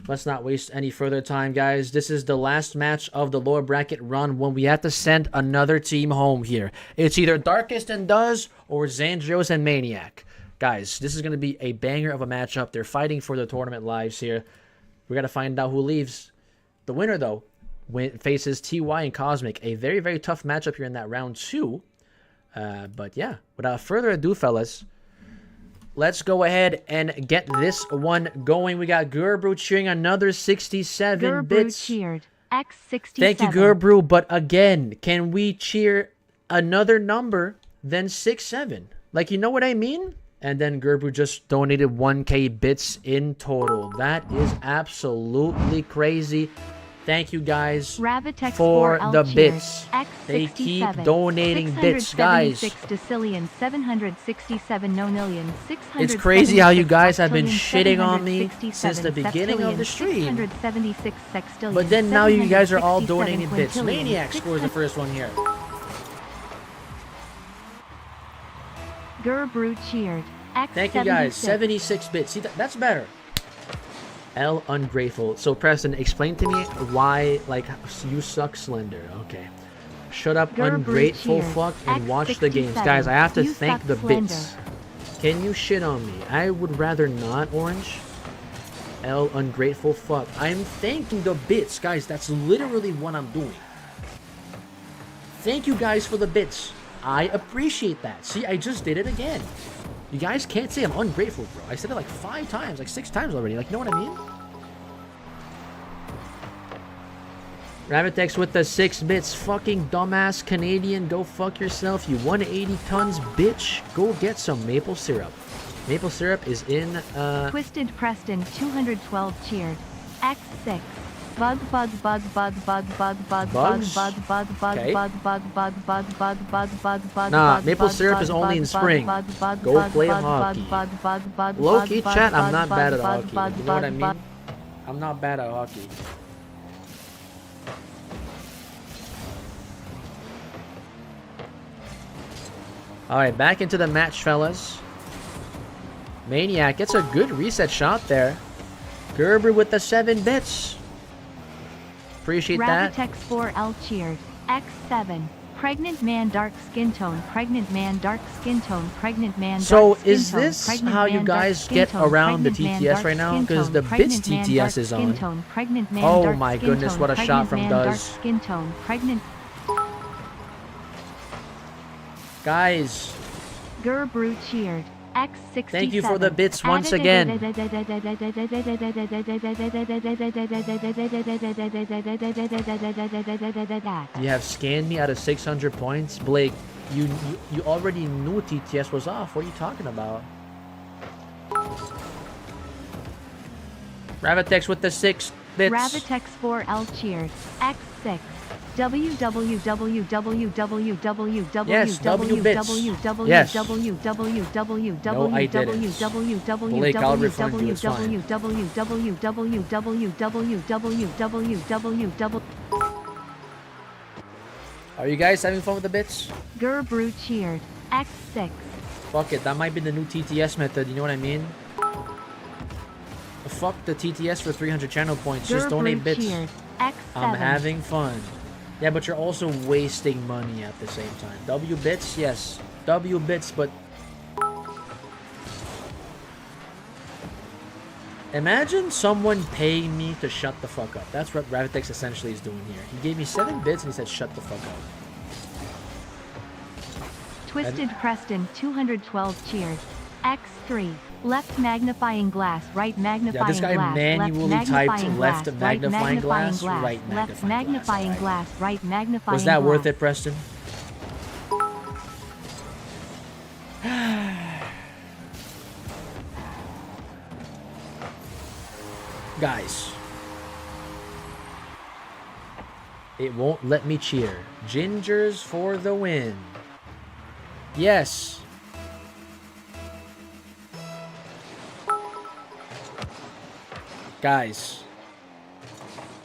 S1: Let's not waste any further time, guys. This is the last match of the lower bracket run when we have to send another team home here. It's either Darkest and Does or Xandrios and Maniac. Guys, this is going to be a banger of a matchup. They're fighting for the tournament lives here. We got to find out who leaves. The winner, though, faces TY and Cosmic. A very, very tough matchup here in that round 2. But yeah, without further ado, fellas, let's go ahead and get this one going. We got Gurbrew cheering another 67 bits.
S2: Cheered. X67.
S1: Thank you, Gurbrew. But again, can we cheer another number than 67? Like, you know what I mean? And then Gurbrew just donated 1K bits in total. That is absolutely crazy. Thank you guys
S2: Ravitex
S1: for
S2: 4L
S1: the
S2: cheered.
S1: bits.
S2: X67.
S1: They keep donating bits, guys.
S2: 667 no million.
S1: It's crazy how you guys have been shitting on me since the beginning of the stream. But then now you guys are all donating bits. Maniac scores the first one here.
S2: Gerbrew cheered. X
S1: Thank you guys. 76 bits. See, that's better. L ungrateful. So Preston, explain to me why, like, you suck, Slender. Okay. Shut up, ungrateful fuck, and watch the games. Guys, I have to thank the bits. Can you shit on me? I would rather not, Orange. L ungrateful fuck. I'm thanking the bits. Guys, that's literally what I'm doing. Thank you guys for the bits. I appreciate that. See, I just did it again. You guys can't say I'm ungrateful, bro. I said it like 5 times, like 6 times already. Like, you know what I mean? Ravitex with the 6 bits. Fucking dumbass Canadian. Go fuck yourself, you 180 tons, bitch. Go get some maple syrup. Maple syrup is in,
S2: Twisted Preston 212 cheered. X6. Bug.
S1: Bugs? Nah, maple syrup is only in spring. Go play hockey. Low-key chat, I'm not bad at hockey. You know what I mean? I'm not bad at hockey. Alright, back into the match, fellas. Maniac gets a good reset shot there. Gerber with the 7 bits. Appreciate that.
S2: Ravitex 4L cheered. X7. Pregnant man, dark skin tone. Pregnant man, dark skin tone. Pregnant man, dark
S1: So
S2: skin
S1: is
S2: tone.
S1: this
S2: Pregnant
S1: how you
S2: man,
S1: guys
S2: dark
S1: get
S2: skin tone.
S1: around the
S2: Pregnant man,
S1: TTS
S2: dark
S1: right now?
S2: skin
S1: Because
S2: tone.
S1: the bits
S2: Pregnant man,
S1: TTS
S2: dark
S1: is
S2: skin
S1: on.
S2: tone. Pregnant man,
S1: Oh
S2: dark
S1: my
S2: skin
S1: goodness,
S2: tone.
S1: what a shot
S2: Pregnant
S1: from
S2: man, dark
S1: Duz.
S2: skin tone. Pregnant.
S1: Guys,
S2: Gerbrew cheered. X67.
S1: thank you for the bits once again. You have scanned me out of 600 points. Blake, you already knew TTS was off. What are you talking about? Ravitex with the 6 bits.
S2: Ravitex 4L cheered. X6. www.
S1: Yes, W bits. Yes. No, I didn't. Blake, I'll refund you, it's fine. Are you guys having fun with the bits?
S2: Gerbrew cheered. X6.
S1: Fuck it, that might be the new TTS method, you know what I mean? Fuck the TTS for 300 channel points, just donate bits.
S2: Cheered. X7.
S1: I'm having fun. Yeah, but you're also wasting money at the same time. W bits, yes. W bits, but... Imagine someone paying me to shut the fuck up. That's what Ravitex essentially is doing here. He gave me 7 bits and he said shut the fuck up.
S2: Twisted Preston 212 cheered. X3. Left magnifying glass, right magnifying glass.
S1: Yeah, this guy manually typed left magnifying glass, right
S2: left magnifying glass, right magnifying glass.
S1: Was that worth it, Preston? Guys, it won't let me cheer. Gingers for the win. Yes. Guys.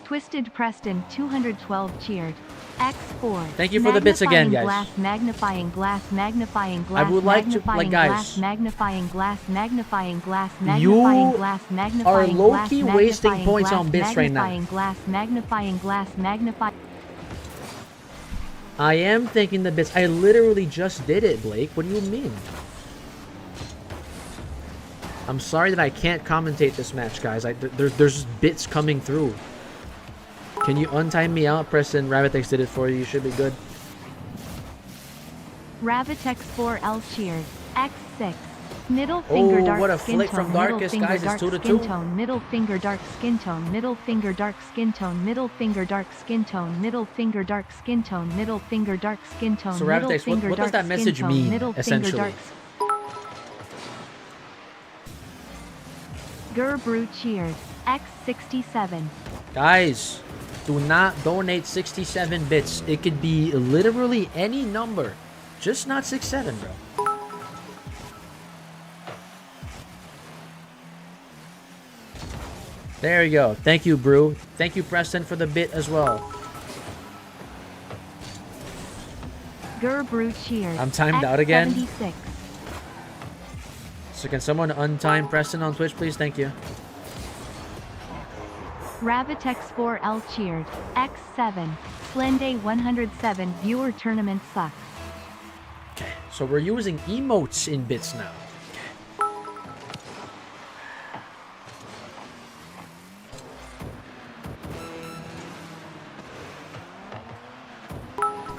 S2: Twisted Preston 212 cheered. X4.
S1: Thank you for the bits again, guys.
S2: Glass, magnifying glass, magnifying glass.
S1: I would like to, like, guys.
S2: Magnifying glass, magnifying glass,
S1: You
S2: glass,
S1: are low-key wasting points on bits right now.
S2: Magnifying glass, magnifying.
S1: I am thinking the bits. I literally just did it, Blake. What do you mean? I'm sorry that I can't commentate this match, guys. There's bits coming through. Can you untime me out, Preston? Ravitex did it for you. You should be good.
S2: Ravitex 4L cheered. X6. Middle finger dark
S1: what a
S2: skin
S1: flick
S2: tone,
S1: from Darkest, guys. It's 2 to 2.
S2: Middle finger dark skin tone, middle finger dark skin tone, middle finger dark skin tone, middle finger dark skin tone, middle finger dark skin tone.
S1: So Ravitex, what does that message mean, essentially?
S2: Gerbrew cheered. X67.
S1: Guys, Do not donate 67 bits. It could be literally any number. Just not 67, bro. There you go. Thank you, Brew. Thank you, Preston, for the bit as well.
S2: Brew cheers.
S1: I'm timed out again.
S2: X76.
S1: So can someone untime Preston on Twitch, please? Thank you.
S2: Rabbitex4L cheered. X7. Slender 107. Viewer tournament sucks.
S1: Okay, so we're using emotes in bits now. Okay.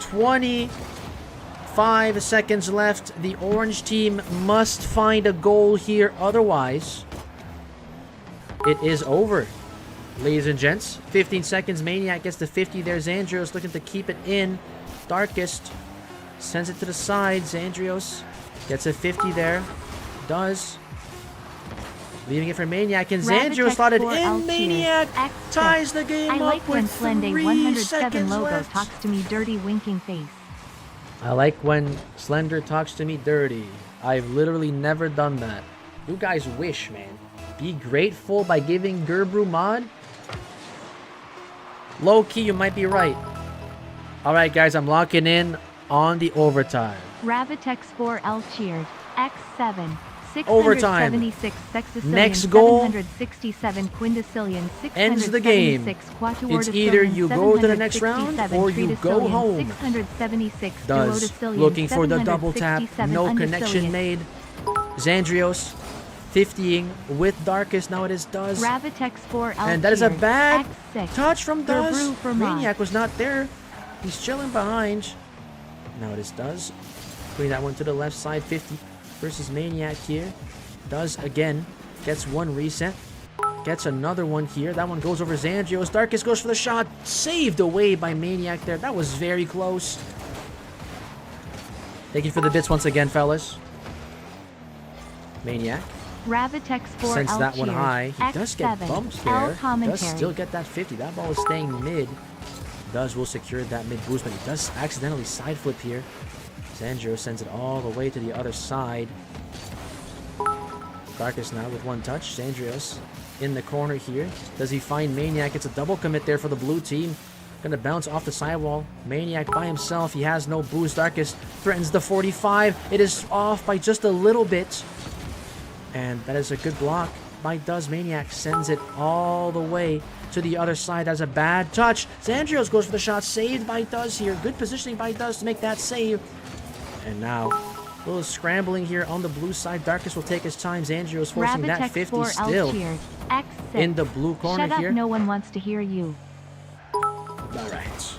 S1: 25 seconds left. The orange team must find a goal here, otherwise it is over. Ladies and gents, 15 seconds. Maniac gets the 50 there. Xandrios looking to keep it in. Darkest sends it to the side. Xandrios gets a 50 there. Does. Leaving it for Maniac. And Xandrios slotted in. Maniac ties the game up with 3 seconds
S2: logo
S1: left.
S2: talks to me dirty winking face.
S1: I like when Slender talks to me dirty. I've literally never done that. You guys wish, man. Be grateful by giving Gerbrew mod. Low-key, you might be right. Alright, guys, I'm locking in on the overtime.
S2: Rabbitex4L cheered. X7.
S1: Overtime.
S2: 676 sextillion,
S1: Next goal
S2: 767 quindecillion,
S1: ends the game. It's either you go to the next round or you go home.
S2: 676
S1: Does. Looking for the double tap. No connection made. Xandrios 50ing with Darkest. Now it is Does.
S2: Rabbitex4L
S1: And that is a bad
S2: X6.
S1: touch from Does.
S2: for
S1: Maniac was not there. He's chilling behind. Now it is Does. Putting that one to the left side. 50 versus Maniac here. Does again. Gets one reset. Gets another one here. That one goes over Xandrios. Darkest goes for the shot. Saved away by Maniac there. That was very close. Thank you for the bits once again, fellas. Maniac.
S2: Rabbitex4L
S1: Sends that one high. He
S2: X7.
S1: does get bumped there. Does still get that 50. That ball is staying mid. Does will secure that mid boost, but he does accidentally side flip here. Xandrios sends it all the way to the other side. Darkest now with one touch. Xandrios in the corner here. Does he find Maniac? It's a double commit there for the blue team. Gonna bounce off the sidewall. Maniac by himself. He has no boost. Darkest threatens the 45. It is off by just a little bit. And that is a good block by Does. Maniac sends it all the way to the other side. That's a bad touch. Xandrios goes for the shot. Saved by Does here. Good positioning by Does to make that save. And now, a little scrambling here on the blue side. Darkest will take his time. Xandrios forcing that 50 still in the blue corner
S2: Shut up,
S1: here.
S2: no one wants to hear you.
S1: Alright.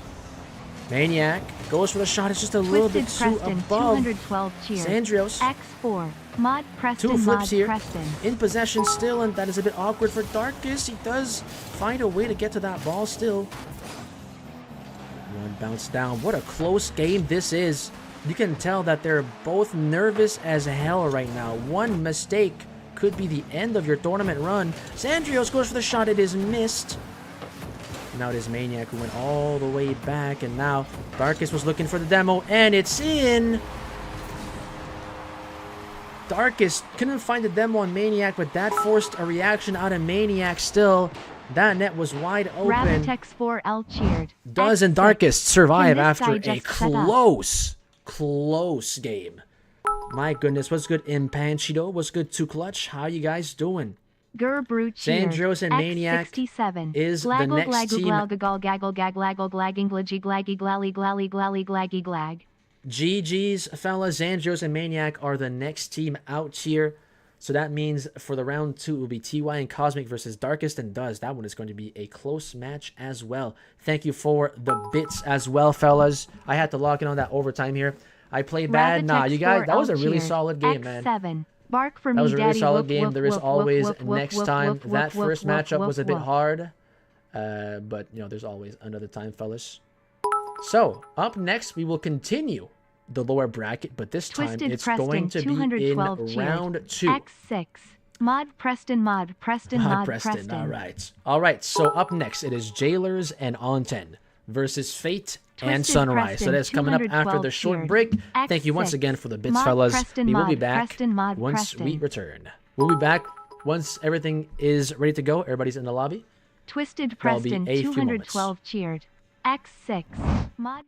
S1: Maniac goes for the shot. It's just a little bit too
S2: Preston,
S1: above.
S2: 212 cheers.
S1: Xandrios.
S2: X4. Mod Preston.
S1: Two flips
S2: Mod
S1: here.
S2: Preston.
S1: In possession still, and that is a bit awkward for Darkest. He does find a way to get to that ball still. One bounce down. What a close game this is. You can tell that they're both nervous as hell right now. One mistake could be the end of your tournament run. Xandrios goes for the shot. It is missed. Now it is Maniac who went all the way back, and now Darkest was looking for the demo, and it's in. Darkest couldn't find the demo on Maniac, but that forced a reaction out of Maniac still. That net was wide open.
S2: Rabbitex4L cheered.
S1: Does and
S2: X6.
S1: Darkest survive
S2: Can this
S1: after
S2: guy
S1: a
S2: just shut up?
S1: close game. My goodness, what's good, Impanchido? What's good, Too Clutch? How you guys doing?
S2: Brew cheered.
S1: Xandrios and Maniac
S2: X67
S1: is the next team. GG's, fellas. Xandrios and Maniac are the next team out here. So that means for the round 2, it will be TY and Cosmic versus Darkest and Does. That one is going to be a close match as well. Thank you for the bits as well, fellas. I had to lock in on that overtime here. I played bad. Nah, you guys, that was a really solid game, man.
S2: X7. Bark for
S1: That
S2: me,
S1: was a really
S2: Daddy.
S1: solid
S2: Woof,
S1: game.
S2: woof,
S1: There is
S2: woof,
S1: always
S2: woof, woof,
S1: next
S2: woof,
S1: time.
S2: woof,
S1: That
S2: woof,
S1: first
S2: woof,
S1: matchup
S2: woof,
S1: was a bit
S2: woof.
S1: hard. But, you know, there's always another time, fellas. So, up next, we will continue the lower bracket, but this time
S2: Twisted
S1: it's
S2: Preston,
S1: going to be in
S2: 212 cheered.
S1: round 2.
S2: X6. Mod Preston.
S1: All right. So up next, it is Jailers and Onten versus Fate and
S2: Twisted
S1: Sunrise.
S2: Preston,
S1: So that's coming up after the
S2: 212
S1: short
S2: tiered.
S1: break. Thank you once
S2: X6.
S1: again for the bits,
S2: Mod
S1: fellas.
S2: Preston,
S1: We will be
S2: Mod
S1: back
S2: Preston, Mod
S1: once we
S2: Preston.
S1: return. We'll be back once everything is ready to go. Everybody's in the lobby.
S2: Twisted
S1: There'll be
S2: Preston,
S1: a few
S2: 212 cheered. X6. Mod.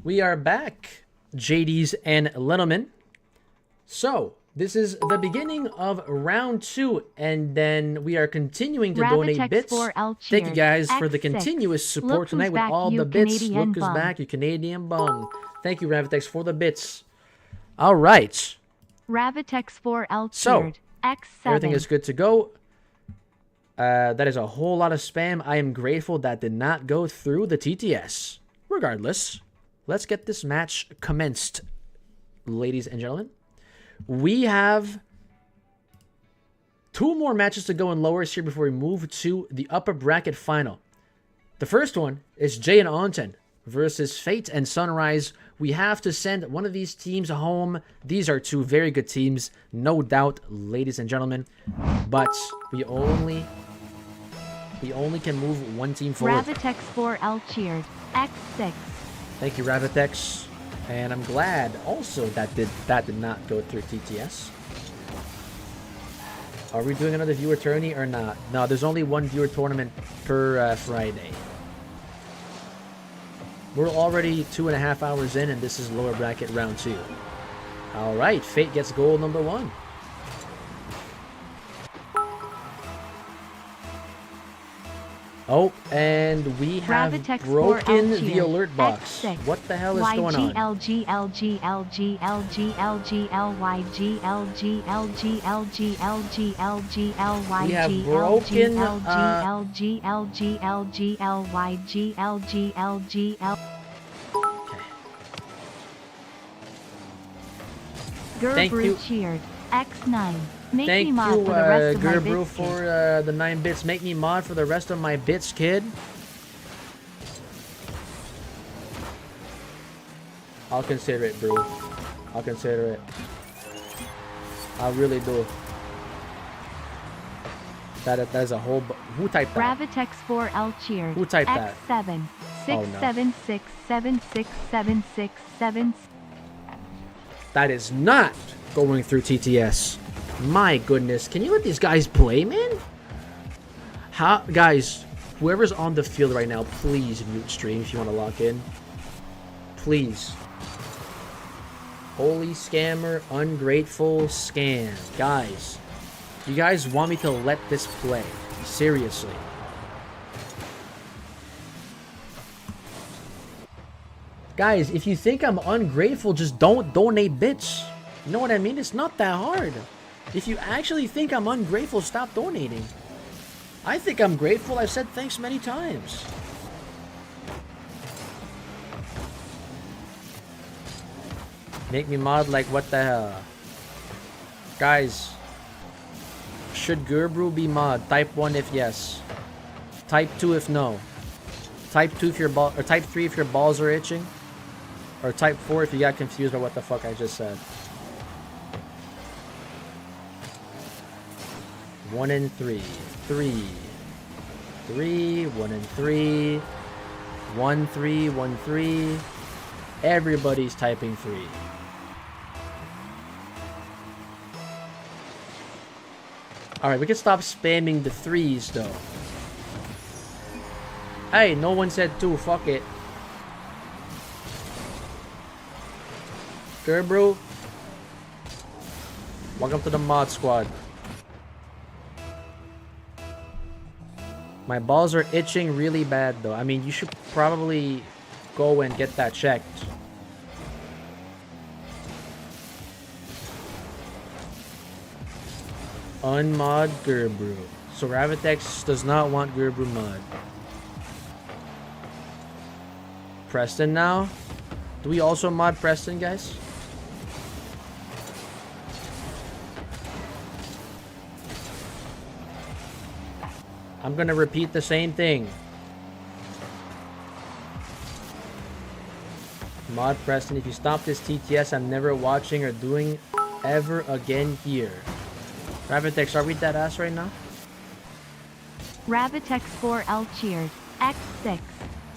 S1: We are back, JDs and Littleman. So, this is the beginning of round 2, and then we are continuing to donate bits. Thank you guys for the continuous support tonight with all the bits. Look who's back, you Canadian bum. Thank you, Ravitex, for the bits. All right.
S2: Ravitex 4L
S1: So,
S2: cheered. X7.
S1: everything is good to go. That is a whole lot of spam. I am grateful that did not go through the TTS. Regardless, let's get this match commenced, ladies and gentlemen. We have 2 more matches to go in lowers here before we move to the upper bracket final. The first one is Jay and Onten versus Fate and Sunrise. We have to send one of these teams home. These are 2 very good teams, no doubt, ladies and gentlemen. But we only can move one team forward.
S2: Ravitex 4L cheered. X6.
S1: Thank you, Ravitex. And I'm glad also that did not go through TTS. Are we doing another viewer tourney or not? No, there's only one viewer tournament per Friday. We're already 2.5 hours in, and this is lower bracket round 2. All right, Fate gets goal number 1. Oh, and we have
S2: Ravitex
S1: broken
S2: 4L
S1: the
S2: cheered.
S1: alert box.
S2: X6.
S1: What the hell is going on? We have broken, Thank you.
S2: cheered. X9. Make
S1: Thank
S2: me mod
S1: you,
S2: for the rest of my
S1: Gerbrew,
S2: bits,
S1: for
S2: kid.
S1: the 9 bits. Make me mod for the rest of my bits, kid. I'll consider it, bro. I'll consider it. I really do. That is a whole... Who typed that?
S2: Gravitex 4L cheered.
S1: Who typed that?
S2: X7
S1: Oh, no.
S2: 6767677.
S1: That is not going through TTS. My goodness. Can you let these guys play, man? How, guys, whoever's on the field right now, please mute stream if you want to lock in. Please. Holy scammer, ungrateful scam. Guys, you guys want me to let this play? Seriously. Guys, if you think I'm ungrateful, just don't donate bits. You know what I mean? It's not that hard. If you actually think I'm ungrateful, stop donating. I think I'm grateful. I've said thanks many times. Make me mod, like, what the hell? Guys, should Gerbrew be mod? Type 1 if yes. Type 2 if no. Type 2 if your ball, or type 3 if your balls are itching. Or type 4 if you got confused by what the fuck I just said. 1 and 3. 3. 3. 1 and 3. 1, 3. 1, 3. Everybody's typing 3. Alright, we can stop spamming the 3s though. Hey, no one said 2. Fuck it. Gerbrew, welcome to the mod squad. My balls are itching really bad though. I mean, you should probably go and get that checked. Unmod Gerbrew. So Gravitex does not want Gerbrew mod. Preston now? Do we also mod Preston, guys? I'm gonna repeat the same thing. Mod Preston, if you stop this TTS, I'm never watching or doing ever again here. Gravitex, are we dead ass right now?
S2: Gravitex 4L cheered. X6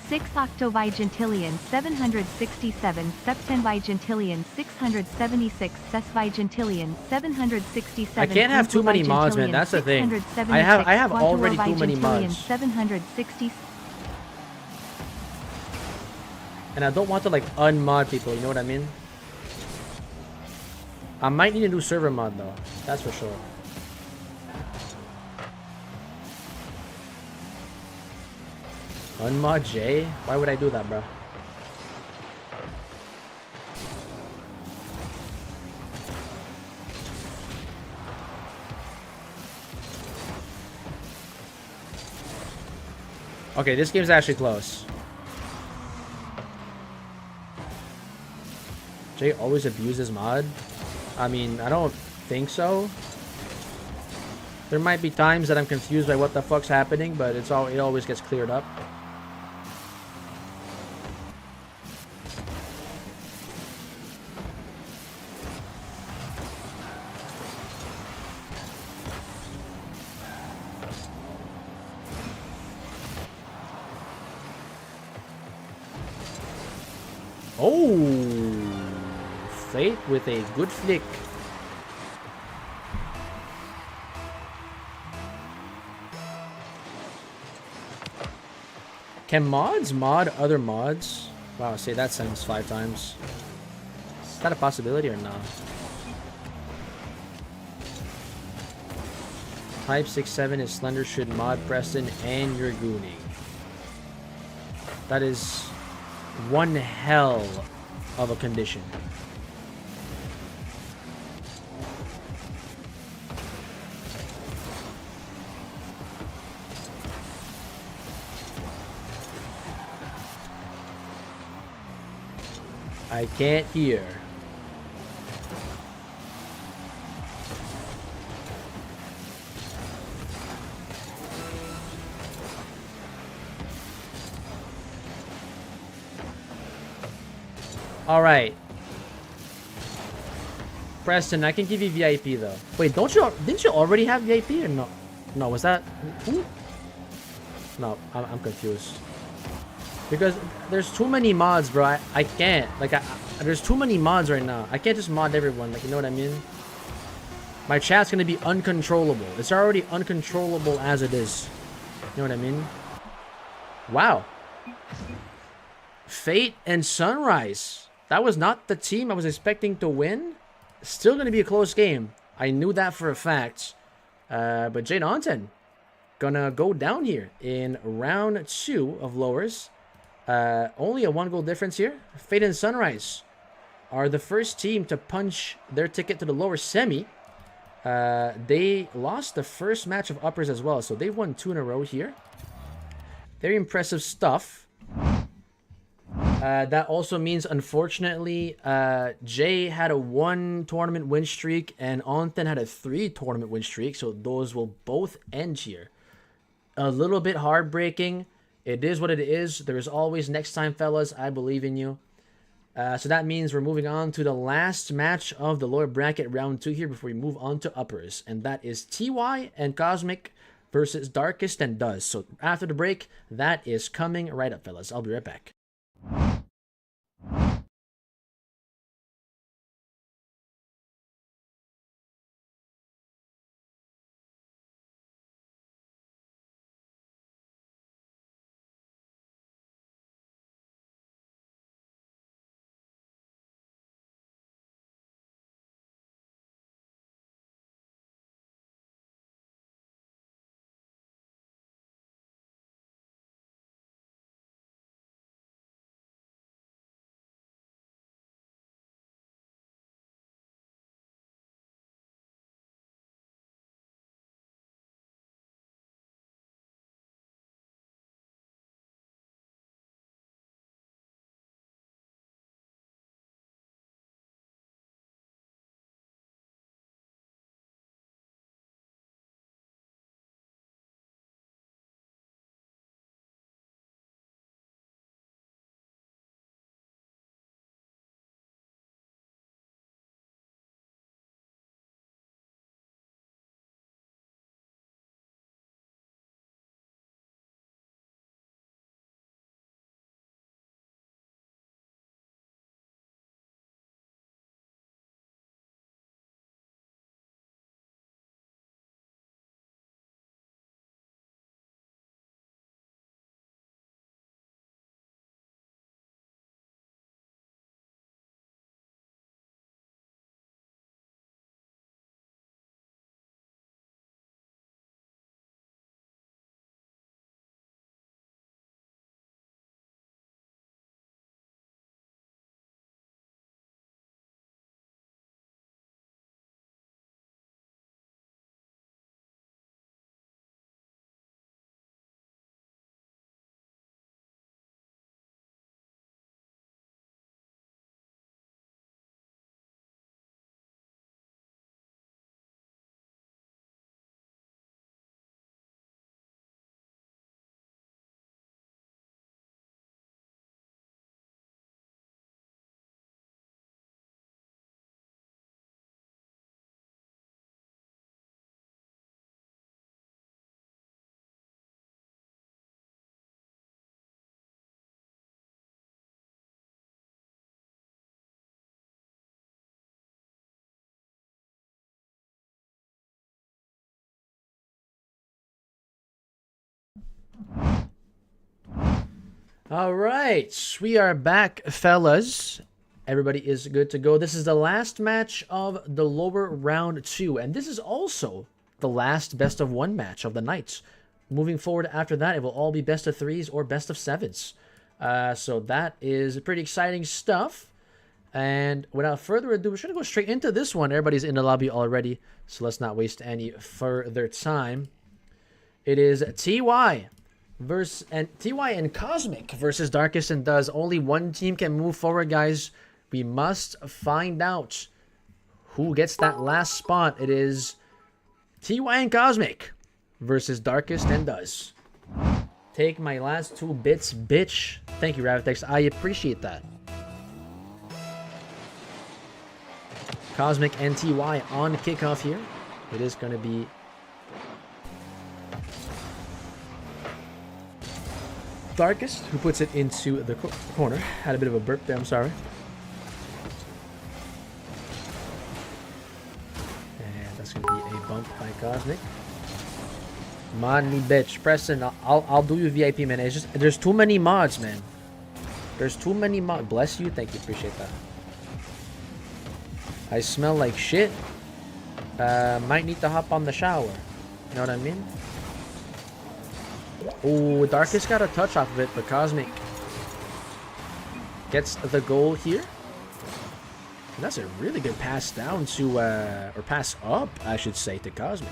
S2: 6 Octovigentilian 767 Septenvigentilian 676 Sesvigentilian 767.
S1: I can't have too many mods, man. That's the thing. I have already too many mods.
S2: 760.
S1: And I don't want to like unmod people, you know what I mean? I might need a new server mod though. That's for sure. Unmod J? Why would I do that, bro? Okay, this game's actually close. Jay always abuses mod? I mean, I don't think so. There might be times that I'm confused by what the fuck's happening, but it always gets cleared up. Oh, Fate with a good flick. Can mods mod other mods? Wow, say that sentence 5 times. Is that a possibility or not? Type 6-7 is Slender should mod Preston and you're gooning. That is one hell of a condition. I can't hear. All right. Preston, I can give you VIP though. Wait, didn't you already have VIP or no? No, was that who? No, I'm confused. Because there's too many mods, bro. I can't. Like, there's too many mods right now. I can't just mod everyone. Like, you know what I mean? My chat's gonna be uncontrollable. It's already uncontrollable as it is. You know what I mean? Wow. Fate and Sunrise. That was not the team I was expecting to win. Still gonna be a close game. I knew that for a fact. But Jade Onten gonna go down here in round 2 of lowers. Only a 1-goal difference here. Fate and Sunrise are the first team to punch their ticket to the lower semi. They lost the first match of uppers as well, so they've won 2 in a row here. Very impressive stuff. That also means, unfortunately, Jay had a 1 tournament win streak and Onten had a 3 tournament win streak, so those will both end here. A little bit heartbreaking. It is what it is. There is always next time, fellas. I believe in you. So that means we're moving on to the last match of the lower bracket, round 2 here, before we move on to uppers. And that is TY and Cosmic versus Darkest and Does. So after the break, that is coming right up, fellas. I'll be right back. All right, we are back, fellas. Everybody is good to go. This is the last match of the lower round 2, and this is also the last best of 1 match of the night. Moving forward after that, it will all be best of 3s or best of 7s. So that is pretty exciting stuff. And without further ado, we're going to go straight into this one. Everybody's in the lobby already, so let's not waste any further time. It is TY and Cosmic versus Darkest and Does. Only one team can move forward, guys. We must find out who gets that last spot. It is TY and Cosmic versus Darkest and Does. Take my last 2 bits, bitch. Thank you, Ravitex. I appreciate that. Cosmic and TY on kickoff here. It is going to be Darkest who puts it into the corner. Had a bit of a burp there, I'm sorry. And that's going to be a bump by Cosmic. Money bitch, Preston, I'll do you VIP, man. It's just, there's too many mods, man. There's too many mods. Bless you, thank you, appreciate that. I smell like shit. Might need to hop on the shower. You know what I mean? Oh, Darkest got a touch off of it, but Cosmic gets the goal here. And that's a really good pass down to, or pass up, I should say, to Cosmic.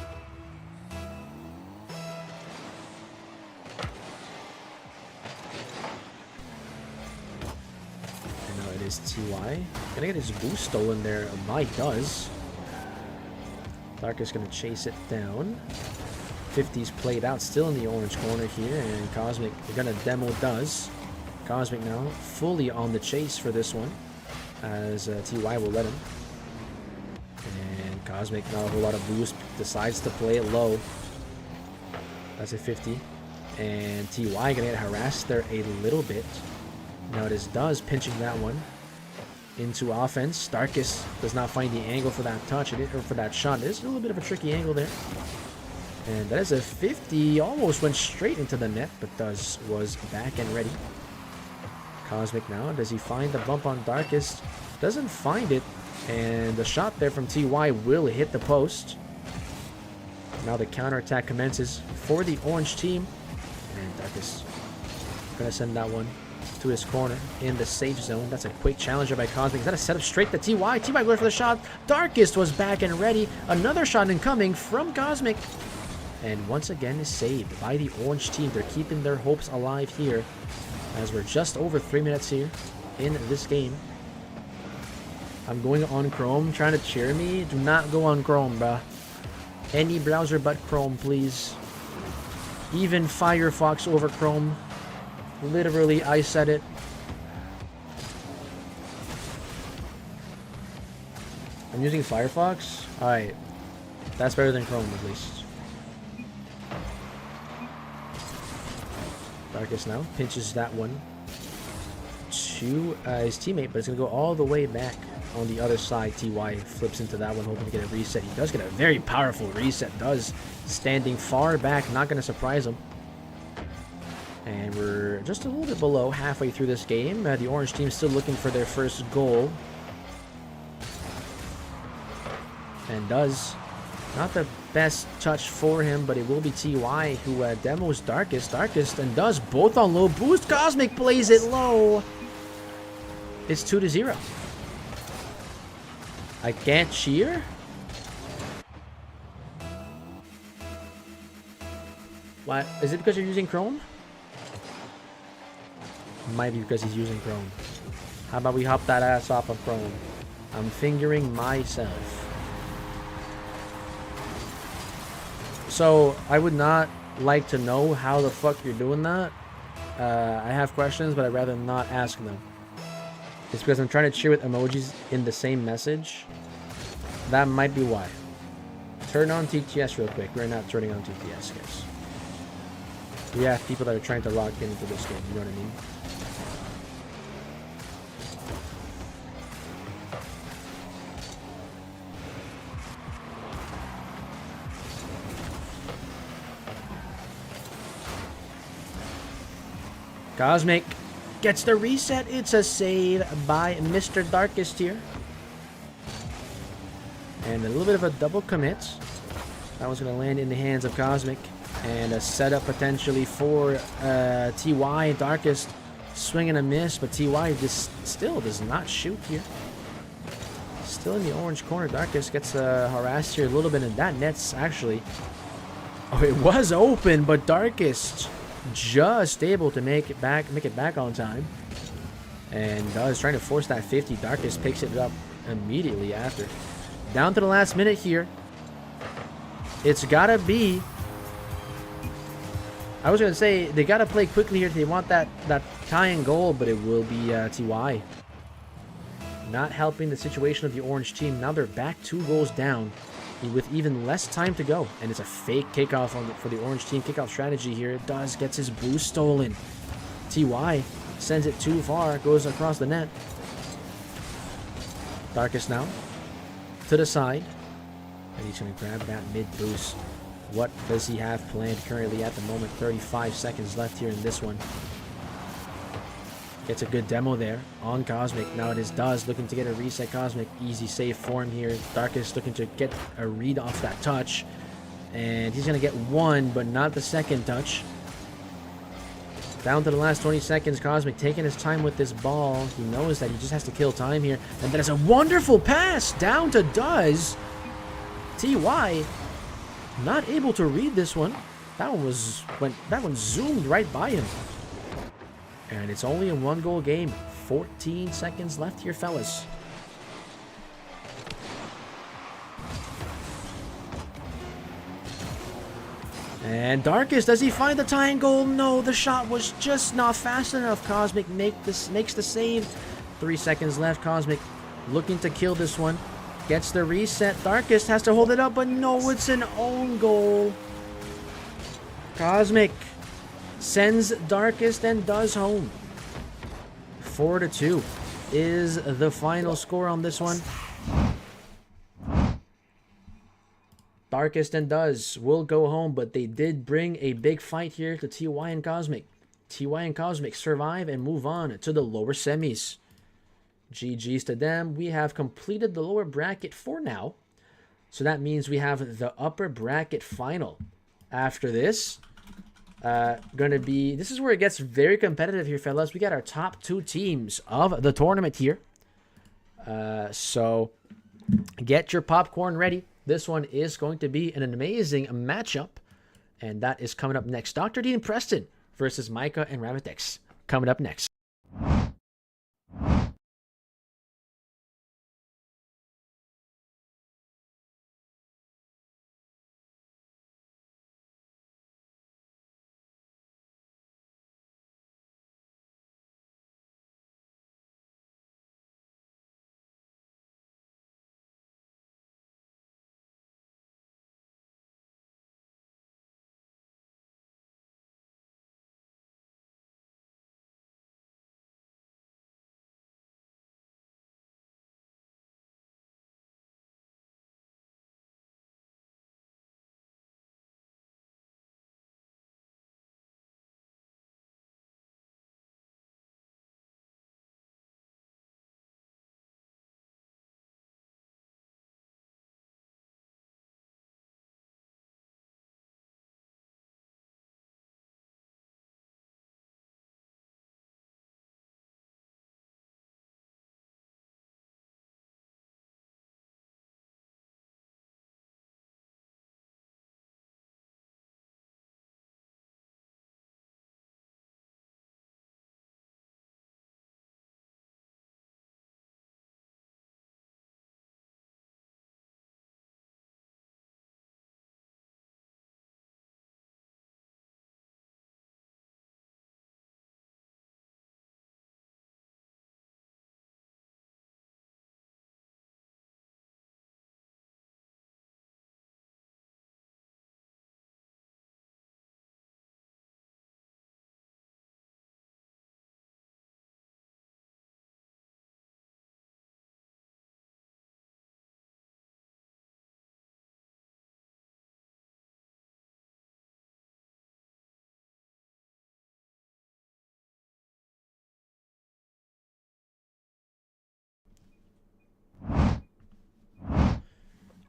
S1: TY. Gonna get his boost stolen there. Mike does. Darkest gonna chase it down. 50's played out, still in the orange corner here, and Cosmic gonna demo does. Cosmic now fully on the chase for this one, as TY will let him. And Cosmic, not a whole lot of boost, decides to play it low. That's a 50. And TY gonna get harassed there a little bit. Now it is Does pinching that one into offense. Darkest does not find the angle for that touch, or for that shot. It is a little bit of a tricky angle there. And that is a 50. Almost went straight into the net, but Does was back and ready. Cosmic now. Does he find the bump on Darkest? Doesn't find it. And the shot there from TY will hit the post. Now the counterattack commences for the orange team. And Darkest gonna send that one to his corner in the safe zone. That's a quick challenger by Cosmic. Is that a setup straight to TY? TY going for the shot. Darkest was back and ready. Another shot incoming from Cosmic. And once again is saved by the orange team. They're keeping their hopes alive here, as we're just over 3 minutes here in this game. I'm going on Chrome, trying to cheer me. Do not go on Chrome, bruh. Any browser but Chrome, please. Even Firefox over Chrome. Literally, I said it. I'm using Firefox? Alright. That's better than Chrome, at least. Darkest now pinches that one to his teammate, but it's going to go all the way back on the other side. TY flips into that one, hoping to get a reset. He does get a very powerful reset. Does, standing far back, not going to surprise him. And we're just a little bit below halfway through this game. The orange team still looking for their first goal. And Does, not the best touch for him, but it will be TY who demos Darkest. Darkest and Does both on low boost. Cosmic plays it low. It's 2-0. I can't cheer? What? Is it because you're using Chrome? Might be because he's using Chrome. How about we hop that ass off of Chrome? I'm fingering myself. So, I would not like to know how the fuck you're doing that. I have questions, but I'd rather not ask them. It's because I'm trying to cheer with emojis in the same message. That might be why. Turn on TTS real quick. We're not turning on TTS, guys. We have people that are trying to log into this game, you know what I mean? Cosmic gets the reset. It's a save by Mr. Darkest here. And a little bit of a double commit. That was going to land in the hands of Cosmic. And a setup potentially for TY. Darkest swing and a miss, but TY just still does not shoot here. Still in the orange corner. Darkest gets harassed here a little bit, and that nets actually. Oh, it was open, but Darkest just able to make it back on time. And Does trying to force that 50. Darkest picks it up immediately after. Down to the last minute here. It's gotta be. I was gonna say they gotta play quickly here if they want that tying goal, but it will be TY. not helping the situation of the orange team. Now they're back 2 goals down with even less time to go. And it's a fake kickoff for the orange team. Kickoff strategy here. It does. Gets his boost stolen. TY sends it too far. Goes across the net. Darkest now. To the side. And he's going to grab that mid boost. What does he have planned currently at the moment? 35 seconds left here in this one. Gets a good demo there on Cosmic. Now it is Duz looking to get a reset. Cosmic, easy save for him here. Darkest looking to get a read off that touch. And he's going to get one, but not the second touch. Down to the last 20 seconds. Cosmic taking his time with this ball. He knows that he just has to kill time here. And that is a wonderful pass down to Duz. TY not able to read this one. That one zoomed right by him. And it's only a 1-goal game. 14 seconds left here, fellas. And Darkest, does he find the tying goal? No, the shot was just not fast enough. Cosmic makes the save. 3 seconds left. Cosmic looking to kill this one. Gets the reset. Darkest has to hold it up, but no, it's an own goal. Cosmic sends Darkest and Duz home. 4-2 is the final score on this one. Darkest and Duz will go home, but they did bring a big fight here to TY and Cosmic. TY and Cosmic survive and move on to the lower semis. GG's to them. We have completed the lower bracket for now. So that means we have the upper bracket final. After this, this is where it gets very competitive here, fellas. We got our top 2 teams of the tournament here. So get your popcorn ready. This one is going to be an amazing matchup. And that is coming up next. Dr. Dean Preston versus Micah and Ravitex. Coming up next.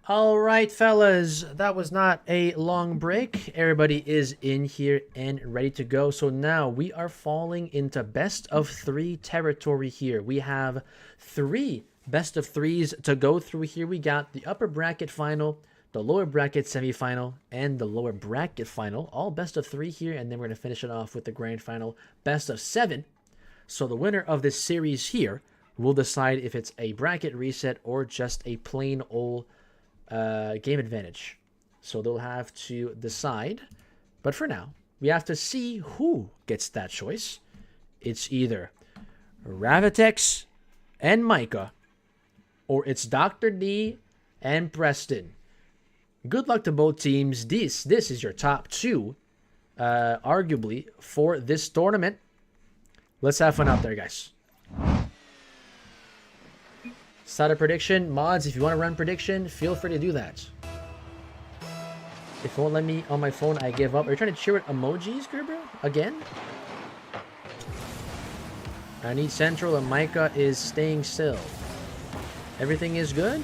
S1: All right, fellas, that was not a long break. Everybody is in here and ready to go. So now we are falling into best of 3 territory here. We have 3 best of 3s to go through here. We got the upper bracket final, the lower bracket semifinal, and the lower bracket final. All best of 3 here, and then we're going to finish it off with the grand final, best of 7. So the winner of this series here will decide if it's a bracket reset or just a plain old game advantage. So they'll have to decide. But for now, we have to see who gets that choice. It's either Ravitex and Micah or it's Dr. D and Preston. Good luck to both teams. This is your top two, arguably, for this tournament. Let's have fun out there, guys. Start a prediction. Mods, if you want to run prediction, feel free to do that. If it won't let me on my phone, I give up. Are you trying to cheer with emojis, Gerber? Again? I need Central and Micah is staying still. Everything is good?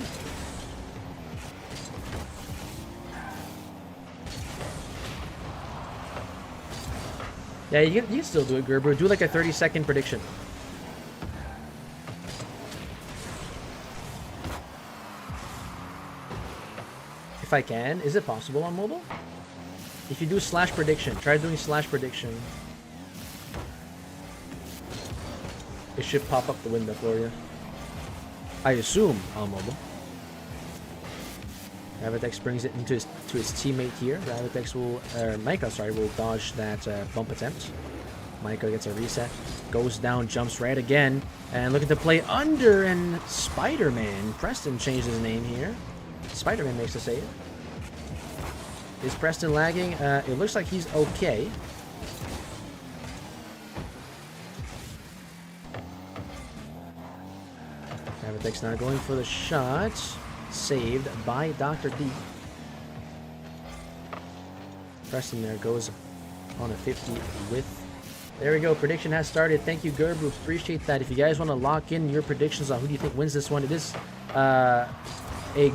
S1: Yeah, you can still do it, Gerber. Do like a 30-second prediction. If I can. Is it possible on mobile? If you do slash prediction, try doing slash prediction. It should pop up the window for you. I assume on mobile. Ravitex brings it into his teammate here. Ravitex will, Micah, sorry, will dodge that bump attempt. Micah gets a reset, goes down, jumps right again, and looking to play under, and Spider-Man. Preston changed his name here. Spider-Man makes the save. Is Preston lagging? It looks like he's okay. Ravitex now going for the shot. Saved by Dr. D. Preston there goes on a 50 with. There we go. Prediction has started. Thank you, Gerbu. Appreciate that. If you guys want to lock in your predictions on who do you think wins this one, it is a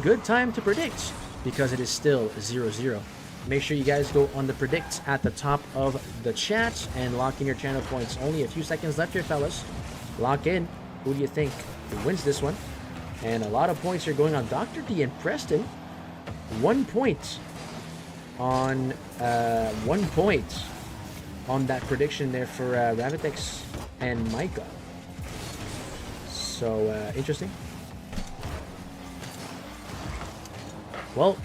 S1: good time to predict because it is still 0-0. Make sure you guys go on the predict at the top of the chat and lock in your channel points. Only a few seconds left here, fellas. Lock in. Who do you think wins this one? And a lot of points are going on Dr. D and Preston. 1 point on 1 point on that prediction there for Ravitex and Micah. So interesting. Well,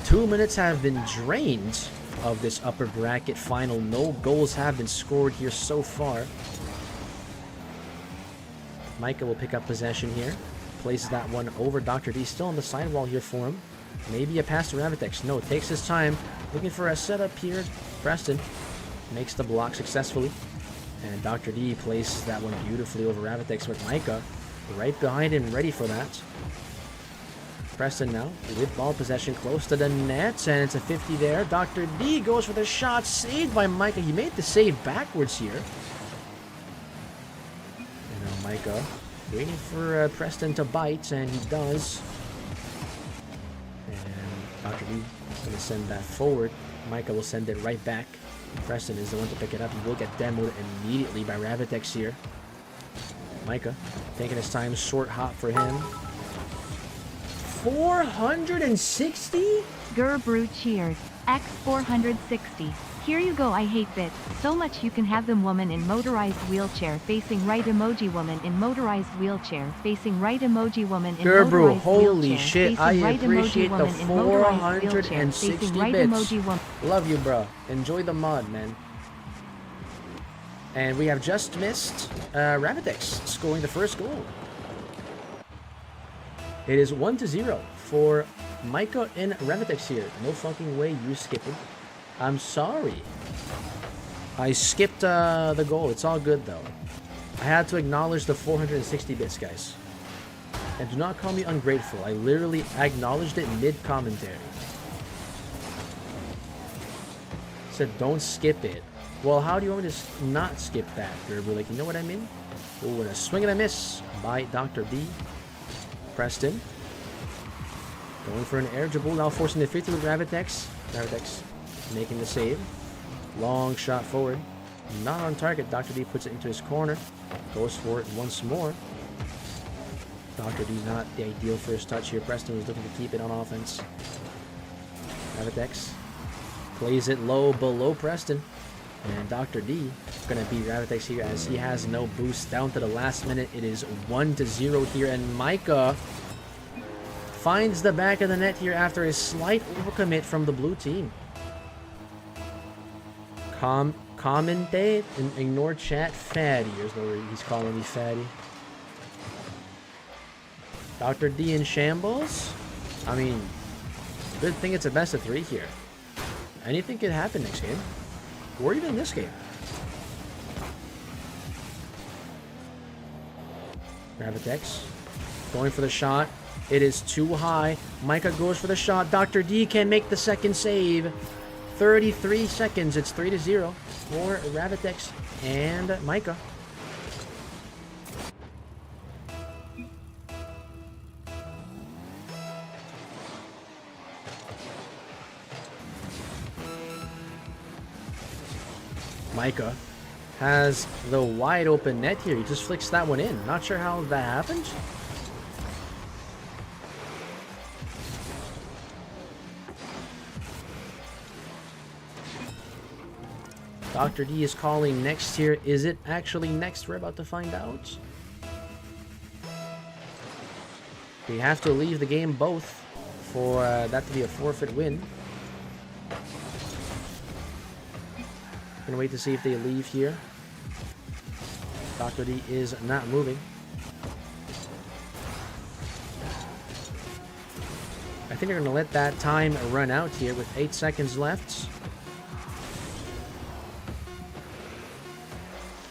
S1: 2 minutes have been drained of this upper bracket final. No goals have been scored here so far. Micah will pick up possession here. Places that one over Dr. D. Still on the sidewall here for him. Maybe a pass to Ravitex. No, takes his time. Looking for a setup here. Preston makes the block successfully. And Dr. D places that one beautifully over Ravitex with Micah right behind him, ready for that. Preston now with ball possession close to the net. And it's a 50 there. Dr. D goes for the shot. Saved by Micah. He made the save backwards here. And now Micah waiting for Preston to bite, and he does. And Dr. D is going to send that forward. Micah will send it right back. Preston is the one to pick it up. He will get demoed immediately by Ravitex here. Micah taking his time, short hop for him. 460?
S2: Gerbrew cheers. X 460. Here you go, I hate bits. So much you can have them. Woman in motorized wheelchair facing right emoji. Woman in motorized wheelchair facing right emoji. Woman in
S1: Gerbrew,
S2: motorized
S1: holy
S2: wheelchair
S1: shit, I
S2: facing right
S1: appreciate
S2: emoji.
S1: the
S2: Woman in motorized wheelchair
S1: 460
S2: facing right
S1: bits.
S2: emoji. Woman.
S1: Love you, bro. Enjoy the mod, man. And we have just missed Ravitex scoring the first goal. It is 1-0 for Micah and Ravitex here. No fucking way you skip it. I'm sorry. I skipped the goal. It's all good, though. I had to acknowledge the 460 bits, guys. And do not call me ungrateful. I literally acknowledged it mid-commentary. Said, don't skip it. Well, how do you want me to not skip that, Gerber? Like, you know what I mean? Oh, and a swing and a miss by Dr. D. Preston. Going for an air dribble, now forcing the 50 with Ravitex. Ravitex making the save. Long shot forward. Not on target. Dr. D puts it into his corner. Goes for it once more. Dr. D not the ideal first touch here. Preston was looking to keep it on offense. Ravitex plays it low below Preston. And Dr. D going to beat Ravitex here as he has no boost. Down to the last minute. It is 1-0 here. And Micah finds the back of the net here after a slight overcommit from the blue team. Commentate and ignore chat. Fatty. There's no way he's calling me fatty. Dr. D in shambles. I mean, good thing it's a best of 3 here. Anything could happen next game. Or even this game. Gravitex going for the shot. It is too high. Micah goes for the shot. Dr. D can make the second save. 33 seconds. It's 3-0 for Ravitex and Micah. Micah has the wide open net here. He just flicks that one in. Not sure how that happened. Dr. D is calling next here. Is it actually next? We're about to find out. We have to leave the game both for that to be a forfeit win. Gonna wait to see if they leave here. Dr. D is not moving. I think they're gonna let that time run out here with 8 seconds left.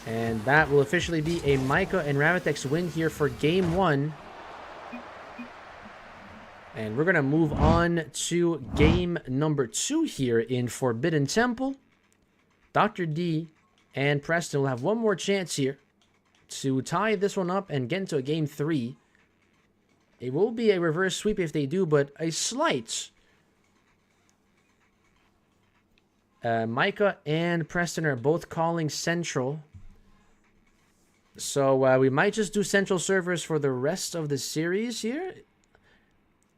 S1: And that will officially be a Micah and Ravitex win here for game 1. And we're gonna move on to game number 2 here in Forbidden Temple. Dr. D and Preston will have one more chance here to tie this one up and get into a game 3. It will be a reverse sweep if they do, but a slight. Micah and Preston are both calling Central. So we might just do Central servers for the rest of the series here.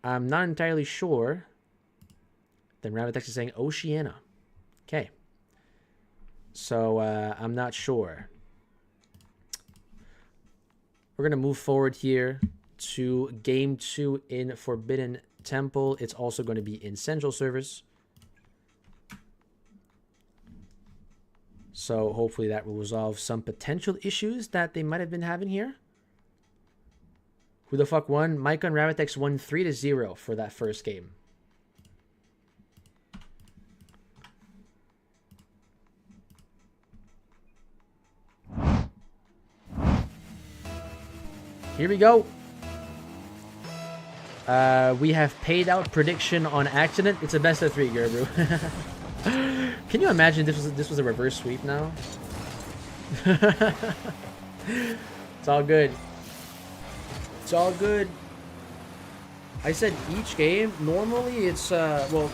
S1: I'm not entirely sure. Then Ravitex is saying Oceania. Okay. So, I'm not sure. We're going to move forward here to Game 2 in Forbidden Temple. It's also going to be in Central servers. So, hopefully that will resolve some potential issues that they might have been having here. Who the fuck won? Micah and Ravitex won 3-0 for that first game. Here we go. We have paid out prediction on accident. It's a best of 3, Gerbu. Can you imagine this was a reverse sweep now? It's all good. It's all good. I said each game. Normally it's well,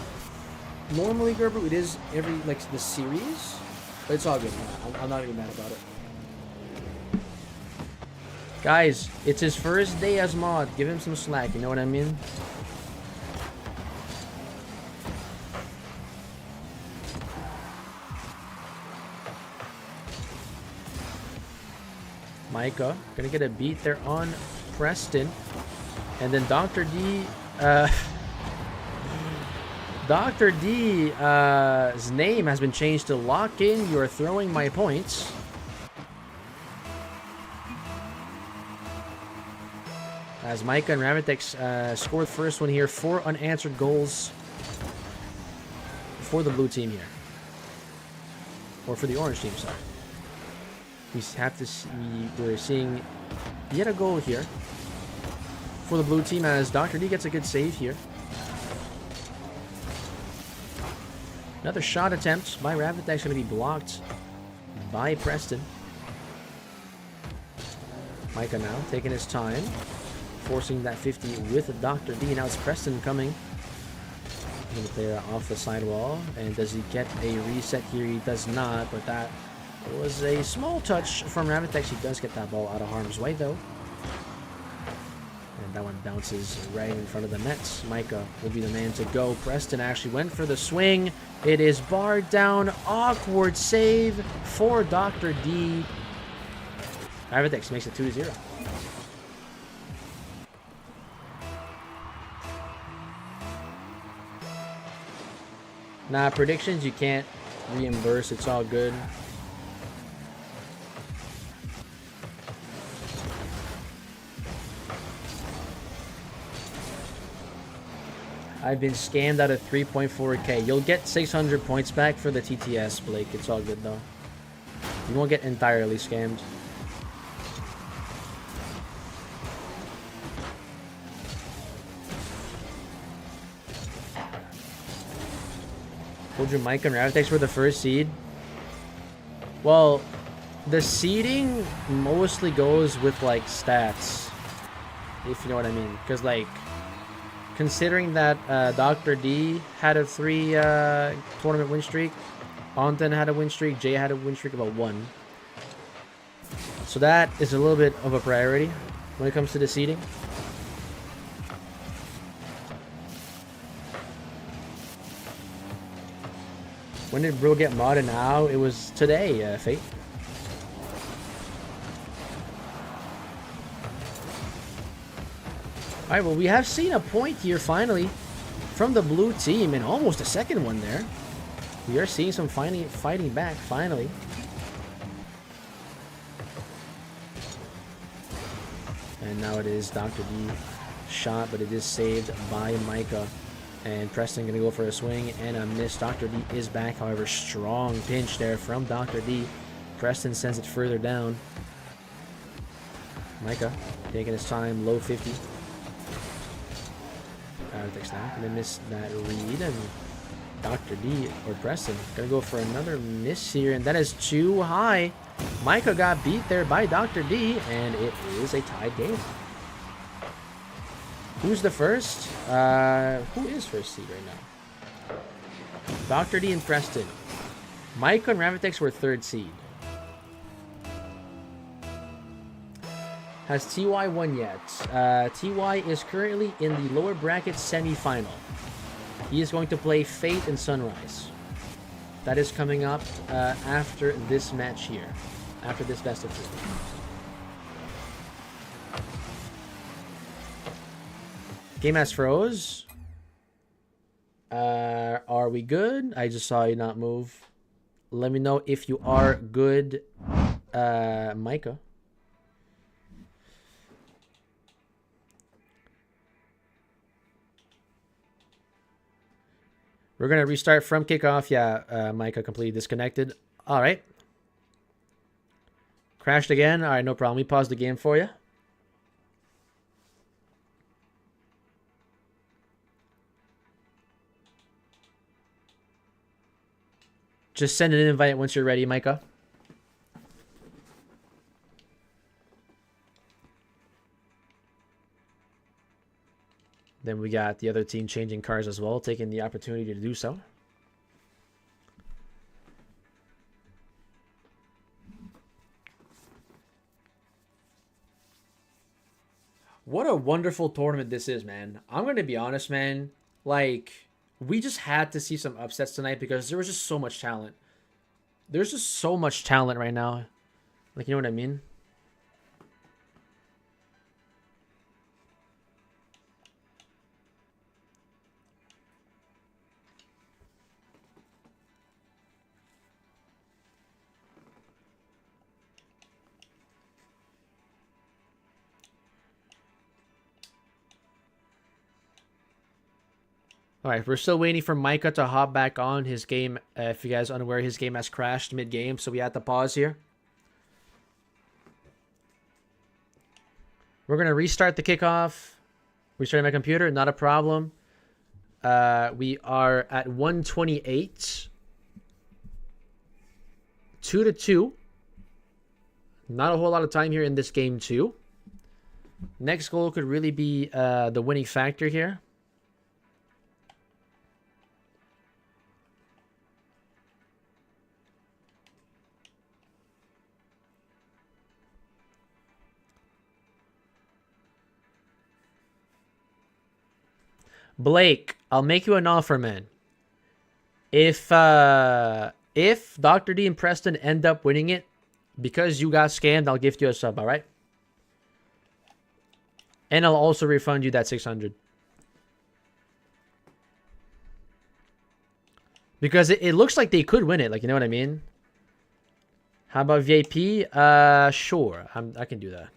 S1: normally Gerbu it is every like the series, but it's all good. I'm not even mad about it. Guys, it's his first day as mod. Give him some slack, you know what I mean? Micah gonna get a beat there on Preston. And then Dr. D, Dr. D's name has been changed to Lock In. You're throwing my points. As Micah and Ravitex scored first one here. 4 unanswered goals for the blue team here. Or for the orange team, sorry. We have to see, we're seeing yet a goal here for the blue team as Dr. D gets a good save here. Another shot attempt by Ravitex going to be blocked by Preston. Micah now taking his time, forcing that 50 with Dr. D. Now it's Preston coming. He's going to play that off the sidewall. And does he get a reset here? He does not, but that was a small touch from Ravitex. He does get that ball out of harm's way, though. And that one bounces right in front of the nets. Micah will be the man to go. Preston actually went for the swing. It is barred down. Awkward save for Dr. D. Ravitex makes it 2-0. Nah, predictions you can't reimburse. It's all good. I've been scammed out of 3.4k. You'll get 600 points back for the TTS, Blake. It's all good, though. You won't get entirely scammed. Told you Mike and Ravitex were the first seed. Well, the seeding mostly goes with, like, stats. If you know what I mean. Because, like, considering that Dr. D had a 3 tournament win streak, Anton had a win streak, Jay had a win streak of a 1. So that is a little bit of a priority when it comes to the seeding. When did Bro get modded now? It was today, Fate. Alright, well, we have seen a point here, finally, from the blue team, and almost a second one there. We are seeing some fighting back, finally. And now it is Dr. D shot, but it is saved by Micah. And Preston going to go for a swing and a miss. Dr. D is back, however. Strong pinch there from Dr. D. Preston sends it further down. Micah taking his time, low 50. Takes now. Going to miss that read. And Dr. D or Preston going to go for another miss here. And that is too high. Micah got beat there by Dr. D. And it is a tied game. Who's the first? Who is first seed right now? Dr. D and Preston. Micah and Ravitex were third seed. Has TY won yet? TY is currently in the lower bracket semi-final. He is going to play Fate and Sunrise. That is coming up after this match here. After this best of 3. Game has froze. Are we good? I just saw you not move. Let me know if you are good, Micah. We're going to restart from kickoff. Yeah, Micah completely disconnected. All right. Crashed again. All right, no problem. We paused the game for you. Just send an invite once you're ready, Micah. Then we got the other team changing cars as well, taking the opportunity to do so. What a wonderful tournament this is, man. I'm going to be honest, man. Like, we just had to see some upsets tonight because there was just so much talent. There's just so much talent right now. Like, you know what I mean? All right, we're still waiting for Micah to hop back on his game. If you guys are unaware, his game has crashed mid-game, so we had to pause here. We're going to restart the kickoff. Restarting my computer, not a problem. We are at 128. 2-2. Not a whole lot of time here in this game, too. Next goal could really be the winning factor here. Blake, I'll make you an offer, man. If Dr. D and Preston end up winning it, because you got scammed, I'll gift you a sub, all right? And I'll also refund you that 600. Because it looks like they could win it, like, you know what I mean? How about VIP? Sure, I can do that.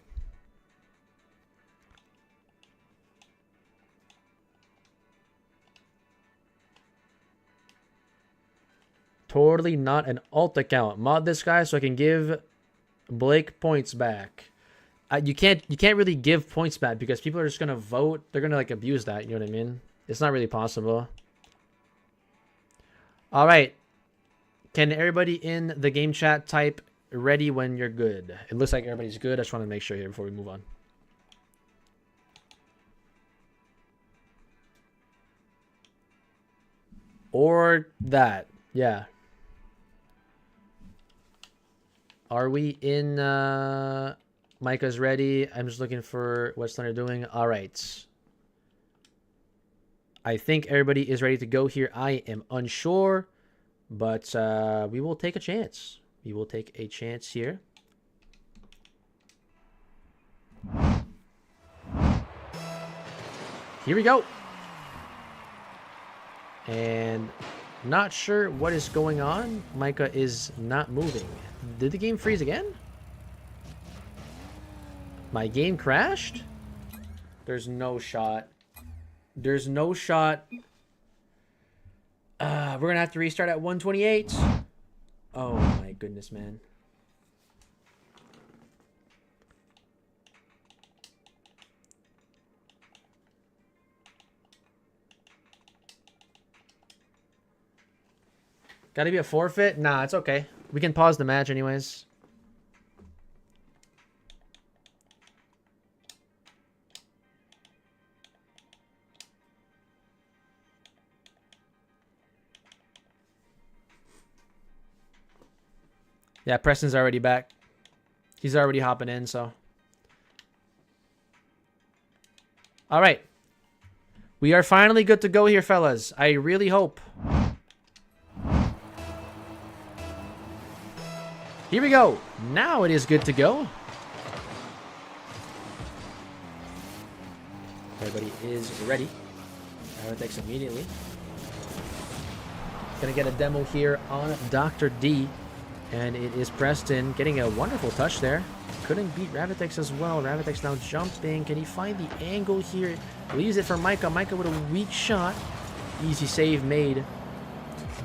S1: Totally not an alt account. Mod this guy so I can give Blake points back. You can't really give points back because people are just gonna vote. They're gonna like abuse that. You know what I mean? It's not really possible. All right. Can everybody in the game chat type ready when you're good? It looks like everybody's good. I just want to make sure here before we move on. Or that. Yeah. Are we in... Micah's ready. I'm just looking for what Slender doing. All right. I think everybody is ready to go here. I am unsure, but we will take a chance. We will take a chance here. Here we go. And not sure what is going on. Micah is not moving. Did the game freeze again? My game crashed? There's no shot. There's no shot. We're going to have to restart at 128. Oh my goodness, man. Gotta be a forfeit? Nah, it's okay. We can pause the match anyways. Yeah, Preston's already back. He's already hopping in, so. All right. We are finally good to go here, fellas. I really hope. Here we go. Now it is good to go. Everybody is ready. Gamertag immediately. Gonna get a demo here on Dr. D. And it is Preston getting a wonderful touch there. Couldn't beat Ravitex as well. Ravitex now jumping. Can he find the angle here? Leaves it for Micah. Micah with a weak shot. Easy save made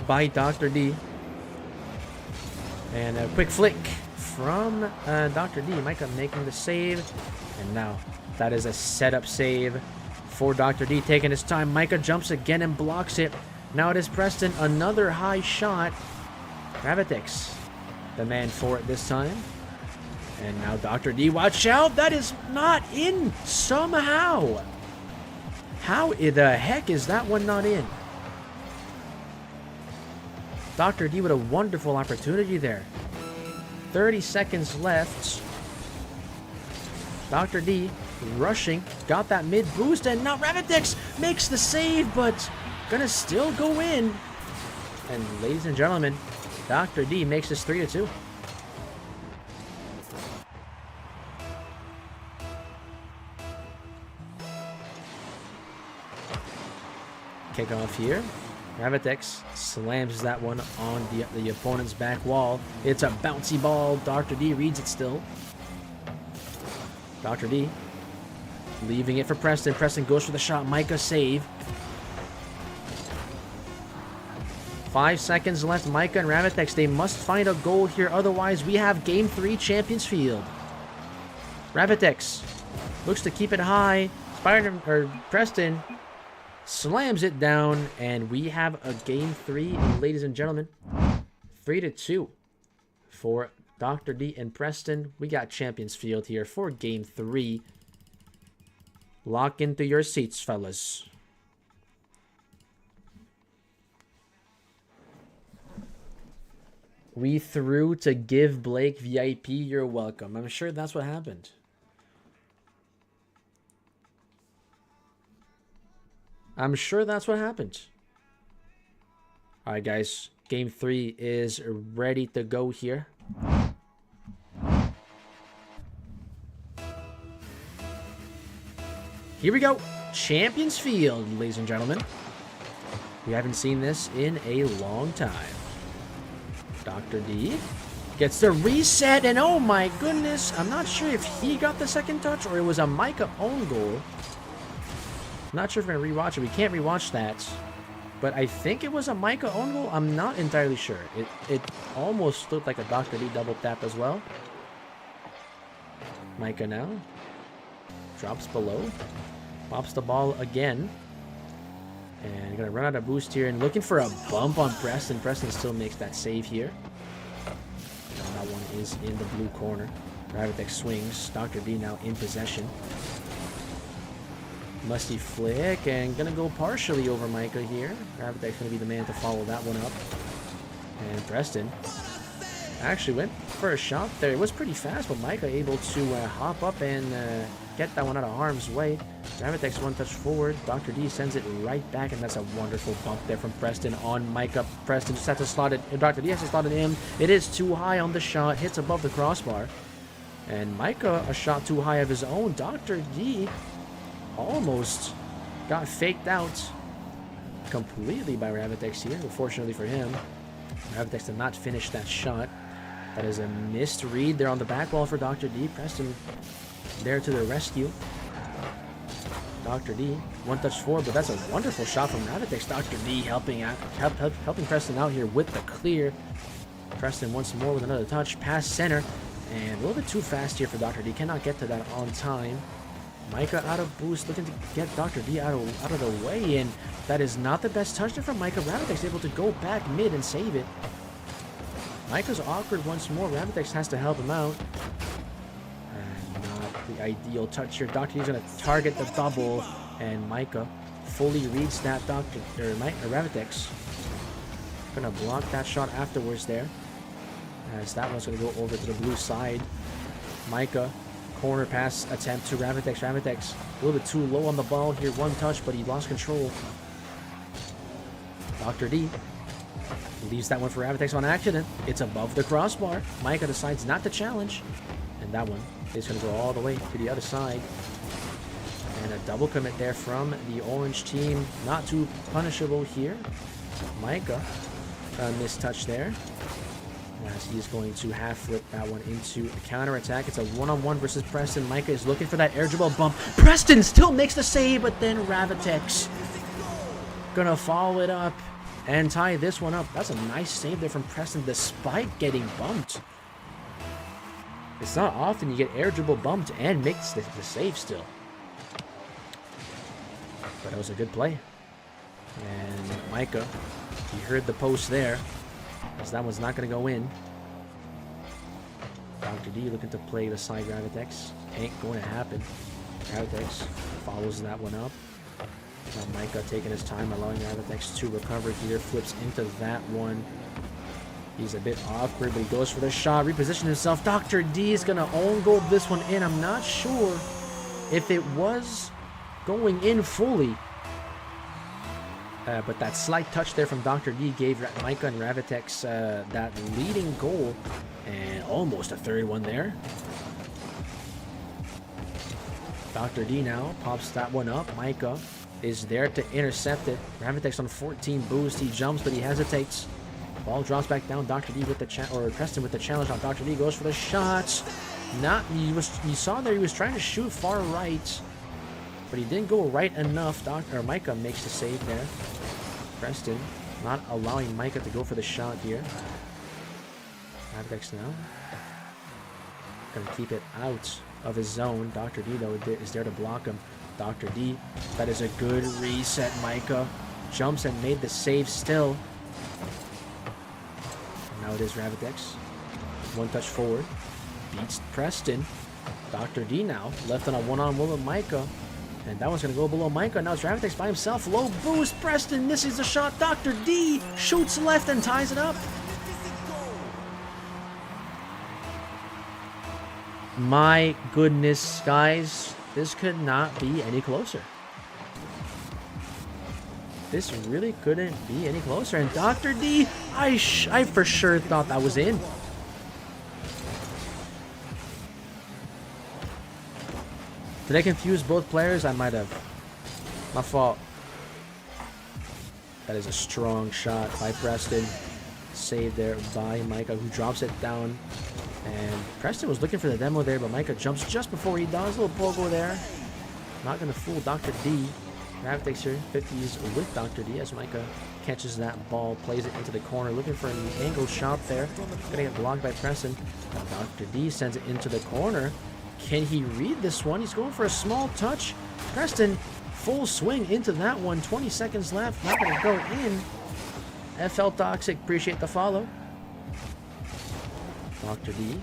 S1: by Dr. D. And a quick flick from Dr. D. Micah making the save. And now that is a setup save for Dr. D. Taking his time. Micah jumps again and blocks it. Now it is Preston. Another high shot. Ravitex, the man for it this time. And now Dr. D, watch out! That is not in somehow! How the heck is that one not in? Dr. D with a wonderful opportunity there. 30 seconds left. Dr. D rushing, got that mid boost, and now Ravitex makes the save, but gonna still go in. And ladies and gentlemen, Dr. D makes this 3-2. Kickoff here. Ravitex slams that one on the opponent's back wall. It's a bouncy ball. Dr. D reads it still. Dr. D leaving it for Preston. Preston goes for the shot. Micah save. 5 seconds left. Micah and Ravitex, they must find a goal here. Otherwise, we have Game 3 Champions Field. Ravitex looks to keep it high. Preston slams it down, and we have a Game 3, ladies and gentlemen. 3-2 for Dr. D and Preston. We got Champions Field here for Game 3. Lock into your seats, fellas. We threw to give Blake VIP. You're welcome. I'm sure that's what happened. I'm sure that's what happened. All right, guys. Game 3 is ready to go here. Here we go. Champions Field, ladies and gentlemen. We haven't seen this in a long time. Dr. D gets the reset, and oh my goodness, I'm not sure if he got the second touch or it was a Micah own goal. Not sure if we're going to rewatch it. We can't rewatch that. But I think it was a Micah own goal. I'm not entirely sure. It almost looked like a Dr. D double tap as well. Micah now. Drops below. Pops the ball again. And gonna run out of boost here and looking for a bump on Preston. Preston still makes that save here. And that one is in the blue corner. Ravitek swings. Dr. D now in possession. Musty flick and gonna go partially over Micah here. Ravitek's gonna be the man to follow that one up. And Preston actually went for a shot there. It was pretty fast, but Micah able to hop up and get that one out of harm's way. Ravitek's one touch forward. Dr. D sends it right back, and that's a wonderful bump there from Preston on Micah. Preston just has to slot it. Dr. D has to slot it in. It is too high on the shot. Hits above the crossbar. And Micah, a shot too high of his own. Dr. D almost got faked out completely by Ravitek here. Unfortunately for him, Ravitek did not finish that shot. That is a missed read there on the back wall for Dr. D. Preston there to the rescue. Dr. D, one touch forward, but that's a wonderful shot from Ravitek. Dr. D helping Preston out here with the clear. Preston once more with another touch, past center, and a little bit too fast here for Dr. D. Cannot get to that on time. Micah out of boost, looking to get Dr. D out of the way, and that is not the best touch there from Micah. Ravitek's able to go back mid and save it. Micah's awkward once more. Ravitek has to help him out. Not the ideal touch here. Dr. D's going to target the double, and Micah fully reads that. Ravitek's going to block that shot afterwards there, as that one's going to go over to the blue side. Micah, corner pass attempt to Ravitek. Ravitek's a little bit too low on the ball here. One touch, but he lost control. Dr. D leaves that one for Ravitek on accident. It's above the crossbar. Micah decides not to challenge. And that one is going to go all the way to the other side. And a double commit there from the orange team. Not too punishable here. Micah, a missed touch there, as he is going to half flip that one into a counter attack. It's a one-on-one versus Preston. Micah is looking for that air dribble bump. Preston still makes the save, but then Ravitek's gonna follow it up and tie this one up. That's a nice save there from Preston despite getting bumped. It's not often you get air dribble bumped and makes the save still. But it was a good play. And Micah, he heard the post there, as that one's not going to go in. Dr. D looking to play beside Ravitek. Ain't going to happen. Ravitek follows that one up. Now Micah taking his time, allowing Ravitek to recover here. Flips into that one. He's a bit awkward, but he goes for the shot. Reposition himself. Dr. D is going to own goal this one in. I'm not sure if it was going in fully. But that slight touch there from Dr. D gave Micah and Ravitek that leading goal. And almost a third one there. Dr. D now pops that one up. Micah is there to intercept it. Ravitek on 14 boost. He jumps, but he hesitates. Ball drops back down. Dr. D with the Preston with the challenge on Dr. D goes for the shots. You saw there he was trying to shoot far right, but he didn't go right enough. Micah makes the save there. Preston not allowing Micah to go for the shot here. Ravitek now gonna keep it out of his zone. Dr. D though is there to block him. Dr. D, that is a good reset. Micah jumps and made the save still. And now it is Ravitek. One touch forward. Beats Preston. Dr. D now left on a one-on-one with Micah. And that one's going to go below Micah. Now it's Ravitek by himself. Low boost. Preston misses the shot. Dr. D shoots left and ties it up. My goodness, guys. This could not be any closer. This really couldn't be any closer. And Dr. D, I for sure thought that was in. Did I confuse both players? I might have. My fault. That is a strong shot by Preston. Saved there by Micah, who drops it down. And Preston was looking for the demo there, but Micah jumps just before he does. A little pogo there. Not going to fool Dr. D. Ravtex here, 50s with Dr. D as Micah catches that ball, plays it into the corner, looking for an angle shot there. Gonna get blocked by Preston. Dr. D sends it into the corner. Can he read this one? He's going for a small touch. Preston, full swing into that one. 20 seconds left. Not gonna go in. FL Toxic, appreciate the follow. Dr. D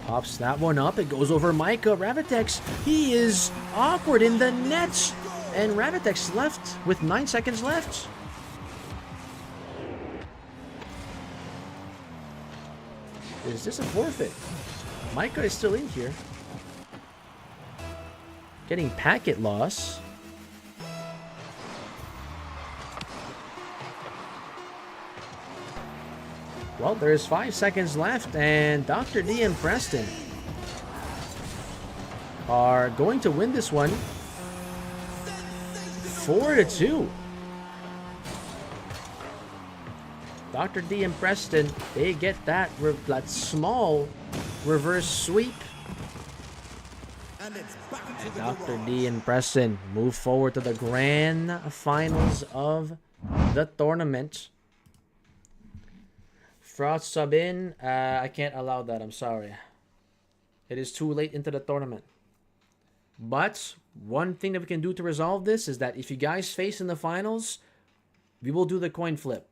S1: pops that one up. It goes over Micah. Ravitex, he is awkward in the net. And Ravitex left with 9 seconds left. Is this a forfeit? Micah is still in here. Getting packet loss. Well, there's 5 seconds left, and Dr. D and Preston are going to win this one 4-2. Dr. D and Preston, they get that small reverse sweep. And Dr. D and Preston move forward to the grand finals of the tournament. Frost sub in. I can't allow that. I'm sorry. It is too late into the tournament. But one thing that we can do to resolve this is that if you guys face in the finals, we will do the coin flip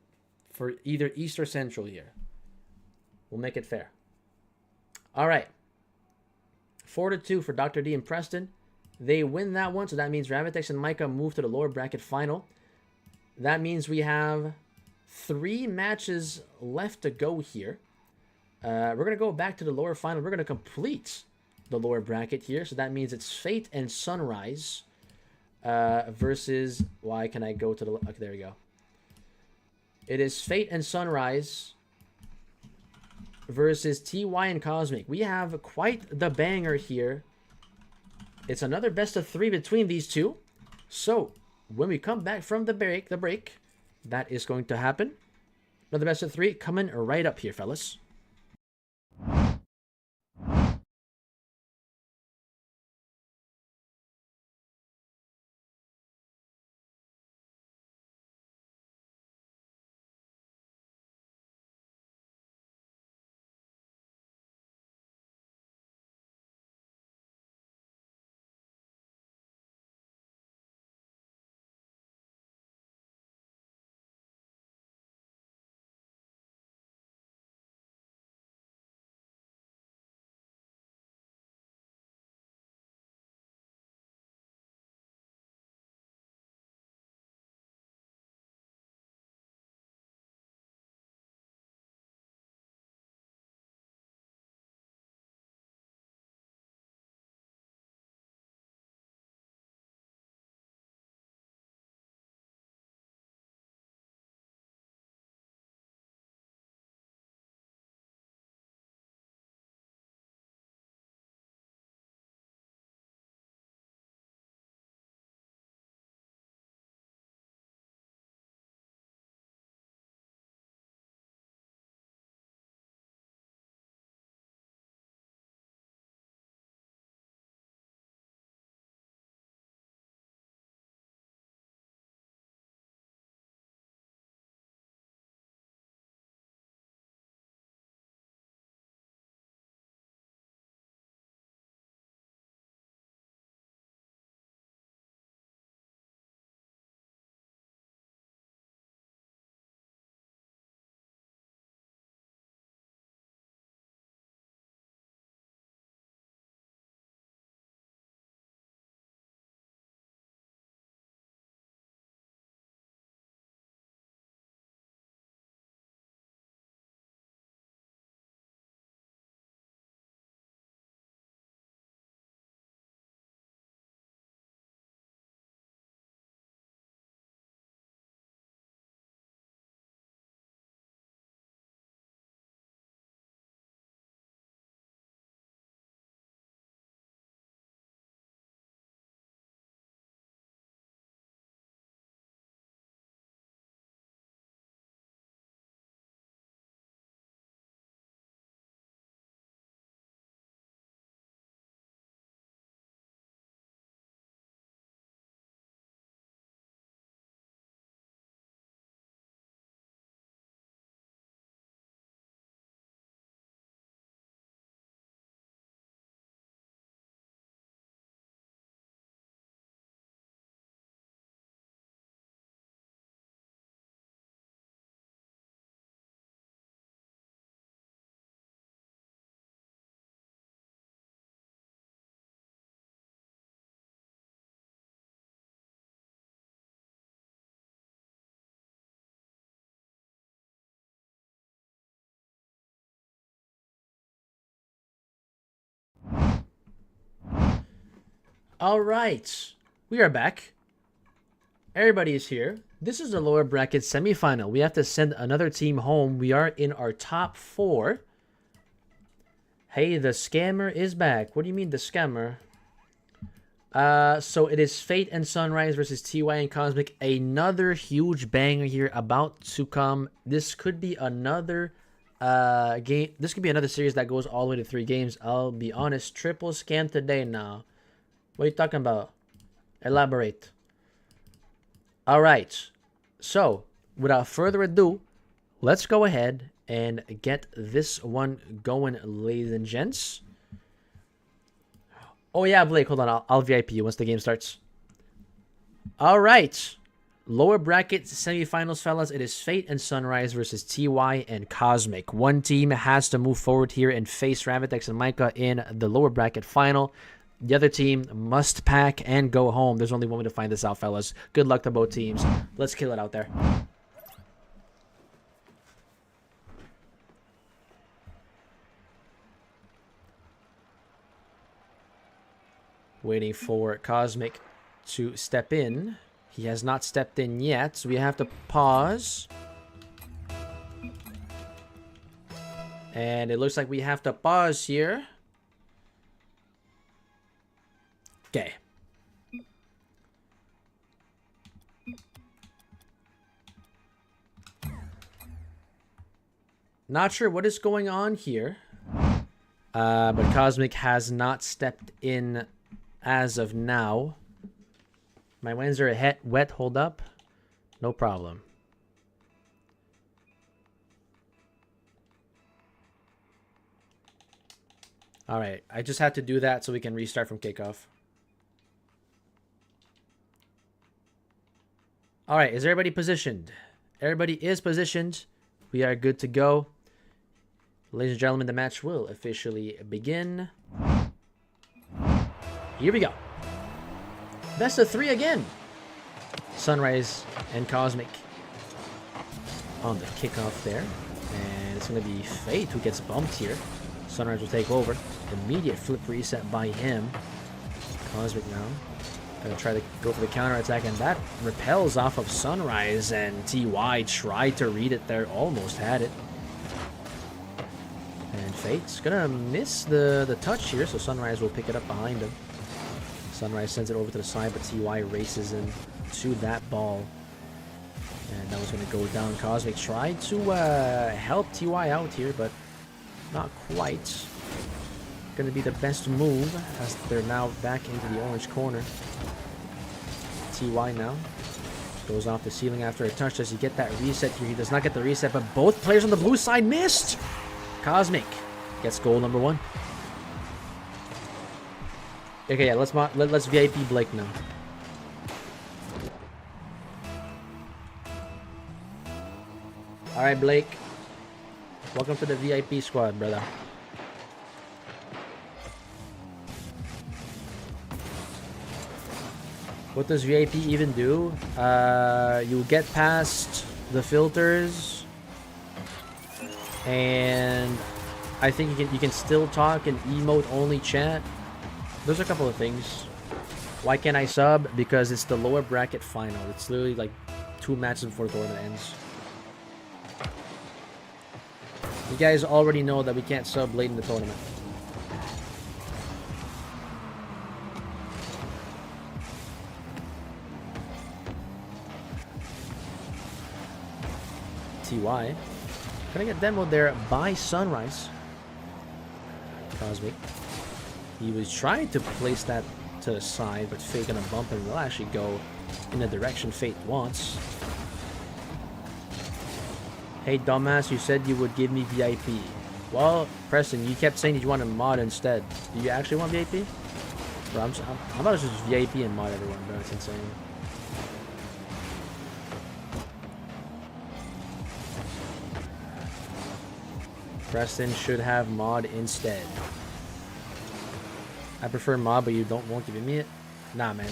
S1: for either East or Central here. We'll make it fair. All right. 4-2 for Dr. D and Preston. They win that one, so that means Ravitex and Micah move to the lower bracket final. That means we have 3 matches left to go here. We're going to go back to the lower final. We're going to complete the lower bracket here. So that means it's Fate and Sunrise versus... Why can I go to the... Okay, there we go. It is Fate and Sunrise versus TY and Cosmic. We have quite the banger here. It's another best of 3 between these two. So, when we come back from the break, that is going to happen. Another best of 3 coming right up here, fellas. All right, we are back. Everybody is here. This is the lower bracket semifinal. We have to send another team home. We are in our top 4. Hey, the scammer is back. What do you mean the scammer? So it is Fate and Sunrise versus TY and Cosmic. Another huge banger here about to come. This could be another game. This could be another series that goes all the way to 3 games. I'll be honest. Triple scam today now. What are you talking about? Elaborate. All right. So without further ado, let's go ahead and get this one going, ladies and gents. Oh yeah, Blake, hold on. I'll VIP you once the game starts. All right. Lower bracket semifinals, fellas. It is Fate and Sunrise versus TY and Cosmic. One team has to move forward here and face Ravitex and Micah in the lower bracket final. The other team must pack and go home. There's only one way to find this out, fellas. Good luck to both teams. Let's kill it out there. Waiting for Cosmic to step in. He has not stepped in yet, so we have to pause. And it looks like we have to pause here. Okay. Not sure what is going on here. But Cosmic has not stepped in as of now. My winds are wet. Hold up. No problem. All right. I just had to do that so we can restart from kickoff. All right. Is everybody positioned? Everybody is positioned. We are good to go. Ladies and gentlemen, the match will officially begin. Here we go. Best of 3 again. Sunrise and Cosmic on the kickoff there. And it's going to be Fate who gets bumped here. Sunrise will take over. Immediate flip reset by him. Cosmic now going to try to go for the counter attack, and that repels off of Sunrise, and TY tried to read it there. Almost had it. And Fate's going to miss the touch here, so Sunrise will pick it up behind him. Sunrise sends it over to the side, but TY races into that ball. And that was going to go down. Cosmic tried to help TY out here, but not quite. Going to be the best move as they're now back into the orange corner. TY now goes off the ceiling after a touch. Does he get that reset here? He does not get the reset, but both players on the blue side missed. Cosmic gets goal number 1. Okay, yeah, let's VIP Blake now. All right, Blake. Welcome to the VIP squad, brother. What does VIP even do? You get past the filters, and I think you can still talk in emote only chat. There's a couple of things. Why can't I sub? Because it's the lower bracket final. It's literally like 2 matches before the tournament ends. You guys already know that we can't sub late in the tournament. TY gonna get demoed there by Sunrise. Cosmic. He was trying to place that to the side, but Fate gonna bump and will actually go in the direction Fate wants. Hey dumbass, you said you would give me VIP. Well, Preston, you kept saying that you wanted mod instead. Do you actually want VIP? Bro, I'm about to just VIP and mod everyone, bro. It's insane. Preston should have mod instead. I prefer mod, but you won't give me it? Nah, man.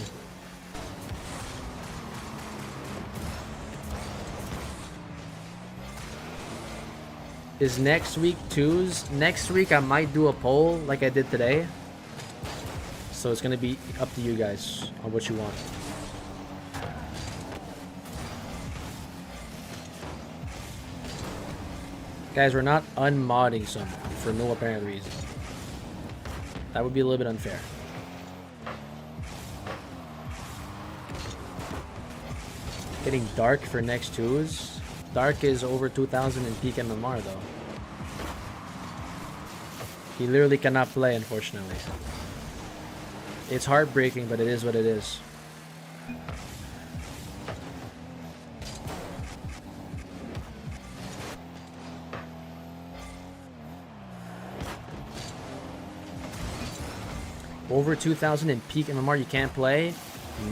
S1: Is next week twos? Next week I might do a poll like I did today. So it's gonna be up to you guys on what you want. Guys, we're not unmodding someone for no apparent reason. That would be a little bit unfair. Getting Dark for next twos. Dark is over 2,000 in peak MMR though. He literally cannot play, unfortunately. It's heartbreaking, but it is what it is. Over 2,000 in peak MMR, you can't play?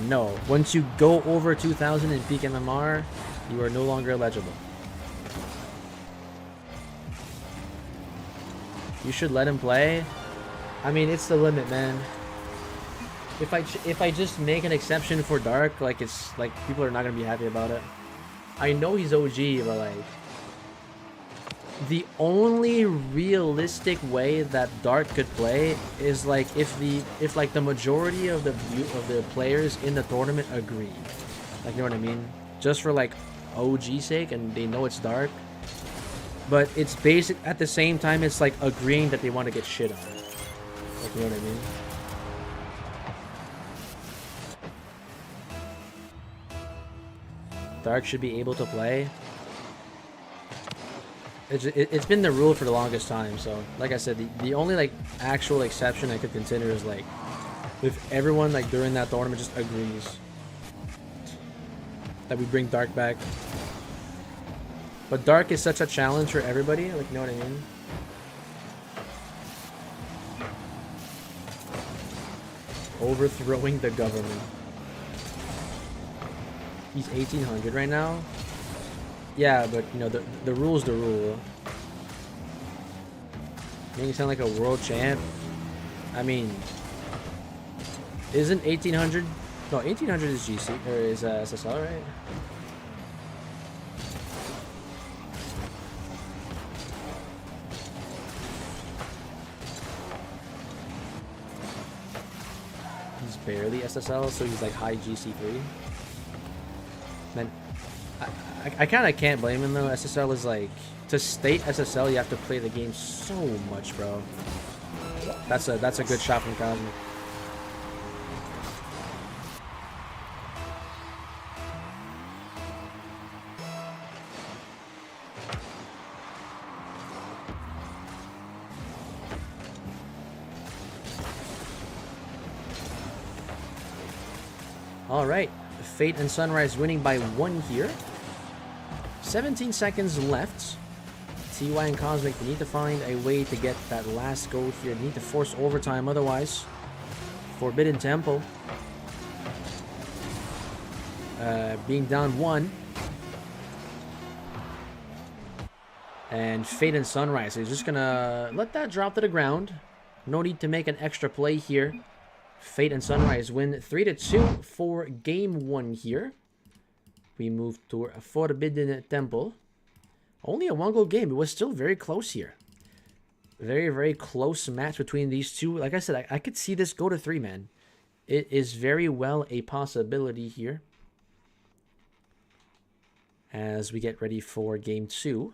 S1: No. Once you go over 2,000 in peak MMR, you are no longer eligible. You should let him play. I mean, it's the limit, man. If I just make an exception for Dark, like it's like people are not gonna be happy about it. I know he's OG, but like the only realistic way that Dark could play is like if like the majority of the players in the tournament agree. Like, you know what I mean? Just for like OG sake, and they know it's Dark. But it's basic at the same time. It's like agreeing that they want to get shit on. Like, you know what I mean? Dark should be able to play. It's been the rule for the longest time. So, like I said, the only like actual exception I could consider is like if everyone like during that tournament just agrees that we bring Dark back. But Dark is such a challenge for everybody, like, you know what I mean? Overthrowing the government. He's 1800 right now. Yeah, but you know the rule's the rule. Making it sound like a world champ. I mean, isn't 1800? No, 1800 is GC or is SSL, right? Barely SSL, so he's like high GC3. Man, I kind of can't blame him though. SSL is like, to state SSL, you have to play the game so much, bro. That's a good shot from Cosmic. All right, Fate and Sunrise winning by 1 here. 17 seconds left. TY and Cosmic need to find a way to get that last goal here. They need to force overtime, otherwise Forbidden Temple being down 1. And Fate and Sunrise is just gonna let that drop to the ground. No need to make an extra play here. Fate and Sunrise win 3-2 for game 1 here. We move to a Forbidden Temple. Only a 1-goal game. It was still very close here. Very, very close match between these two. Like I said, I could see this go to 3, man. It is very well a possibility here. As we get ready for game 2.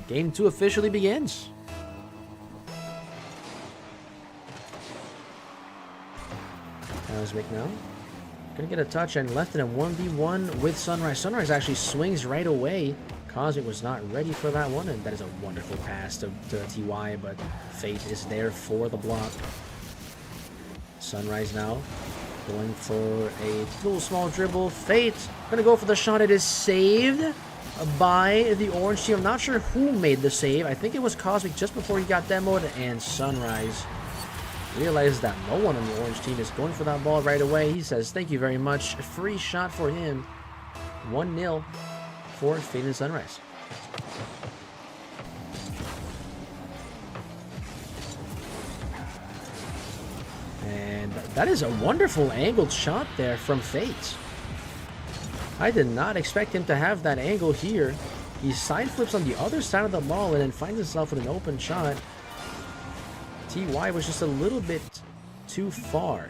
S1: Game 2 officially begins. Cosmic now. Gonna get a touch and left in a 1v1 with Sunrise. Sunrise actually swings right away. Cosmic was not ready for that one, and that is a wonderful pass to TY, but Fate is there for the block. Sunrise now going for a little small dribble. Fate gonna go for the shot. It is saved by the orange team. I'm not sure who made the save. I think it was Cosmic just before he got demoed, and Sunrise realizes that no one on the orange team is going for that ball right away. He says, thank you very much. A free shot for him. 1-0 for Fate and Sunrise. And that is a wonderful angled shot there from Fate. I did not expect him to have that angle here. He side flips on the other side of the ball and then finds himself with an open shot. TY was just a little bit too far.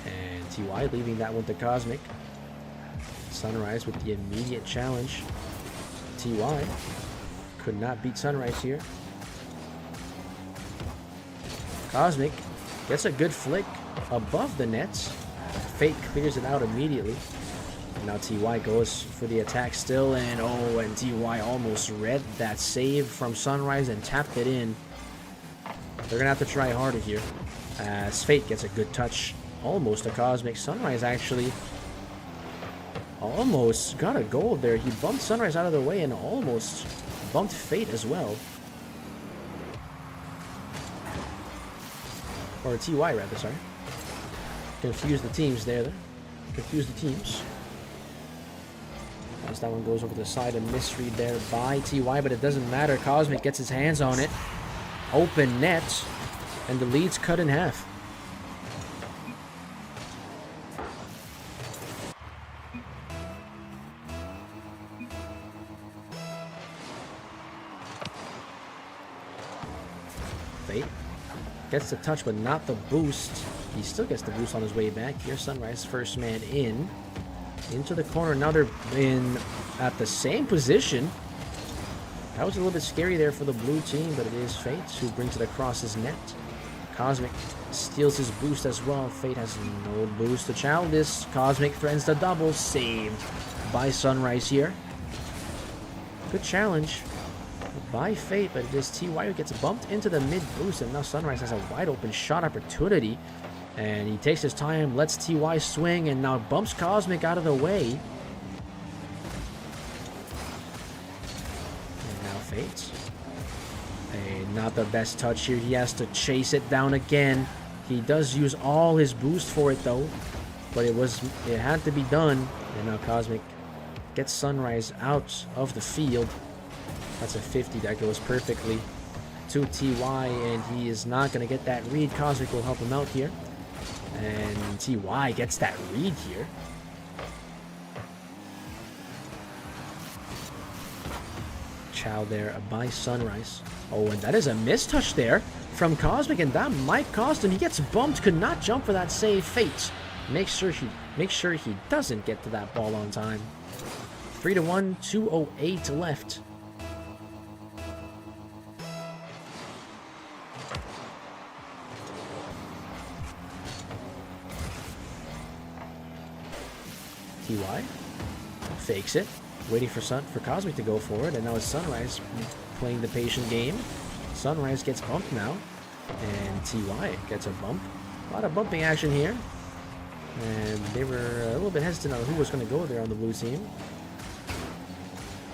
S1: And TY leaving that one to Cosmic. Sunrise with the immediate challenge. TY could not beat Sunrise here. Cosmic gets a good flick above the nets. Fate clears it out immediately. And now TY goes for the attack still, and oh, and TY almost read that save from Sunrise and tapped it in. They're gonna have to try harder here, as Fate gets a good touch almost to Cosmic. Sunrise actually almost got a goal there. He bumped Sunrise out of the way and almost bumped Fate as well. Or TY rather, sorry. Confuse the teams there. Confuse the teams. As that one goes over the side, a misread there by TY, but it doesn't matter. Cosmic gets his hands on it. Open net. And the lead's cut in half. Fate gets the touch, but not the boost. He still gets the boost on his way back. Here, Sunrise, first man in. Into the corner. Now they're in at the same position. That was a little bit scary there for the blue team, but it is Fate who brings it across his net. Cosmic steals his boost as well. Fate has no boost to challenge this. Cosmic threatens the double. Saved by Sunrise here. Good challenge by Fate, but it is TY who gets bumped into the mid boost, and now Sunrise has a wide open shot opportunity. And he takes his time, lets TY swing, and now bumps Cosmic out of the way. And now Fate. Not the best touch here. He has to chase it down again. He does use all his boost for it though, but it had to be done. And now Cosmic gets Sunrise out of the field. That's a 50 that goes perfectly to TY, and he is not going to get that read. Cosmic will help him out here. And TY gets that read here. Chow there by Sunrise. Oh, and that is a mistouch there from Cosmic, and that might cost him. He gets bumped, could not jump for that save. Fate makes sure he doesn't get to that ball on time. 3-1, 2:08 left. TY fakes it, waiting for Cosmic to go for it, and now it's Sunrise playing the patient game. Sunrise gets bumped now, and TY gets a bump. A lot of bumping action here, and they were a little bit hesitant on who was going to go there on the blue team.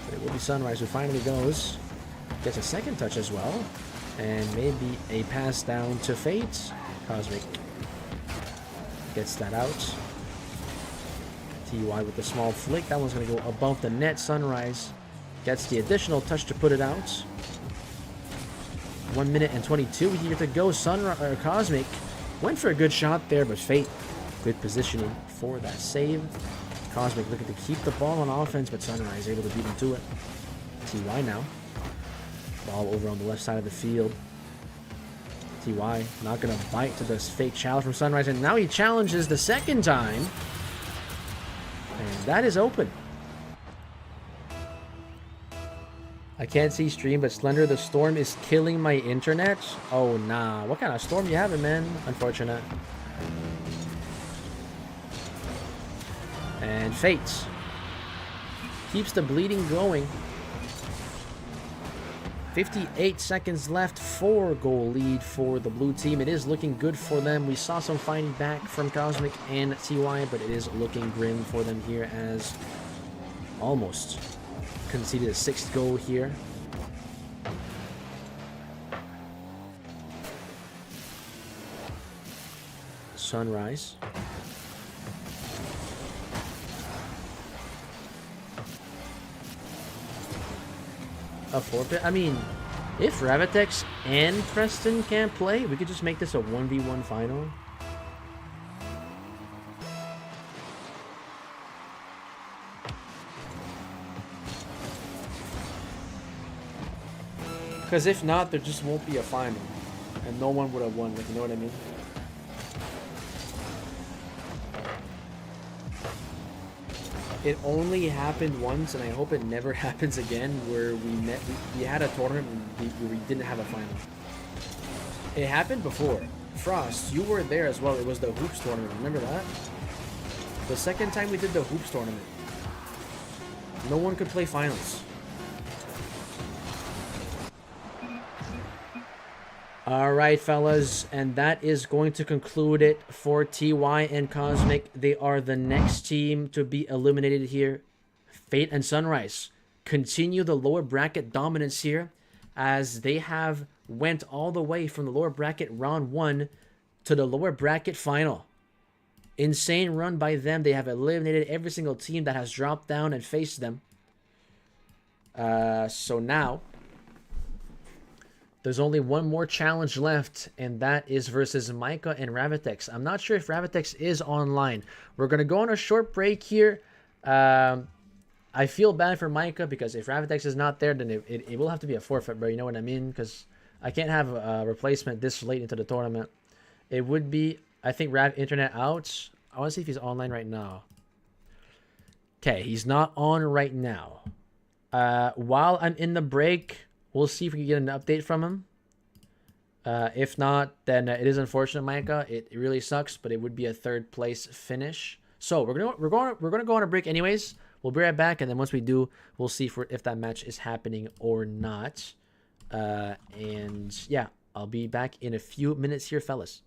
S1: But it will be Sunrise who finally goes, gets a second touch as well, and maybe a pass down to Fate. Cosmic gets that out. TY with the small flick. That one's going to go above the net. Sunrise gets the additional touch to put it out. 1 minute and 22 here to go. Cosmic went for a good shot there, but Fate, good positioning for that save. Cosmic looking to keep the ball on offense, but Sunrise able to beat him to it. TY now. Ball over on the left side of the field. TY not going to bite to this fake challenge from Sunrise, and now he challenges the second time. And that is open. I can't see stream, but Slender, the storm is killing my internet. Oh, nah. What kind of storm you having, man? Unfortunate. And Fate keeps the bleeding going. 58 seconds left, 4-goal lead for the blue team. It is looking good for them. We saw some fighting back from Cosmic and TY, but it is looking grim for them here as almost conceded a 6th goal here. Sunrise. A forfeit? I mean, If Ravitex and Preston can't play, we could just make this a 1v1 final. Because if not, there just won't be a final. And no one would have won, like, you know what I mean? It only happened once, and I hope it never happens again, where we had a tournament and we didn't have a final. It happened before. Frost, you were there as well. It was the Hoops tournament. Remember that? The second time we did the Hoops tournament. No one could play finals. Alright, fellas, and that is going to conclude it for TY and Cosmic. They are the next team to be eliminated here. Fate and Sunrise continue the lower bracket dominance here, as they have went all the way from the lower bracket round 1 to the lower bracket final. Insane run by them. They have eliminated every single team that has dropped down and faced them. So now there's only one more challenge left, and that is versus Micah and Ravitex. I'm not sure if Ravitex is online. We're going to go on a short break here. I feel bad for Micah, because if Ravitex is not there, then it will have to be a forfeit, bro. You know what I mean? Because I can't have a replacement this late into the tournament. It would be, I think, Rav internet out. I want to see if he's online right now. Okay, he's not on right now. While I'm in the break, we'll see if we can get an update from him. If not, then it is unfortunate, Micah. It really sucks, but it would be a third place finish. So we're gonna go on a break anyways. We'll be right back, and then once we do, we'll see if that match is happening or not. And yeah, I'll be back in a few minutes here, fellas.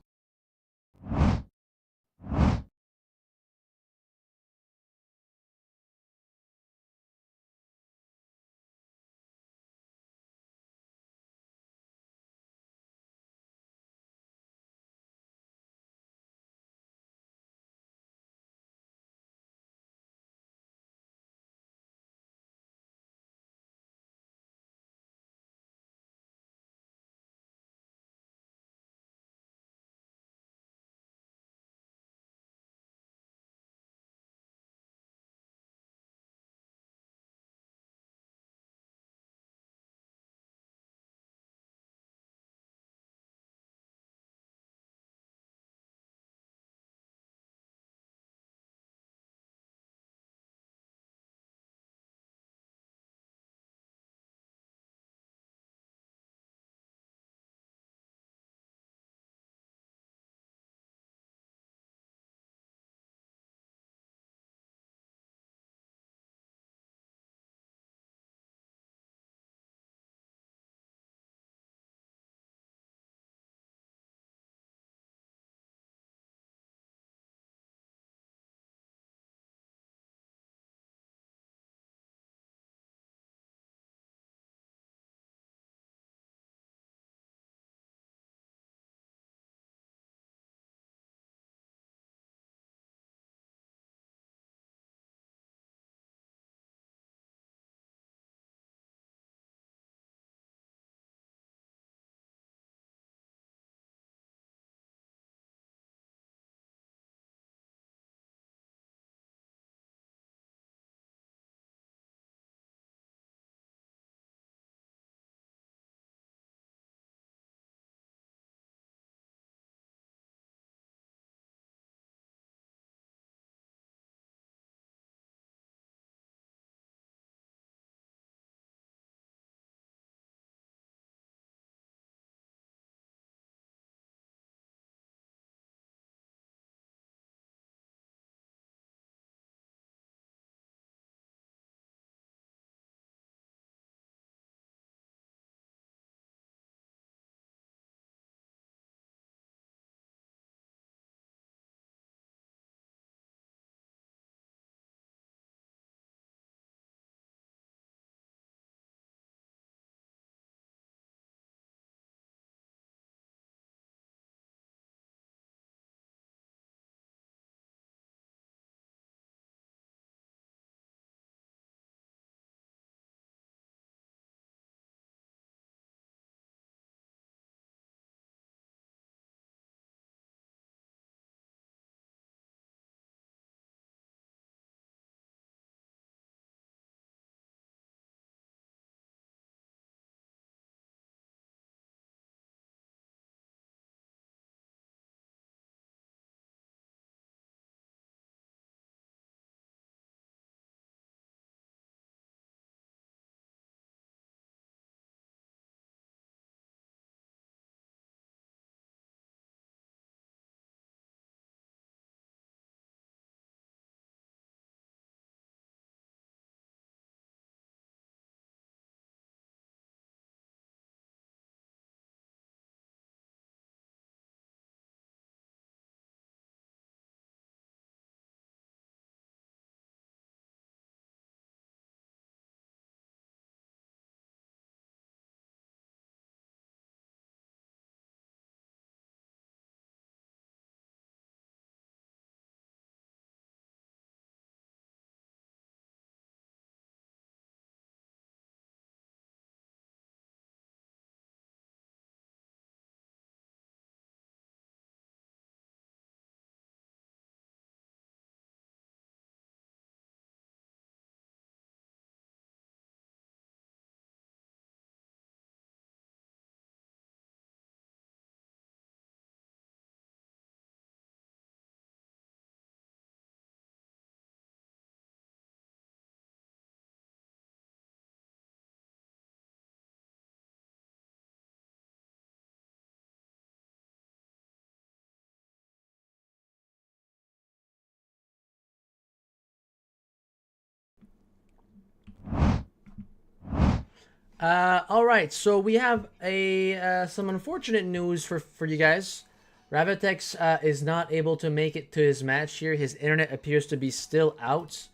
S1: All right, so we have a some unfortunate news for you guys. Ravitex is not able to make it to his match here. His internet appears to be still out.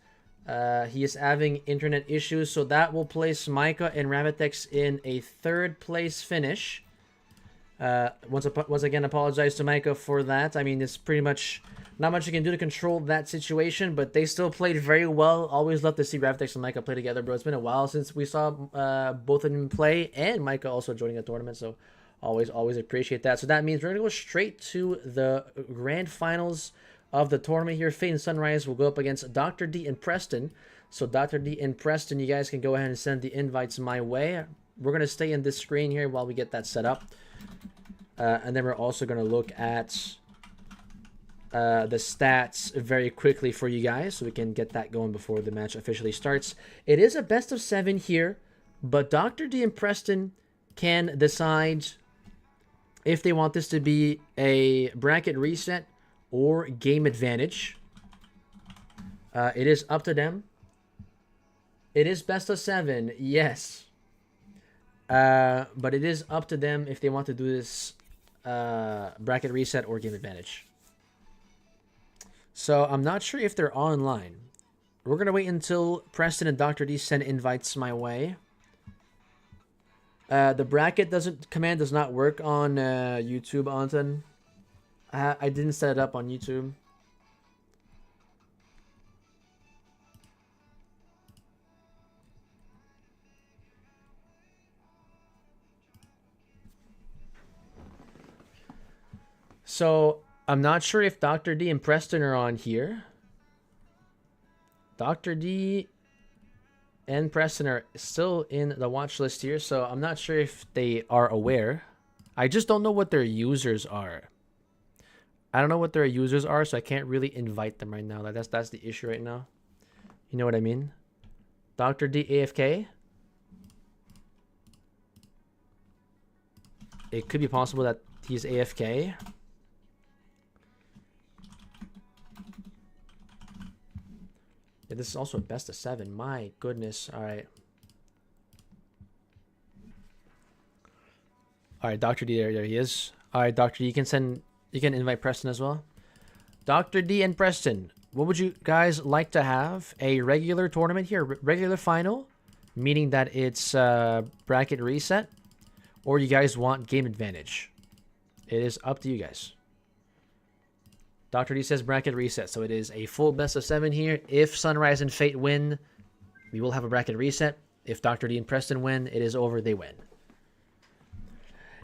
S1: He is having internet issues, so that will place Micah and Ravitex in a third place finish. Once again, apologize to Micah for that. I mean, it's pretty much not much you can do to control that situation, but they still played very well. Always love to see Ravitex and Micah play together, bro. It's been a while since we saw both of them play, and Micah also joining a tournament, so always appreciate that. So that means we're going to go straight to the grand finals of the tournament here. Fate and Sunrise will go up against Dr. D and Preston. So Dr. D and Preston, you guys can go ahead and send the invites my way. We're going to stay in this screen here while we get that set up. And then we're also going to look at the stats very quickly for you guys so we can get that going before the match officially starts. It is a best of 7 here, but Dr. D and Preston can decide if they want this to be a bracket reset or game advantage. It is up to them. It is best of 7, yes. But it is up to them if they want to do this bracket reset or game advantage. So I'm not sure if they're online. We're going to wait until Preston and Dr. D send invites my way. The bracket command does not work on YouTube, Anton. I didn't set it up on YouTube. So I'm not sure if Dr. D and Preston are on here. Dr. D and Preston are still in the watch list here, so I'm not sure if they are aware. I just don't know what their users are. I don't know what their users are, so I can't really invite them right now. That's the issue right now. You know what I mean? Dr. D AFK. It could be possible that he's AFK. Yeah, this is also a best of 7. My goodness. All right. All right, Dr. D, there he is. All right, Dr. D, you can invite Preston as well. Dr. D and Preston, what would you guys like to have? A regular tournament here, regular final, meaning that it's bracket reset, or you guys want game advantage? It is up to you guys. Dr. D says bracket reset, so it is a full best of 7 here. If Sunrise and Fate win, we will have a bracket reset. If Dr. D and Preston win, it is over, they win.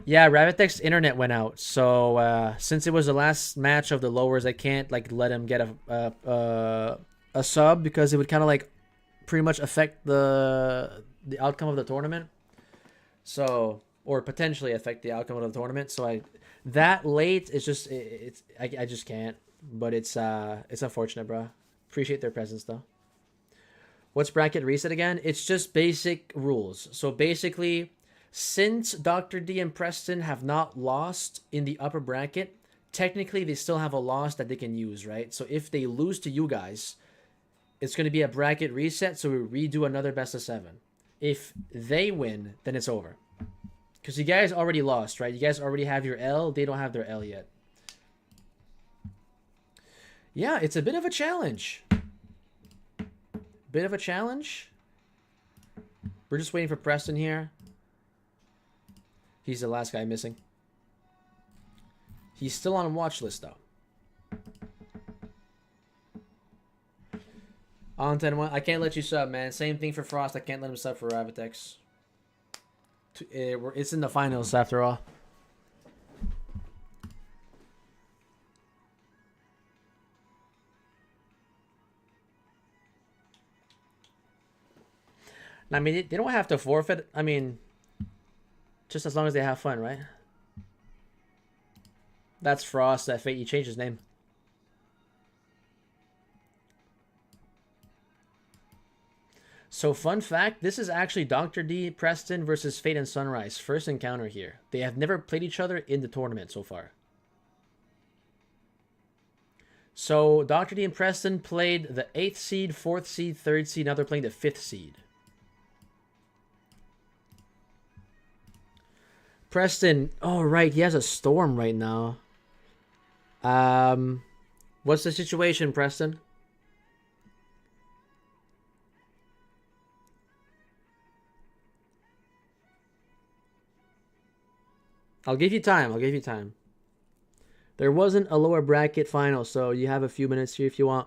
S1: Yeah, Ravitex's internet went out, so since it was the last match of the lowers, I can't like let him get a sub because it would kind of like pretty much affect the outcome of the tournament. So, or potentially affect the outcome of the tournament. So that late is just I just can't. But it's unfortunate, bro. Appreciate their presence though. What's bracket reset again? It's just basic rules. So basically, since Dr. D and Preston have not lost in the upper bracket, technically they still have a loss that they can use, right? So if they lose to you guys, it's going to be a bracket reset, so we redo another best of 7. If they win, then it's over. Because you guys already lost, right? You guys already have your L. They don't have their L yet. Yeah, it's a bit of a challenge. Bit of a challenge. We're just waiting for Preston here. He's the last guy missing. He's still on watch list, though. On 10-1. I can't let you sub, man. Same thing for Frost. I can't let him sub for Ravitex. It's in the finals, after all. I mean, they don't have to forfeit. I mean, just as long as they have fun, right? That's Frost. That Fate. You changed his name. So, fun fact, this is actually Dr. D, Preston versus Fate and Sunrise. First encounter here. They have never played each other in the tournament so far. So, Dr. D and Preston played the 8th seed, 4th seed, 3rd seed. Now they're playing the 5th seed. Preston. Oh, right. He has a storm right now. What's the situation, Preston? I'll give you time. I'll give you time. There wasn't a lower bracket final, so you have a few minutes here if you want.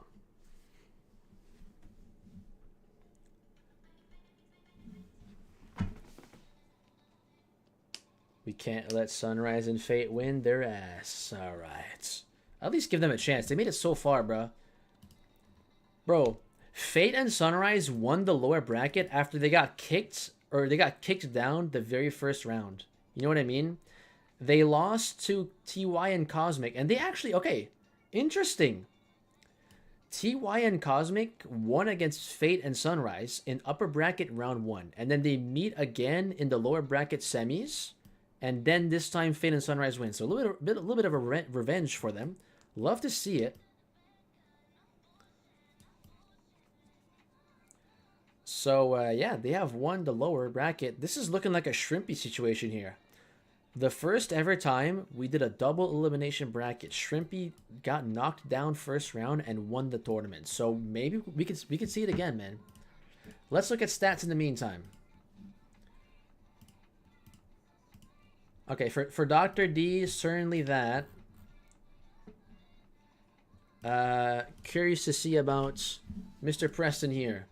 S1: We can't let Sunrise and Fate win their ass. All right. At least give them a chance. They made it so far, bro. Bro, Fate and Sunrise won the lower bracket after they got kicked, or they got kicked down the very first round. You know what I mean? They lost to TY and Cosmic, and they actually, okay, interesting. TY and Cosmic won against Fate and Sunrise in upper bracket round 1, and then they meet again in the lower bracket semis, and then this time Fate and Sunrise win. So a little bit of a revenge for them. Love to see it. So yeah, they have won the lower bracket. This is looking like a Shrimpy situation here. The first ever time we did a double elimination bracket, Shrimpy got knocked down first round and won the tournament. So maybe we could see it again, man. Let's look at stats in the meantime. Okay, for Dr. D, certainly that. Curious to see about Mr. Preston here.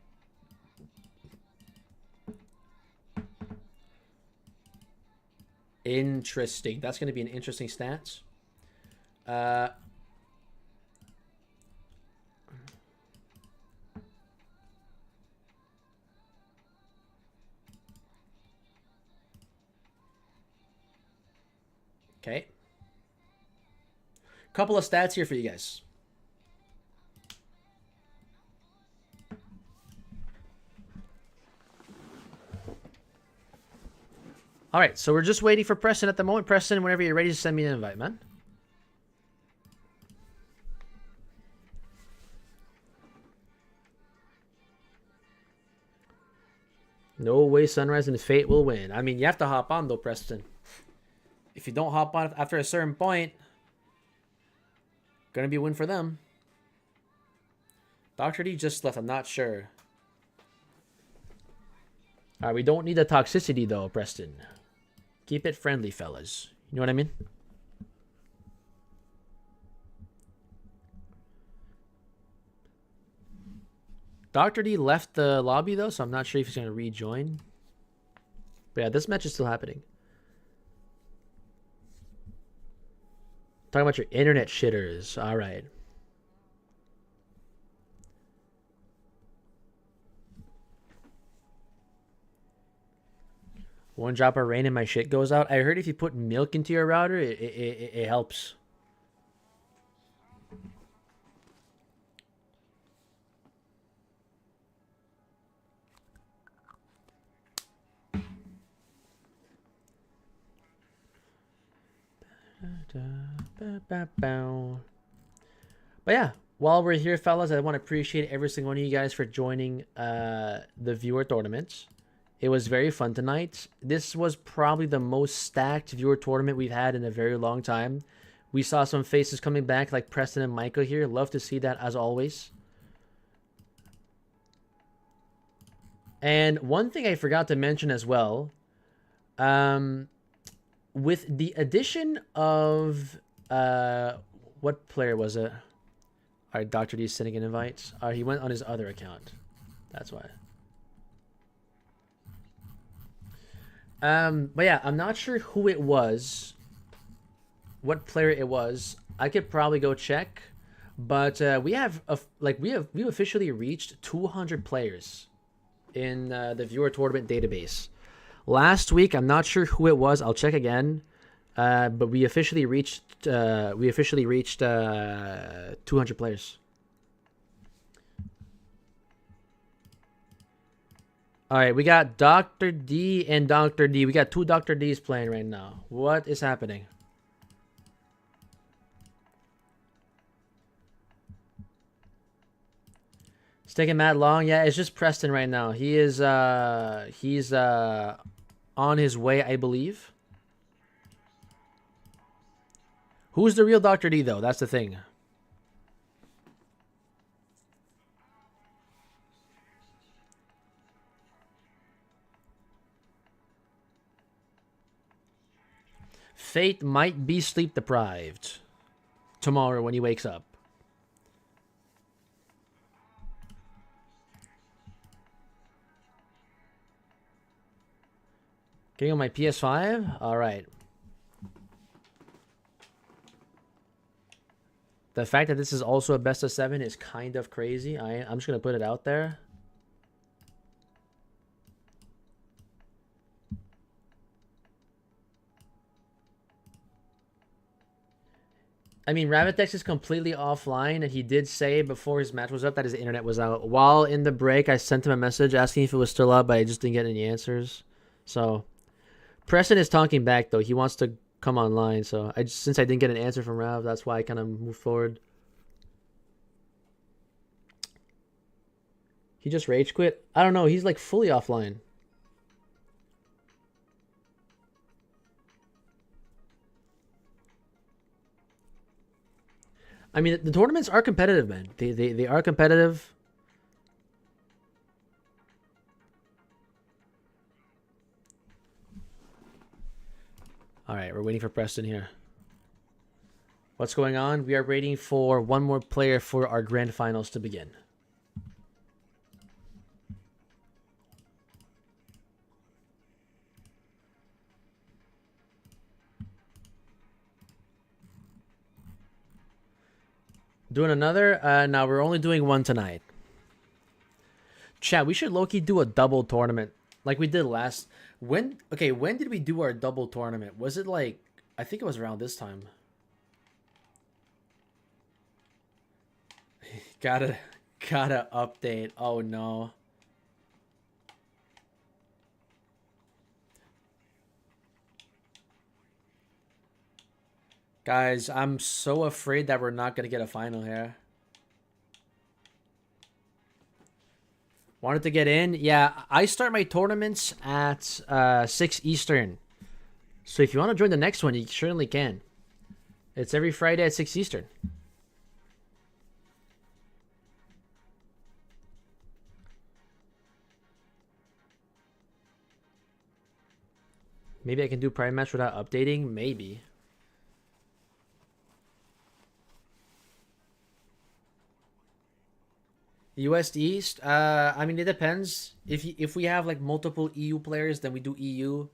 S1: Interesting. That's going to be an interesting stats. Okay. Couple of stats here for you guys. All right, so we're just waiting for Preston at the moment. Preston, whenever you're ready to send me an invite, man. No way Sunrise and Fate will win. I mean, you have to hop on, though, Preston. If you don't hop on after a certain point, gonna be a win for them. Dr. D just left. I'm not sure. All right, we don't need the toxicity, though, Preston. Keep it friendly, fellas. You know what I mean? Dr. D left the lobby, though, so I'm not sure if he's going to rejoin. But yeah, this match is still happening. Talking about your internet shitters. All right. One drop of rain and my shit goes out. I heard if you put milk into your router, it helps. But yeah, while we're here, fellas, I want to appreciate every single one of you guys for joining the viewer tournaments. It was very fun tonight. This was probably the most stacked viewer tournament we've had in a very long time. We saw some faces coming back like Preston and Michael here. Love to see that as always. And one thing I forgot to mention as well, with the addition of, what player was it? All right, Dr. D sending an invite. He went on his other account. That's why. But yeah, I'm not sure who it was, what player it was. I could probably go check, but we've officially reached 200 players in the viewer tournament database. Last week, I'm not sure who it was. I'll check again. But we officially reached 200 players. All right, we got Dr. D and Dr. D. We got two Dr. Ds playing right now. What is happening? It's taking mad long. Yeah, it's just Preston right now. He is he's on his way, I believe. Who's the real Dr. D, though? That's the thing. Fate might be sleep deprived tomorrow when he wakes up. Getting on my PS5? Alright. The fact that this is also a best of 7 is kind of crazy. I'm just going to put it out there. I mean, Rabbitex is completely offline, and he did say before his match was up that his internet was out. While in the break, I sent him a message asking if it was still up, but I just didn't get any answers. So, Preston is talking back, though. He wants to come online, so since I didn't get an answer from Rav, that's why I kind of moved forward. He just rage quit? I don't know. He's, like, fully offline. I mean, the tournaments are competitive, man. They are competitive. All right, we're waiting for Preston here. What's going on? We are waiting for one more player for our grand finals to begin. Doing another? No, we're only doing one tonight. Chat, we should low-key do a double tournament like we did last. When did we do our double tournament? Was it like, I think it was around this time. Gotta update. Oh no. Guys, I'm so afraid that we're not going to get a final here. Wanted to get in? Yeah, I start my tournaments at 6 Eastern. So if you want to join the next one, you certainly can. It's every Friday at 6 Eastern. Maybe I can do Prime Match without updating? Maybe. US East, I mean, it depends. If we have like multiple EU players, then we do EU.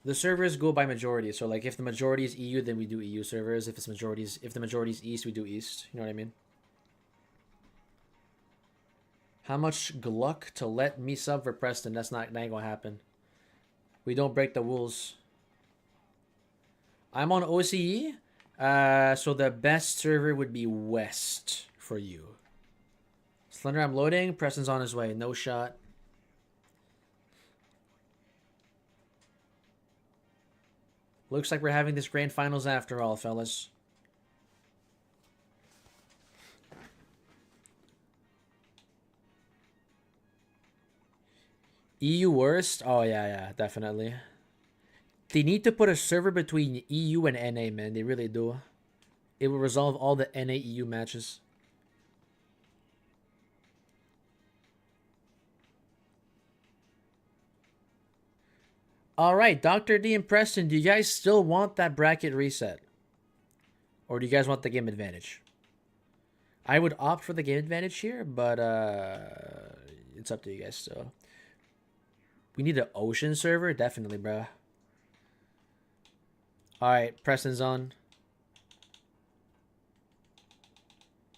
S1: The servers go by majority, so like if the majority is EU, then we do EU servers. If the majority is East, we do East. You know what I mean? How much Gluck to let me sub for Preston? That ain't gonna happen. We don't break the rules. I'm on OCE, so the best server would be West for you. Slender, I'm loading. Preston's on his way. No shot. Looks like we're having this grand finals after all, fellas. EU worst? Oh, yeah, definitely. They need to put a server between EU and NA, man. They really do. It will resolve all the NA-EU matches. All right, Dr. D and Preston, do you guys still want that bracket reset? Or do you guys want the game advantage? I would opt for the game advantage here, but it's up to you guys still. We need an ocean server? Definitely, bro. All right, Preston's on.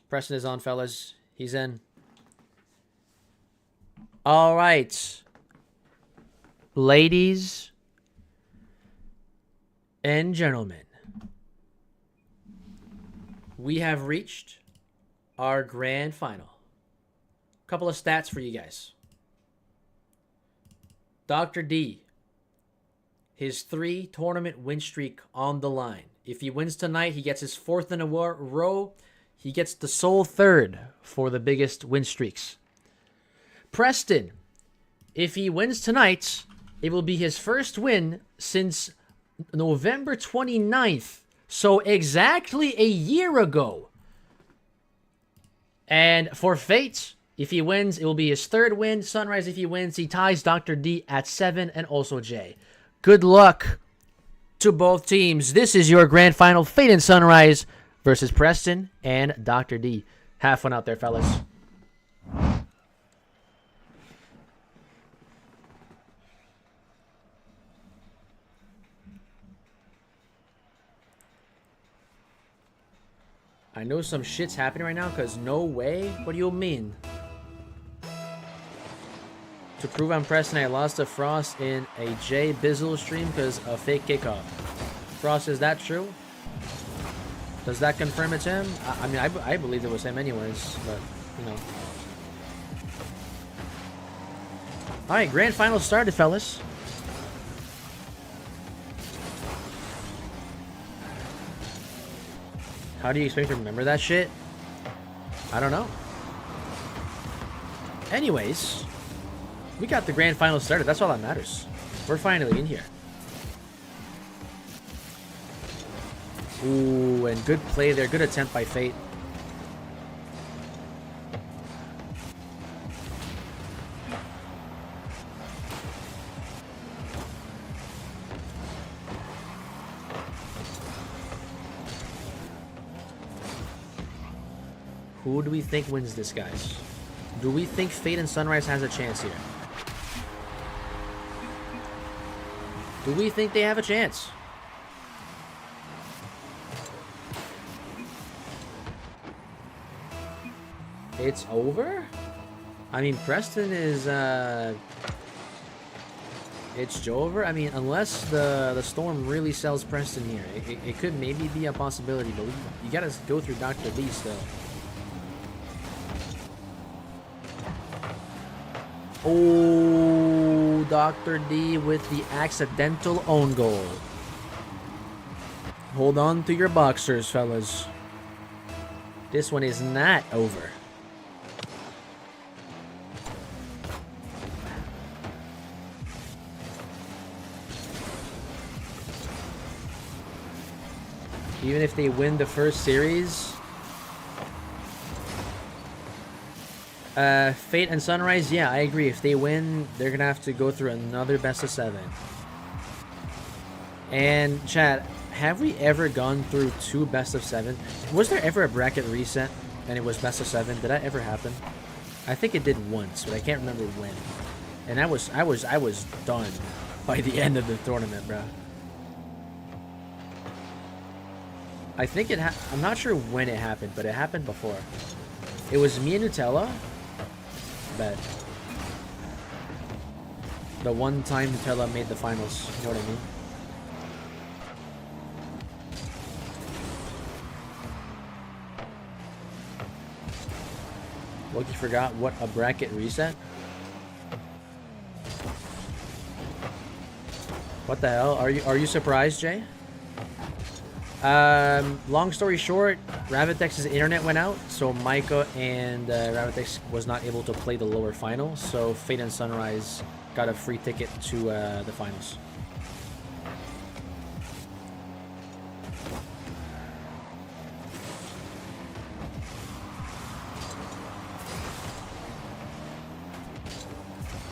S1: Preston is on, fellas. He's in. All right. Ladies and gentlemen, we have reached our grand final. Couple of stats for you guys. Dr. D, his 3-tournament win streak on the line. If he wins tonight, he gets his 4th in a row. He gets the sole 3rd for the biggest win streaks. Preston, if he wins tonight, it will be his first win since November 29th, So exactly a year ago. And for Fate, if he wins, it will be his 3rd win. Sunrise, if he wins, he ties Dr. D at 7 and also Jay. Good luck to both teams. This is your grand final, Fate and Sunrise versus Preston and Dr. D. Have fun out there, fellas. I know some shit's happening right now, because no way? What do you mean? To prove I'm Preston, I lost to Frost in a Jay Bizzle stream because of fake kickoff. Frost, is that true? Does that confirm it's him? I mean, I believe it was him anyways, but, you know. Alright, grand final started, fellas. How do you expect to remember that shit? I don't know. Anyways, we got the grand final started. That's all that matters. We're finally in here. Ooh, and good play there. Good attempt by Fate. Who do we think wins this, guys? Do we think Fate and Sunrise has a chance here? Do we think they have a chance? It's over? I mean, Preston is, it's over? I mean, unless the Storm really sells Preston here. It could maybe be a possibility, but you gotta go through Dr. D still. Oh, Dr. D with the accidental own goal. Hold on to your boxers, fellas. This one is not over. Even if they win the first series, Fate and Sunrise, yeah, I agree. If they win, they're gonna have to go through another best of 7. And Chad, have we ever gone through 2 best of 7? Was there ever a bracket reset and it was best of 7? Did that ever happen? I think it did once, but I can't remember when. And I was done by the end of the tournament, bro. I think I'm not sure when it happened, but it happened before. It was me and Nutella. Bet. The one time Nutella made the finals. You know what I mean? Loki forgot what a bracket reset? What the hell? Are you surprised, Jay? Long story short, Ravitex's internet went out, so Micah and Ravitex was not able to play the lower final, so Fate and Sunrise got a free ticket to the finals.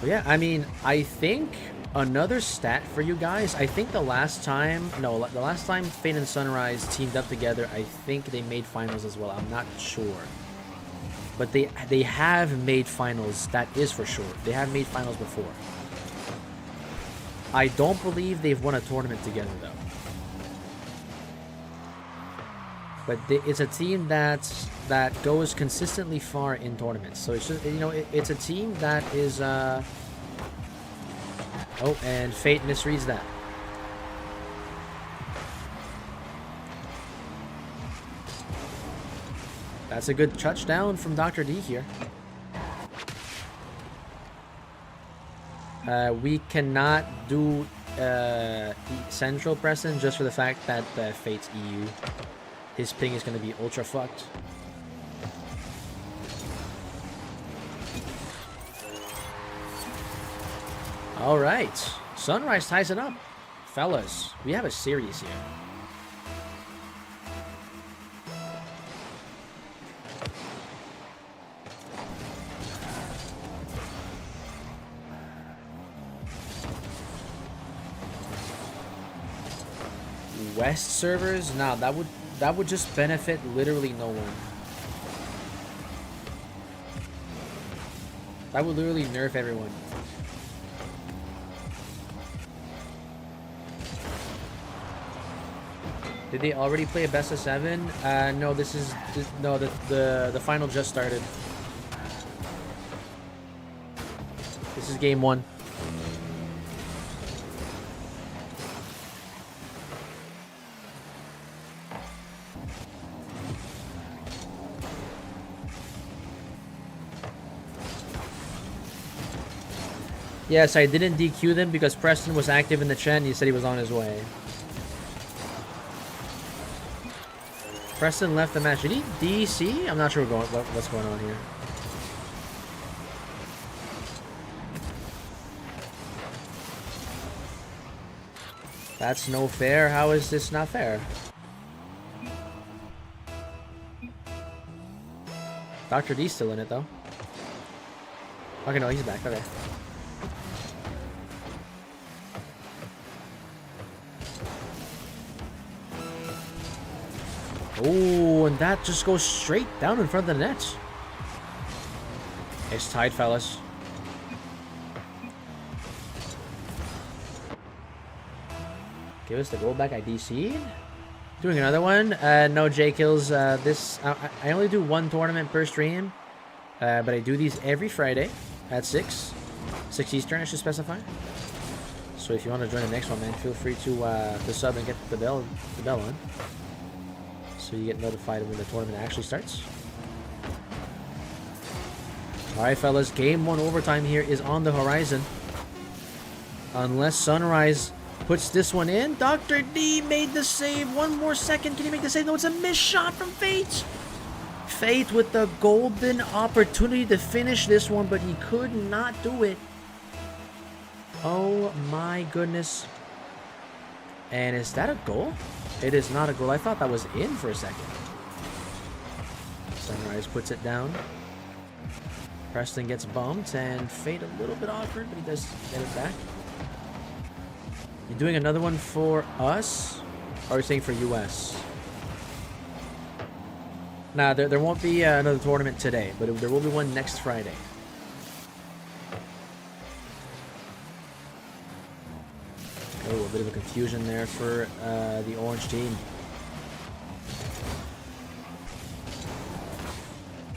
S1: But yeah, I mean, I think another stat for you guys, I think the last time Fate and Sunrise teamed up together, I think they made finals as well. I'm not sure. But they have made finals, that is for sure. They have made finals before. I don't believe they've won a tournament together, though. But it's a team that goes consistently far in tournaments. So it's just, you know, it's a team that is oh, and Fate misreads that. That's a good touchdown from Dr. D here. We cannot do Central Preston just for the fact that Fate's EU. His ping is going to be ultra fucked. All right, Sunrise ties it up. Fellas, we have a series here. West servers? Nah, that would just benefit literally no one. That would literally nerf everyone. Did they already play a best of 7? No, no, the final just started. This is game 1. Yes, I didn't DQ them because Preston was active in the chat and he said he was on his way. Preston left the match. Did he DC? I'm not sure what's going on here. That's no fair. How is this not fair? Dr. D's still in it, though. Okay, no, he's back. Okay. Oh, and that just goes straight down in front of the net. It's tied, fellas. Give us the goal back. I DC'd. Doing another one. No J kills. I only do 1 tournament per stream, but I do these every Friday at 6 Eastern. I should specify. So if you want to join the next one, man, feel free to sub and get the bell on, so you get notified when the tournament actually starts. All right, fellas. Game 1 overtime here is on the horizon. Unless Sunrise puts this one in. Dr. D made the save. 1 more second. Can he make the save? No, it's a missed shot from Fate. Fate with the golden opportunity to finish this one, but he could not do it. Oh my goodness. And is that a goal? It is not a goal. I thought that was in for a second. Sunrise puts it down. Preston gets bumped, and Fate a little bit awkward, but he does get it back. You doing another one for us? Or are you saying for US? Nah, there won't be another tournament today, but there will be one next Friday. Oh, a bit of a confusion there for the orange team.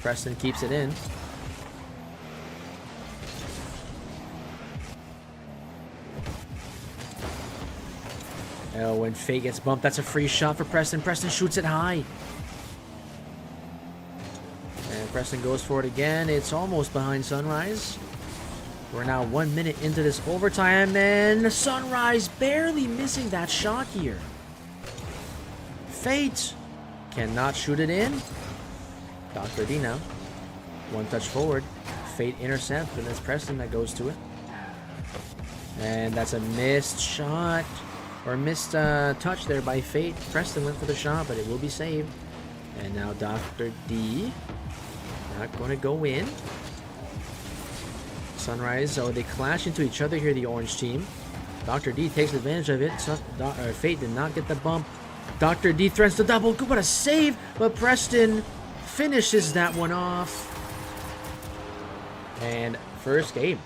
S1: Preston keeps it in. Oh, when Faye gets bumped, that's a free shot for Preston. Preston shoots it high. And Preston goes for it again. It's almost behind Sunrise. We're now 1 minute into this overtime, and Sunrise barely missing that shot here. Fate cannot shoot it in. Dr. D now. 1 touch forward. Fate intercept, and it's Preston that goes to it. And that's a missed shot. Or missed touch there by Fate. Preston went for the shot, but it will be saved. And now Dr. D. Not going to go in. Sunrise, so they clash into each other here, the orange team. Dr. D takes advantage of it. Fate did not get the bump. Dr. D threatens the double. Good, what a save! But Preston finishes that one off. And first game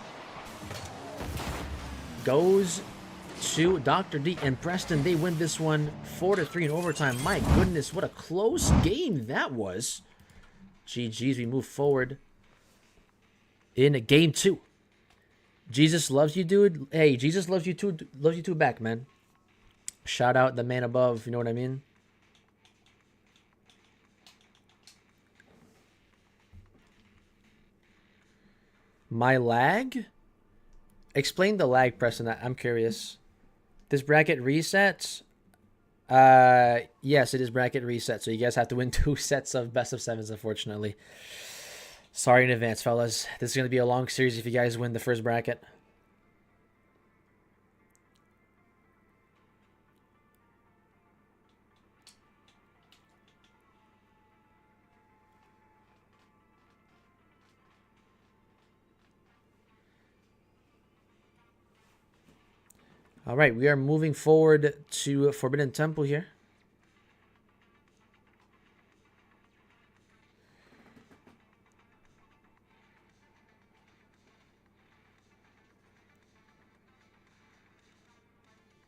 S1: goes to Dr. D and Preston. They win this one 4-3 in overtime. My goodness, what a close game that was. GG's, we move forward in game 2. Jesus loves you, dude. Hey, Jesus loves you too. Loves you too back, man. Shout out the man above. You know what I mean? My lag? Explain the lag, Preston. I'm curious. This bracket resets? Yes, it is bracket reset. So you guys have to win 2 sets of best of 7s, unfortunately. Sorry in advance, fellas. This is going to be a long series if you guys win the first bracket. All right, we are moving forward to Forbidden Temple here.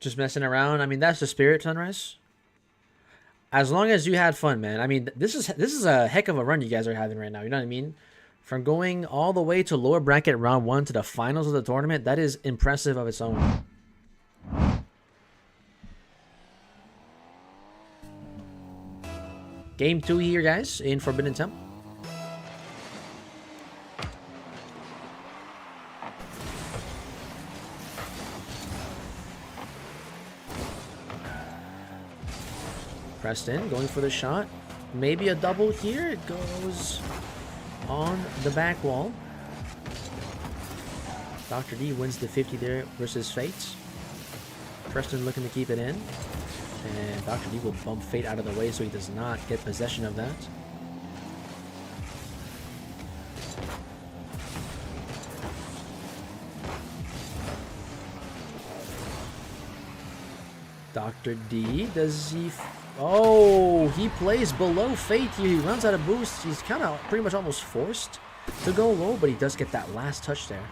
S1: Just messing around. I mean, that's the spirit, Sunrise. As long as you had fun, man. I mean, this is a heck of a run you guys are having right now. You know what I mean? From going all the way to lower bracket round 1 to the finals of the tournament, that is impressive of its own. Game 2 here, guys, in Forbidden Temple. Preston going for the shot. Maybe a double here. It goes on the back wall. Dr. D wins the 50 there versus Fate. Preston looking to keep it in. And Dr. D will bump Fate out of the way so he does not get possession of that. Dr. D, does he... Oh, he plays below Fate here. He runs out of boost. He's kind of pretty much almost forced to go low, but he does get that last touch there.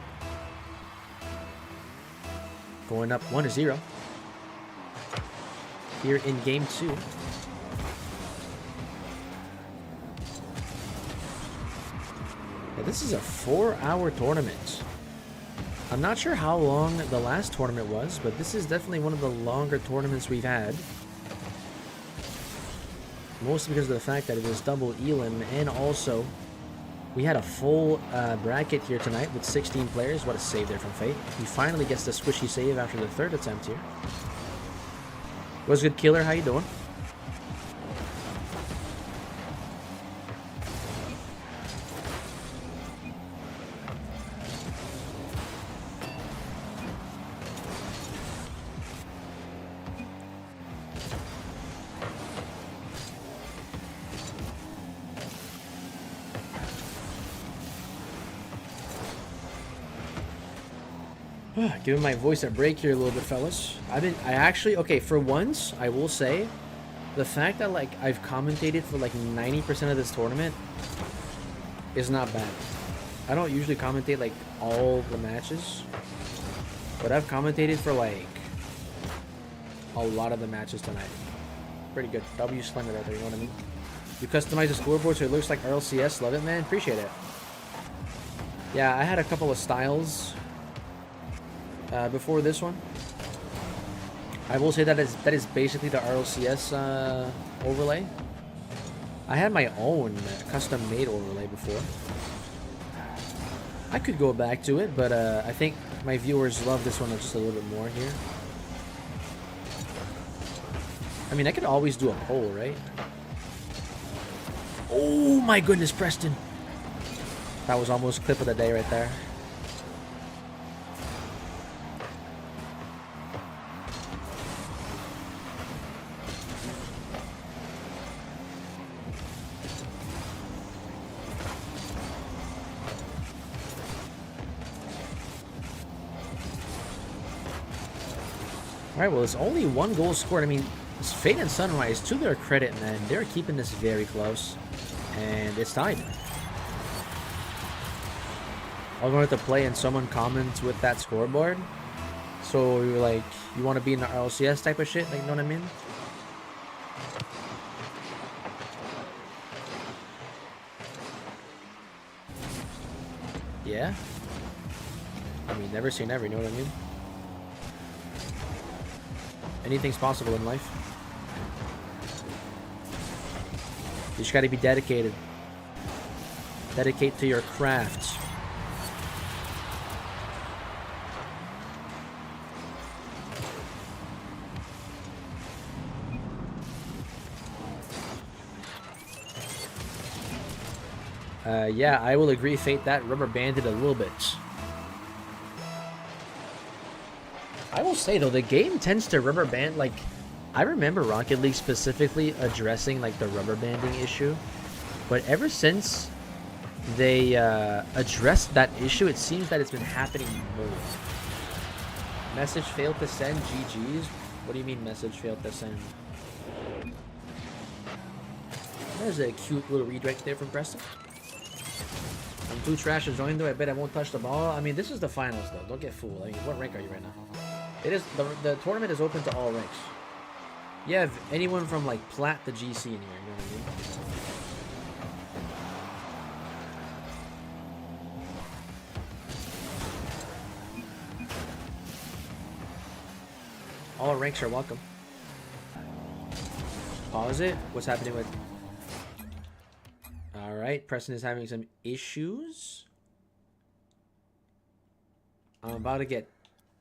S1: Going up 1-0 here in game 2. Yeah, this is a 4-hour tournament. I'm not sure how long the last tournament was, but this is definitely one of the longer tournaments we've had. Mostly because of the fact that it was double Elim, and also we had a full bracket here tonight with 16 players. What a save there from Fate. He finally gets the squishy save after the 3rd attempt here. What's good, Killer? How you doing? Giving my voice a break here a little bit, fellas. Okay, for once, I will say, the fact that, like, I've commentated for, like, 90% of this tournament is not bad. I don't usually commentate, like, all the matches, but I've commentated for, like, a lot of the matches tonight. Pretty good. W Slender right there, you know what I mean? You customize the scoreboard so it looks like RLCS. Love it, man. Appreciate it. Yeah, I had a couple of styles before this one. I will say that is basically the RLCS overlay. I had my own custom-made overlay before. I could go back to it, but I think my viewers love this one just a little bit more here. I mean, I could always do a poll, right? Oh my goodness, Preston. That was almost clip of the day right there. Alright, well, it's only 1 goal scored. I mean, it's Fate and Sunrise, to their credit, man, they're keeping this very close. And it's tied. I'm going to have to play and someone comments with that scoreboard. So, like, you want to be in the RLCS type of shit? Like, you know what I mean? Yeah? I mean, never say never, you know what I mean? Anything's possible in life. You just gotta be dedicated. Dedicate to your craft. Yeah, I will agree, Fate, that rubber banded a little bit. I will say, though, the game tends to rubber band, like, I remember Rocket League specifically addressing, like, the rubber banding issue, but ever since they addressed that issue, it seems that it's been happening more. Message failed to send. GG's. What do you mean message failed to send? There's a cute little redirect there from Preston. I'm too trash to join though. I bet I won't touch the ball. I mean, this is the finals though. Don't get fooled. I mean, what rank are you right now? It is the tournament is open to all ranks. You have anyone from like plat to GC in here. You know what I mean? All ranks are welcome. Pause it. What's happening with... Alright, Preston is having some issues. I'm about to get...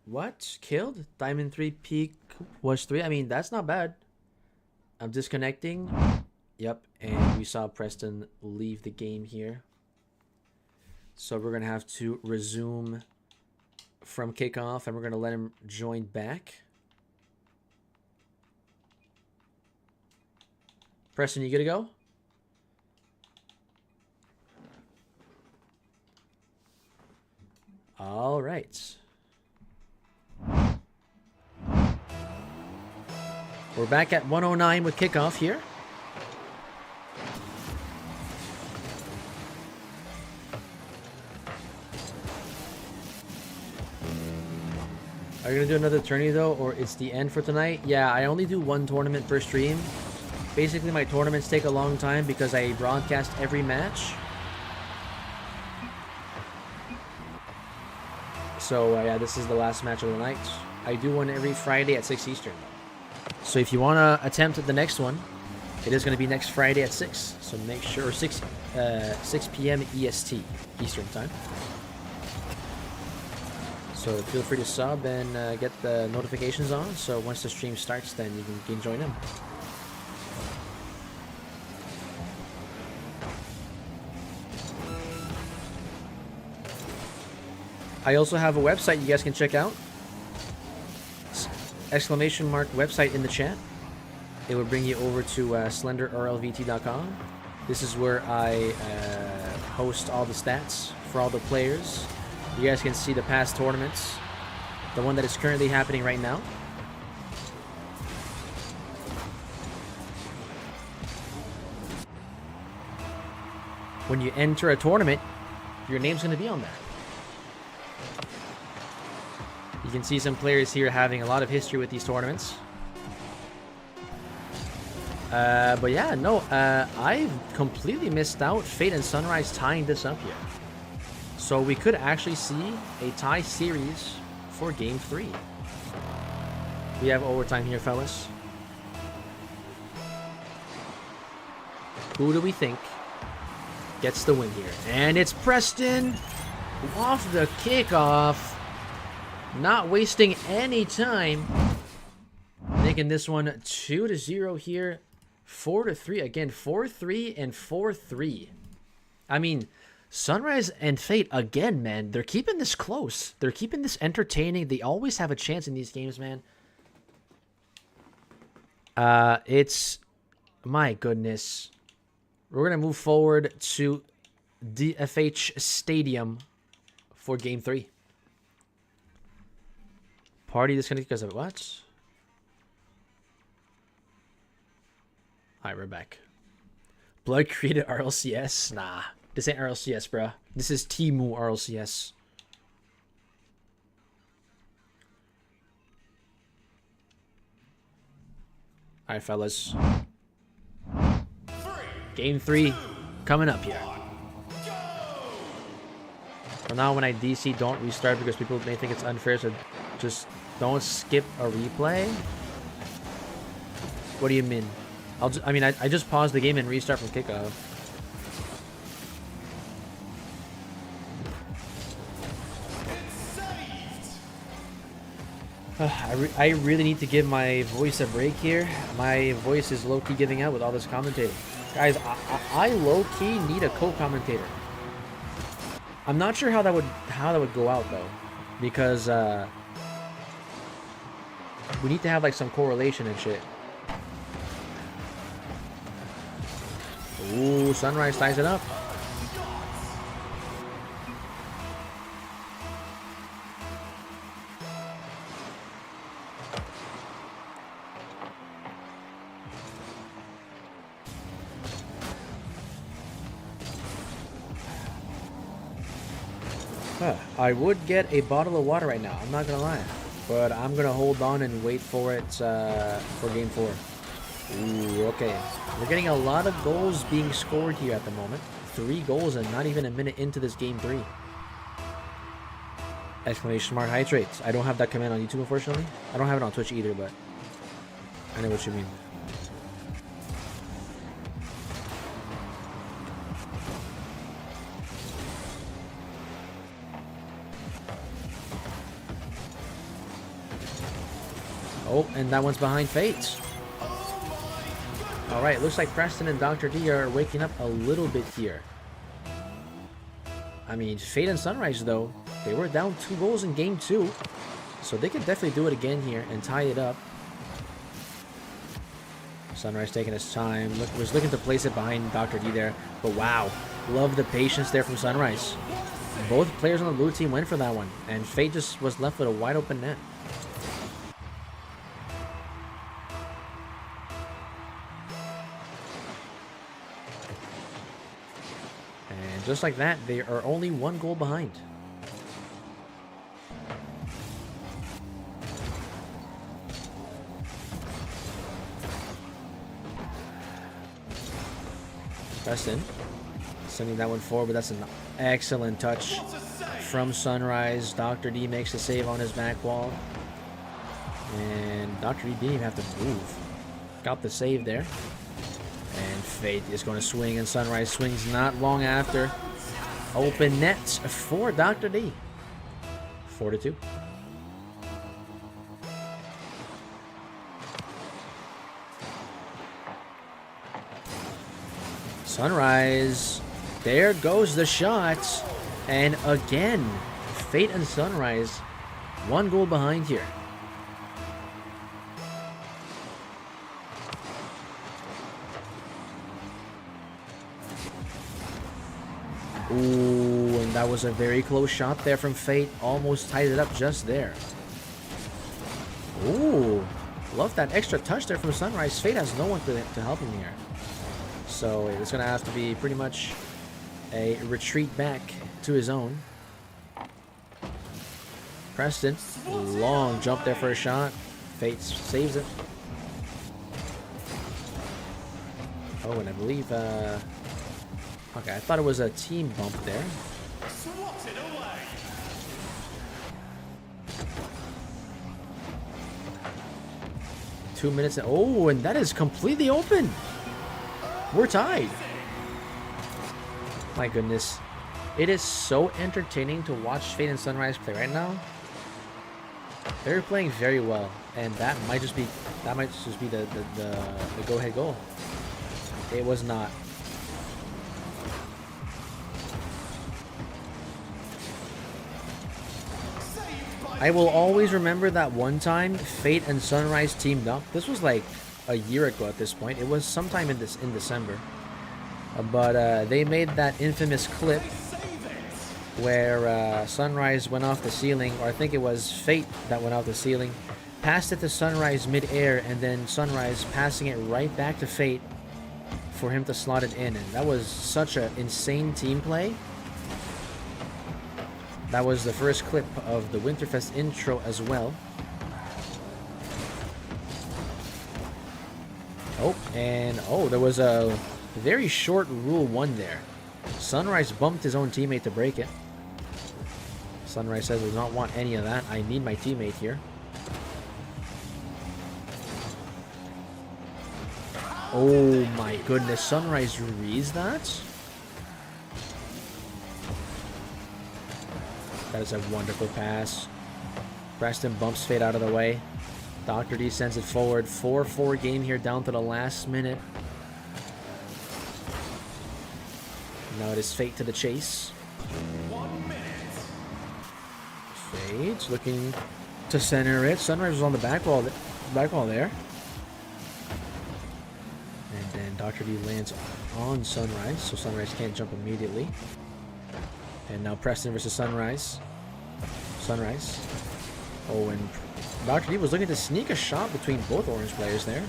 S1: What? Killed? Diamond 3 peak was 3? I mean, that's not bad. I'm disconnecting. Yep, and we saw Preston leave the game here. So we're going to have to resume from kickoff, and we're going to let him join back. Preston, you good to go? All right. We're back at 109 with kickoff here. Are you going to do another tourney though, or it's the end for tonight? Yeah, I only do one tournament per stream. Basically, my tournaments take a long time because I broadcast every match. So, yeah, this is the last match of the night. I do one every Friday at 6 Eastern. So, if you want to attempt the next one, it is going to be next Friday at 6. So, make sure 6 p.m. EST, Eastern time. So, feel free to sub and get the notifications on. So, once the stream starts, then you can join in. I also have a website you guys can check out. Exclamation mark website in the chat. It will bring you over to slenderrlvt.com. This is where I host all the stats for all the players. You guys can see the past tournaments. The one that is currently happening right now. When you enter a tournament, your name's going to be on there. You can see some players here having a lot of history with these tournaments. But yeah, no, I've completely missed out Fate and Sunrise tying this up here. So we could actually see a tie series for Game 3. We have overtime here, fellas. Who do we think gets the win here? And it's Preston off the kickoff. Not wasting any time. Making this one 2-0 here. 4-3. Again, 4-3 and 4-3. I mean, Sunrise and Fate, again, man, they're keeping this close. They're keeping this entertaining. They always have a chance in these games, man. It's... My goodness. We're going to move forward to DFH Stadium for Game 3. Party disconnected because of what? Alright, we're back. Blood created RLCS? Nah. This ain't RLCS, bruh. This is Timu RLCS. Alright, fellas. Game 3 coming up here. For now, when I DC, don't restart because people may think it's unfair, so just don't skip a replay. What do you mean? I just paused the game and restart from kickoff. I really need to give my voice a break here. My voice is low-key giving out with all this commentating. Guys, I low-key need a co-commentator. I'm not sure how that would go out though, because we need to have like some correlation and shit. Ooh, Sunrise ties it up. I would get a bottle of water right now, I'm not gonna lie. But I'm gonna hold on and wait for it for game 4. Ooh, okay. We're getting a lot of goals being scored here at the moment. 3 goals and not even a minute into this game 3. Exclamation smart hydrates. I don't have that command on YouTube, unfortunately. I don't have it on Twitch either, but I know what you mean. Oh, and that one's behind Fate. Alright, looks like Preston and Dr. D are waking up a little bit here. I mean, Fate and Sunrise, though, they were down 2 goals in game 2. So they could definitely do it again here and tie it up. Sunrise taking his time. Was looking to place it behind Dr. D there. But wow, love the patience there from Sunrise. Both players on the blue team went for that one. And Fate just was left with a wide open net. And just like that, they are only 1 goal behind. Preston sending that one forward, but that's an excellent touch from Sunrise. Dr. D makes a save on his back wall. And Dr. D didn't even have to move. Got the save there. And Fate is going to swing, and Sunrise swings not long after. Open nets for Dr. D. 4-2. Sunrise. There goes the shot. And again, Fate and Sunrise 1 goal behind here. Ooh, and that was a very close shot there from Fate. Almost tied it up just there. Ooh, love that extra touch there from Sunrise. Fate has no one to help him here. So it's going to have to be pretty much a retreat back to his own. Preston, long jump there for a shot. Fate saves it. Oh, and I believe... okay, I thought it was a team bump there. 2 minutes. Oh, and that is completely open. We're tied. My goodness. It is so entertaining to watch Fate and Sunrise play right now. They're playing very well, and that might just be the go-ahead goal. It was not. I will always remember that one time Fate and Sunrise teamed up. This was like a year ago at this point. It was sometime in December. But they made that infamous clip where Sunrise went off the ceiling, or I think it was Fate that went off the ceiling, passed it to Sunrise mid-air, and then Sunrise passing it right back to Fate for him to slot it in. And that was such an insane team play. That was the first clip of the Winterfest intro as well. Oh, and oh, there was a very short rule 1 there. Sunrise bumped his own teammate to break it. Sunrise says, does not want any of that. I need my teammate here. Oh my goodness, Sunrise reads that? That is a wonderful pass. Preston bumps Fate out of the way. Dr. D sends it forward. 4-4 game here down to the last minute. Now it is Fate to the chase.
S3: 1 minute.
S1: Fate looking to center it. Sunrise was on the back wall there. And then Dr. D lands on Sunrise, so Sunrise can't jump immediately. And now Preston versus Sunrise. Sunrise. Oh, and Dr. D was looking to sneak a shot between both orange players there.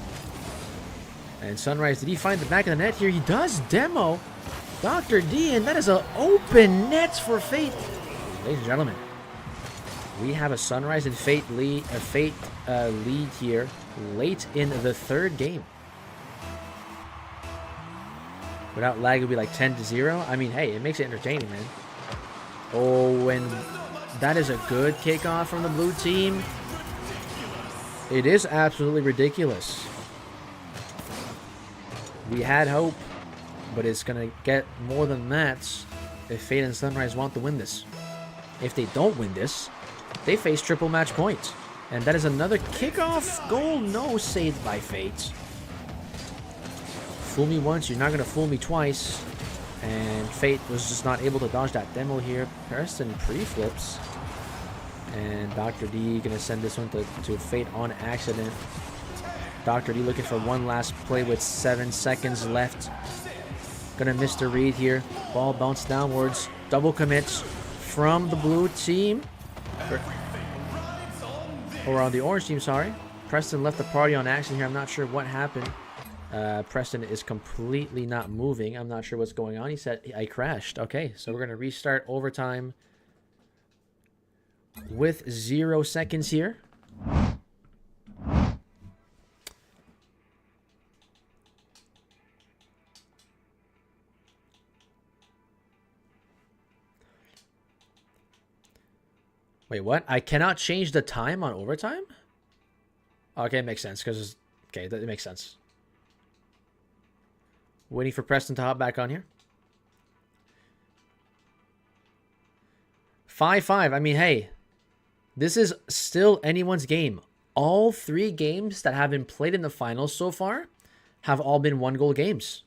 S1: And Sunrise, did he find the back of the net here? He does. Demo. Dr. D, and that is an open net for Fate. Ladies and gentlemen, we have a Sunrise and Fate lead, lead here late in the third game. Without lag, it would be like 10-0. I mean, hey, it makes it entertaining, man. Oh, and that is a good kickoff from the blue team. It is absolutely ridiculous. We had hope, but it's going to get more than that if Fate and Sunrise want to win this. If they don't win this, they face triple match points. And that is another kickoff goal. No, saved by Fate. Fool me once, you're not going to fool me twice. And Fate was just not able to dodge that demo here. Preston pre-flips. And Dr. D going to send this one to Fate on accident. Dr. D looking for one last play with 7 seconds left. Going to miss the read here. Ball bounced downwards. Double commits from the blue team. Or on the orange team, sorry. Preston left the party on accident here. I'm not sure what happened. Preston is completely not moving. I'm not sure what's going on. He said, I crashed. Okay, so we're going to restart overtime with 0 seconds here. Wait, what? I cannot change the time on overtime? Okay, it makes sense. Because okay, that makes sense. Waiting for Preston to hop back on here. 5-5. I mean, hey, this is still anyone's game. All 3 games that have been played in the finals so far have all been 1-goal games.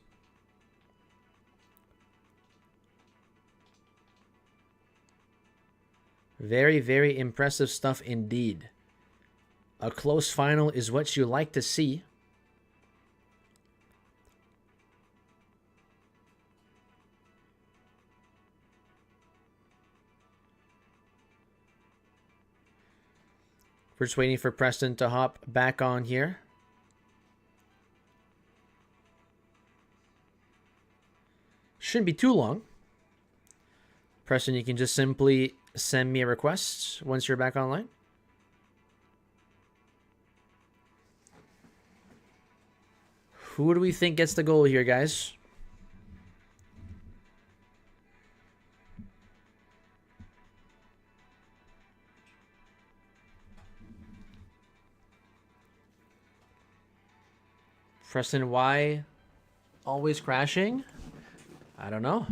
S1: Very, very impressive stuff indeed. A close final is what you like to see. We're just waiting for Preston to hop back on here. Shouldn't be too long. Preston, you can just simply send me a request once you're back online. Who do we think gets the goal here, guys? Preston, why always crashing? I don't know.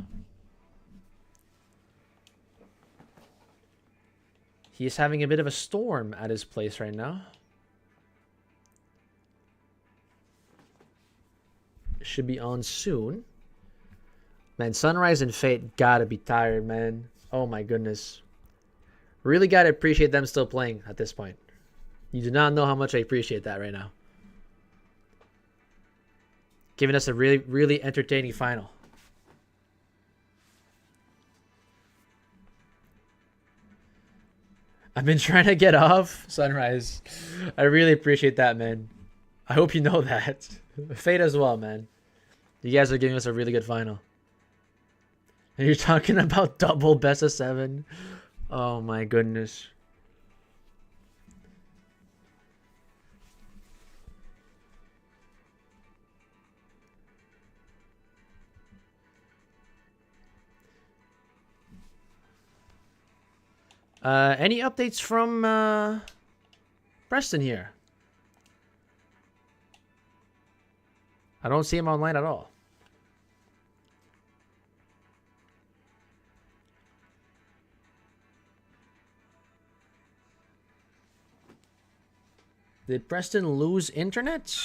S1: He's having a bit of a storm at his place right now. Should be on soon. Man, Sunrise and Fate gotta be tired, man. Oh my goodness. Really gotta appreciate them still playing at this point. You do not know how much I appreciate that right now. Giving us a really, really entertaining final. I've been trying to get off Sunrise. I really appreciate that, man. I hope you know that. Fate as well, man. You guys are giving us a really good final. And you're talking about double best of 7. Oh my goodness. Any updates from Preston here? I don't see him online at all. Did Preston lose internet?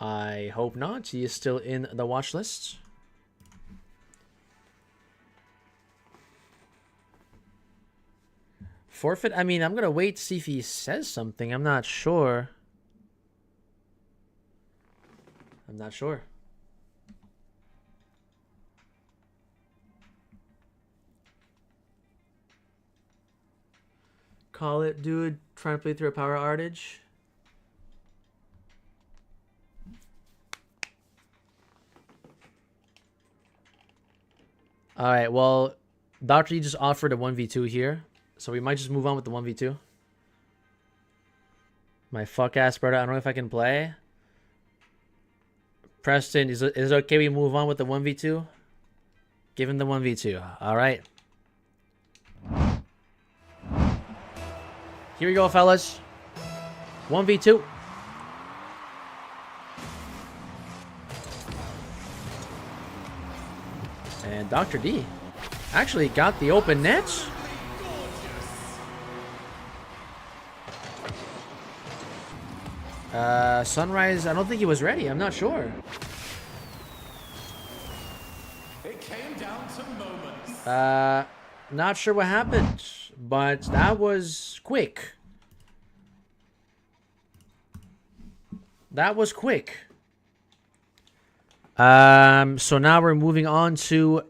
S1: I hope not. He is still in the watch list. Forfeit? I mean, I'm going to wait to see if he says something. I'm not sure. I'm not sure. Call it, dude. Trying to play through a power outage. All right, well, Dr. D just offered a 1v2 here. So we might just move on with the 1v2. My fuck ass brother. I don't know if I can play. Preston, is it okay we move on with the 1v2? Give him the 1v2. Alright. Here we go, fellas. 1v2. And Dr. D actually got the open nets. Sunrise, I don't think he was ready. I'm not sure.
S3: It came down to moments.
S1: Not sure what happened, but that was quick. That was quick. So now we're moving on to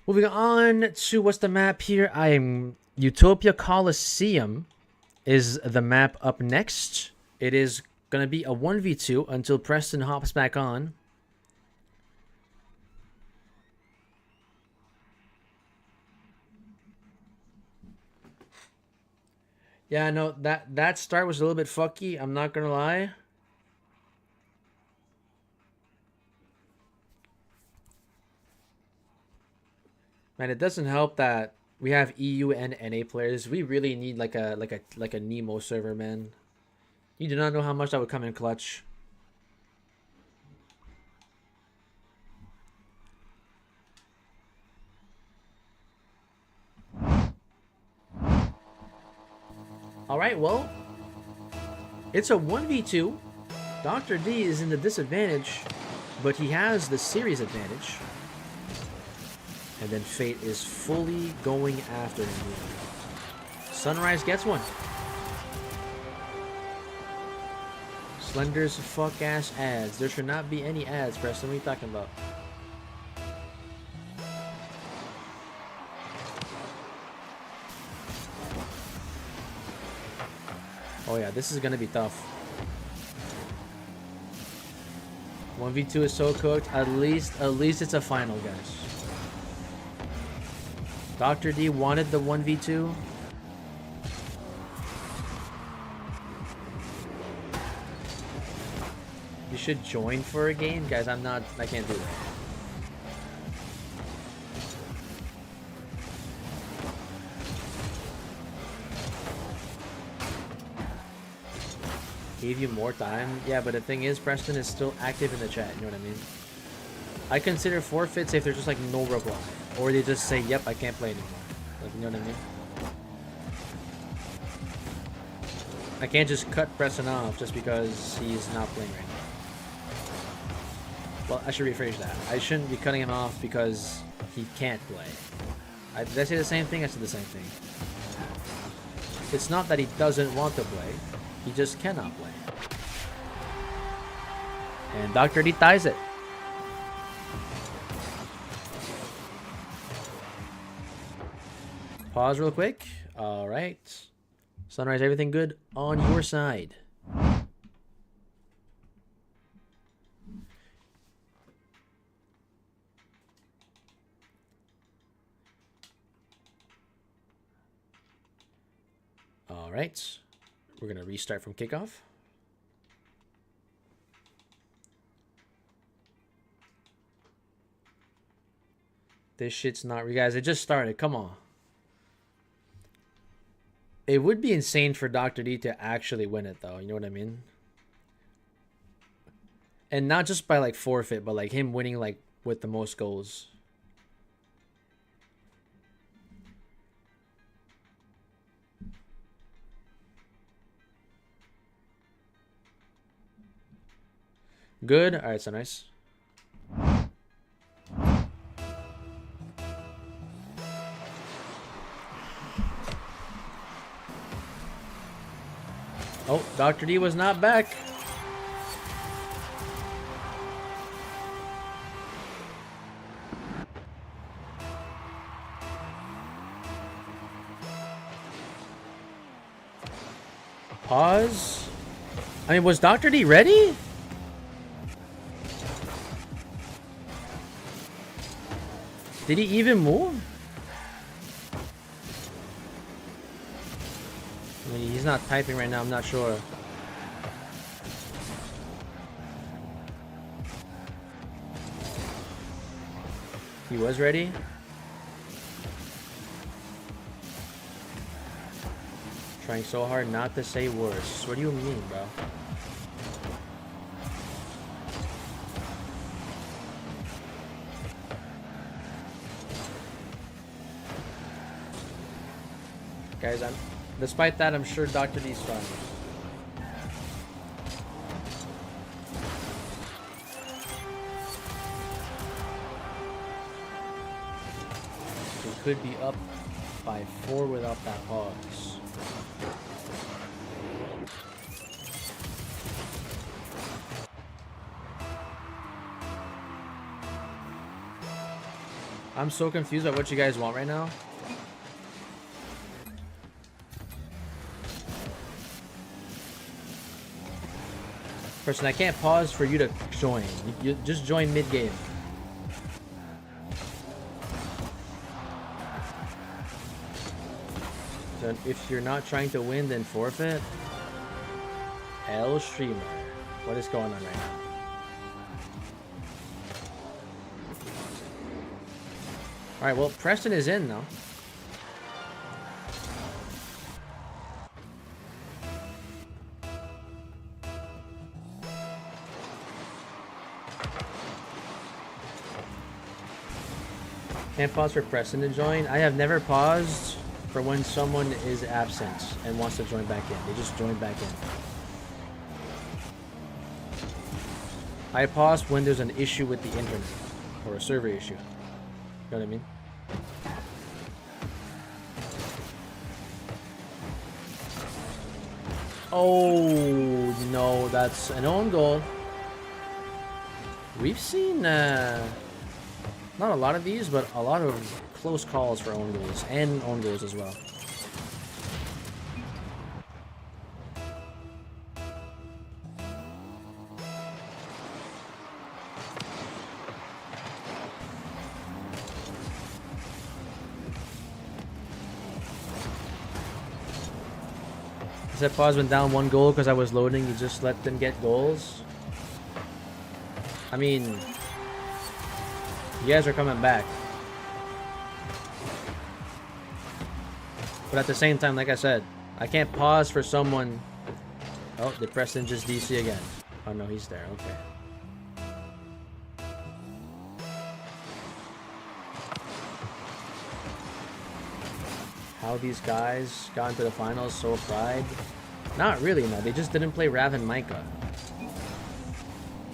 S1: what's the map here? Utopia Coliseum is the map up next. It is gonna be a 1v2 until Preston hops back on. Yeah, no, that start was a little bit fucky, I'm not gonna lie. Man, it doesn't help that we have EU and NA players. We really need like a Nemo server, man. You do not know how much that would come in clutch. Alright, well, it's a 1v2. Dr. D is in the disadvantage, but he has the series advantage. And then Fate is fully going after him. Sunrise gets one. Slender's fuck ass ads. There should not be any ads, Preston. What are you talking about? Oh yeah, this is gonna be tough. 1v2 is so cooked. At least it's a final, guys. Dr. D wanted the 1v2. You should join for a game? Guys, I can't do that. Gave you more time? Yeah, but the thing is, Preston is still active in the chat, you know what I mean? I consider forfeits if there's just like no reply. Or they just say, yep, I can't play anymore. Like, you know what I mean? I can't just cut Preston off just because he's not playing right now. Well, I should rephrase that. I shouldn't be cutting him off because he can't play. Did I say the same thing? I said the same thing. It's not that he doesn't want to play. He just cannot play. And Dr. D ties it. Pause real quick. All right. Sunrise, everything good on your side? All right. We're going to restart from kickoff. This shit's not... You guys, it just started. Come on. It would be insane for Dr. D to actually win it, though. You know what I mean? And not just by, like, forfeit, but, like, him winning, like, with the most goals. Good. All right, so nice. Oh, Dr. D was not back. Pause. I mean, was Dr. D ready? Did he even move? I mean, he's not typing right now, I'm not sure. He was ready? Trying so hard not to say worse. What do you mean, bro? Guys, despite that, I'm sure Dr. D's fine. We could be up by 4 without that pause. I'm so confused by what you guys want right now. Person, I can't pause for you to join. You just join mid-game. So if you're not trying to win, then forfeit. L streamer. What is going on right now? Alright, well, Preston is in, though. Can't pause for Preston to join. I have never paused for when someone is absent and wants to join back in. They just join back in. I pause when there's an issue with the internet or a server issue. You know what I mean? Oh, no, that's an own goal. We've seen, not a lot of these, but a lot of close calls for own goals, and own goals as well. I said pause went down 1 goal because I was loading. You just let them get goals. I mean, you guys are coming back. But at the same time, like I said, I can't pause for someone. Oh, did Preston just DC again? Oh no, he's there. Okay. How these guys got into the finals so fried? Not really, no. They just didn't play Rav and Micah.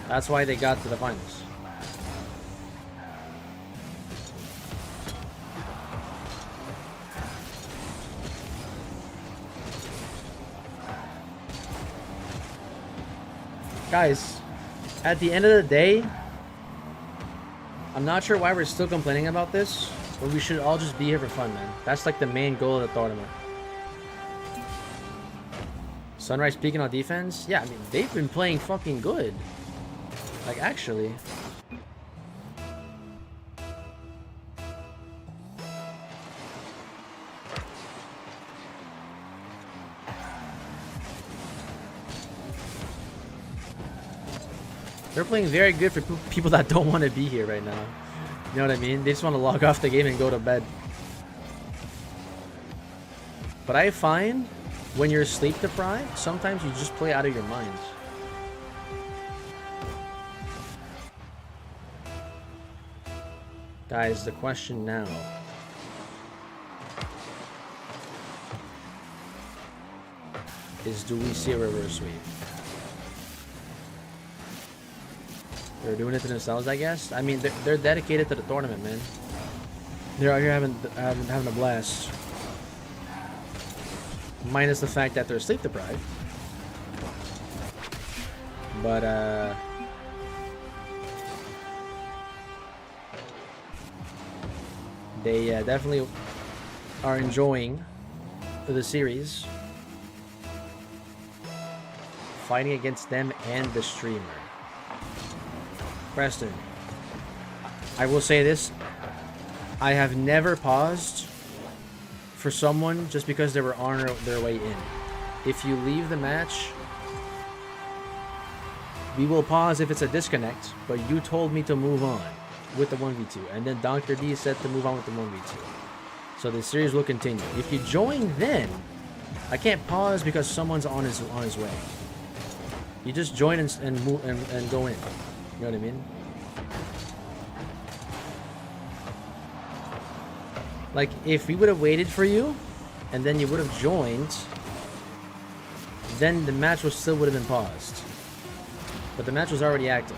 S1: That's why they got to the finals. Guys, at the end of the day, I'm not sure why we're still complaining about this, but we should all just be here for fun, man. That's like the main goal of the tournament. Sunrise peaking on defense? Yeah, I mean, they've been playing fucking good. Like, actually. They're playing very good for people that don't want to be here right now. You know what I mean? They just want to log off the game and go to bed. But I find when you're sleep deprived, sometimes you just play out of your minds. Guys, the question now is, do we see a reverse sweep? They're doing it to themselves, I guess. I mean, they're dedicated to the tournament, man. They're out here having a blast. Minus the fact that they're sleep deprived. But, they definitely are enjoying the series. Fighting against them and the streamer. Preston, I will say this. I have never paused for someone just because they were on their way in. If you leave the match, we will pause if it's a disconnect, but you told me to move on with the 1v2, and then Dr. D said to move on with the 1v2. So the series will continue. If you join then, I can't pause because someone's on his way. You just join and move and go in. You know what I mean? Like, if we would have waited for you, and then you would have joined, then the match still would have been paused. But the match was already active.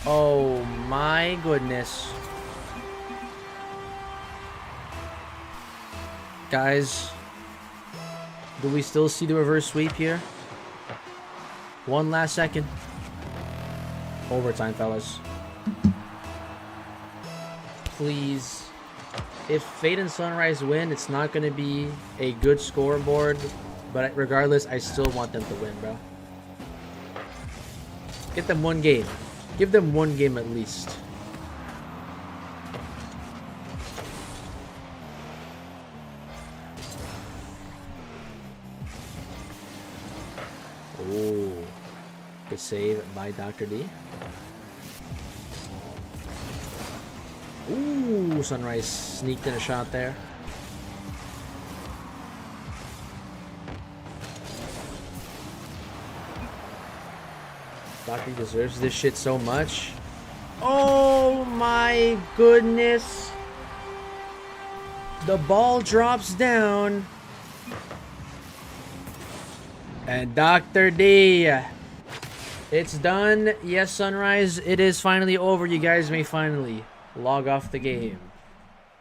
S1: Oh my goodness. Guys, do we still see the reverse sweep here? One last second. Overtime, fellas. Please. If Fate and Sunrise win, it's not going to be a good scoreboard. But regardless, I still want them to win, bro. Get them one game. Give them one game at least. Oh. Good save by Dr. D. Ooh, Sunrise sneaked in a shot there. Dr. D deserves this shit so much. Oh my goodness. The ball drops down. And Dr. D. It's done. Yes, Sunrise. It is finally over. You guys may finally log off the game.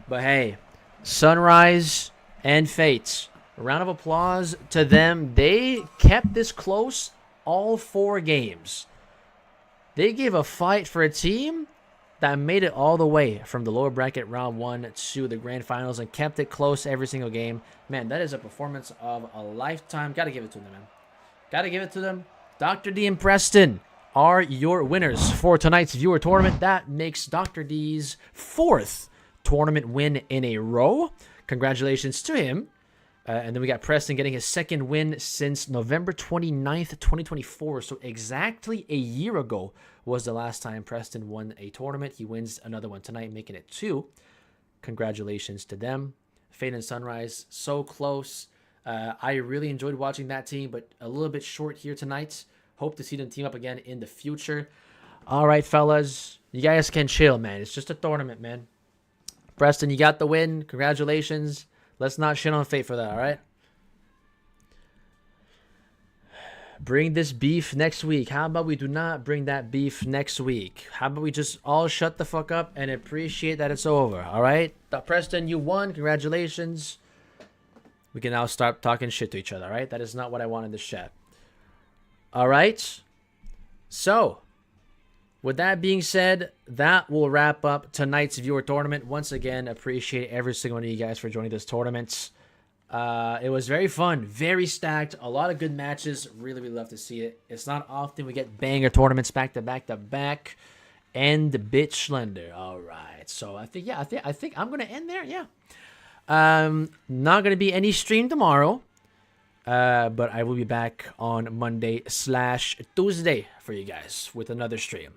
S1: But hey, Sunrise and Fate. A round of applause to them. They kept this close all 4 games. They gave a fight for a team that made it all the way from the lower bracket round 1 to the grand finals and kept it close every single game. Man, that is a performance of a lifetime. Gotta give it to them, man. Gotta give it to them. Dr. D and Preston are your winners for tonight's viewer tournament. That makes Dr. D's 4th tournament win in a row. Congratulations to him. And then we got Preston getting his 2nd win since November 29th, 2024. So exactly a year ago was the last time Preston won a tournament. He wins another one tonight, making it 2. Congratulations to them. Fate and Sunrise, so close. I really enjoyed watching that team, but a little bit short here tonight. Hope to see them team up again in the future. All right, fellas. You guys can chill, man. It's just a tournament, man. Preston, you got the win. Congratulations. Let's not shit on Fate for that, all right? Bring this beef next week. How about we do not bring that beef next week? How about we just all shut the fuck up and appreciate that it's over, all right? Preston, you won. Congratulations. We can now start talking shit to each other, all right? That is not what I want in this chat. All right? So, with that being said, that will wrap up tonight's viewer tournament. Once again, appreciate every single one of you guys for joining this tournament. It was very fun, very stacked, a lot of good matches. Really, really love to see it. It's not often we get banger tournaments back to back to back. And the bitch Slender. All right. So I think I'm gonna end there. Yeah. Not gonna be any stream tomorrow. But I will be back on Monday/Tuesday for you guys with another stream.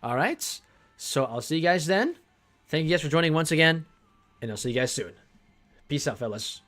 S1: All right. So I'll see you guys then. Thank you guys for joining once again, and I'll see you guys soon. Peace out, fellas.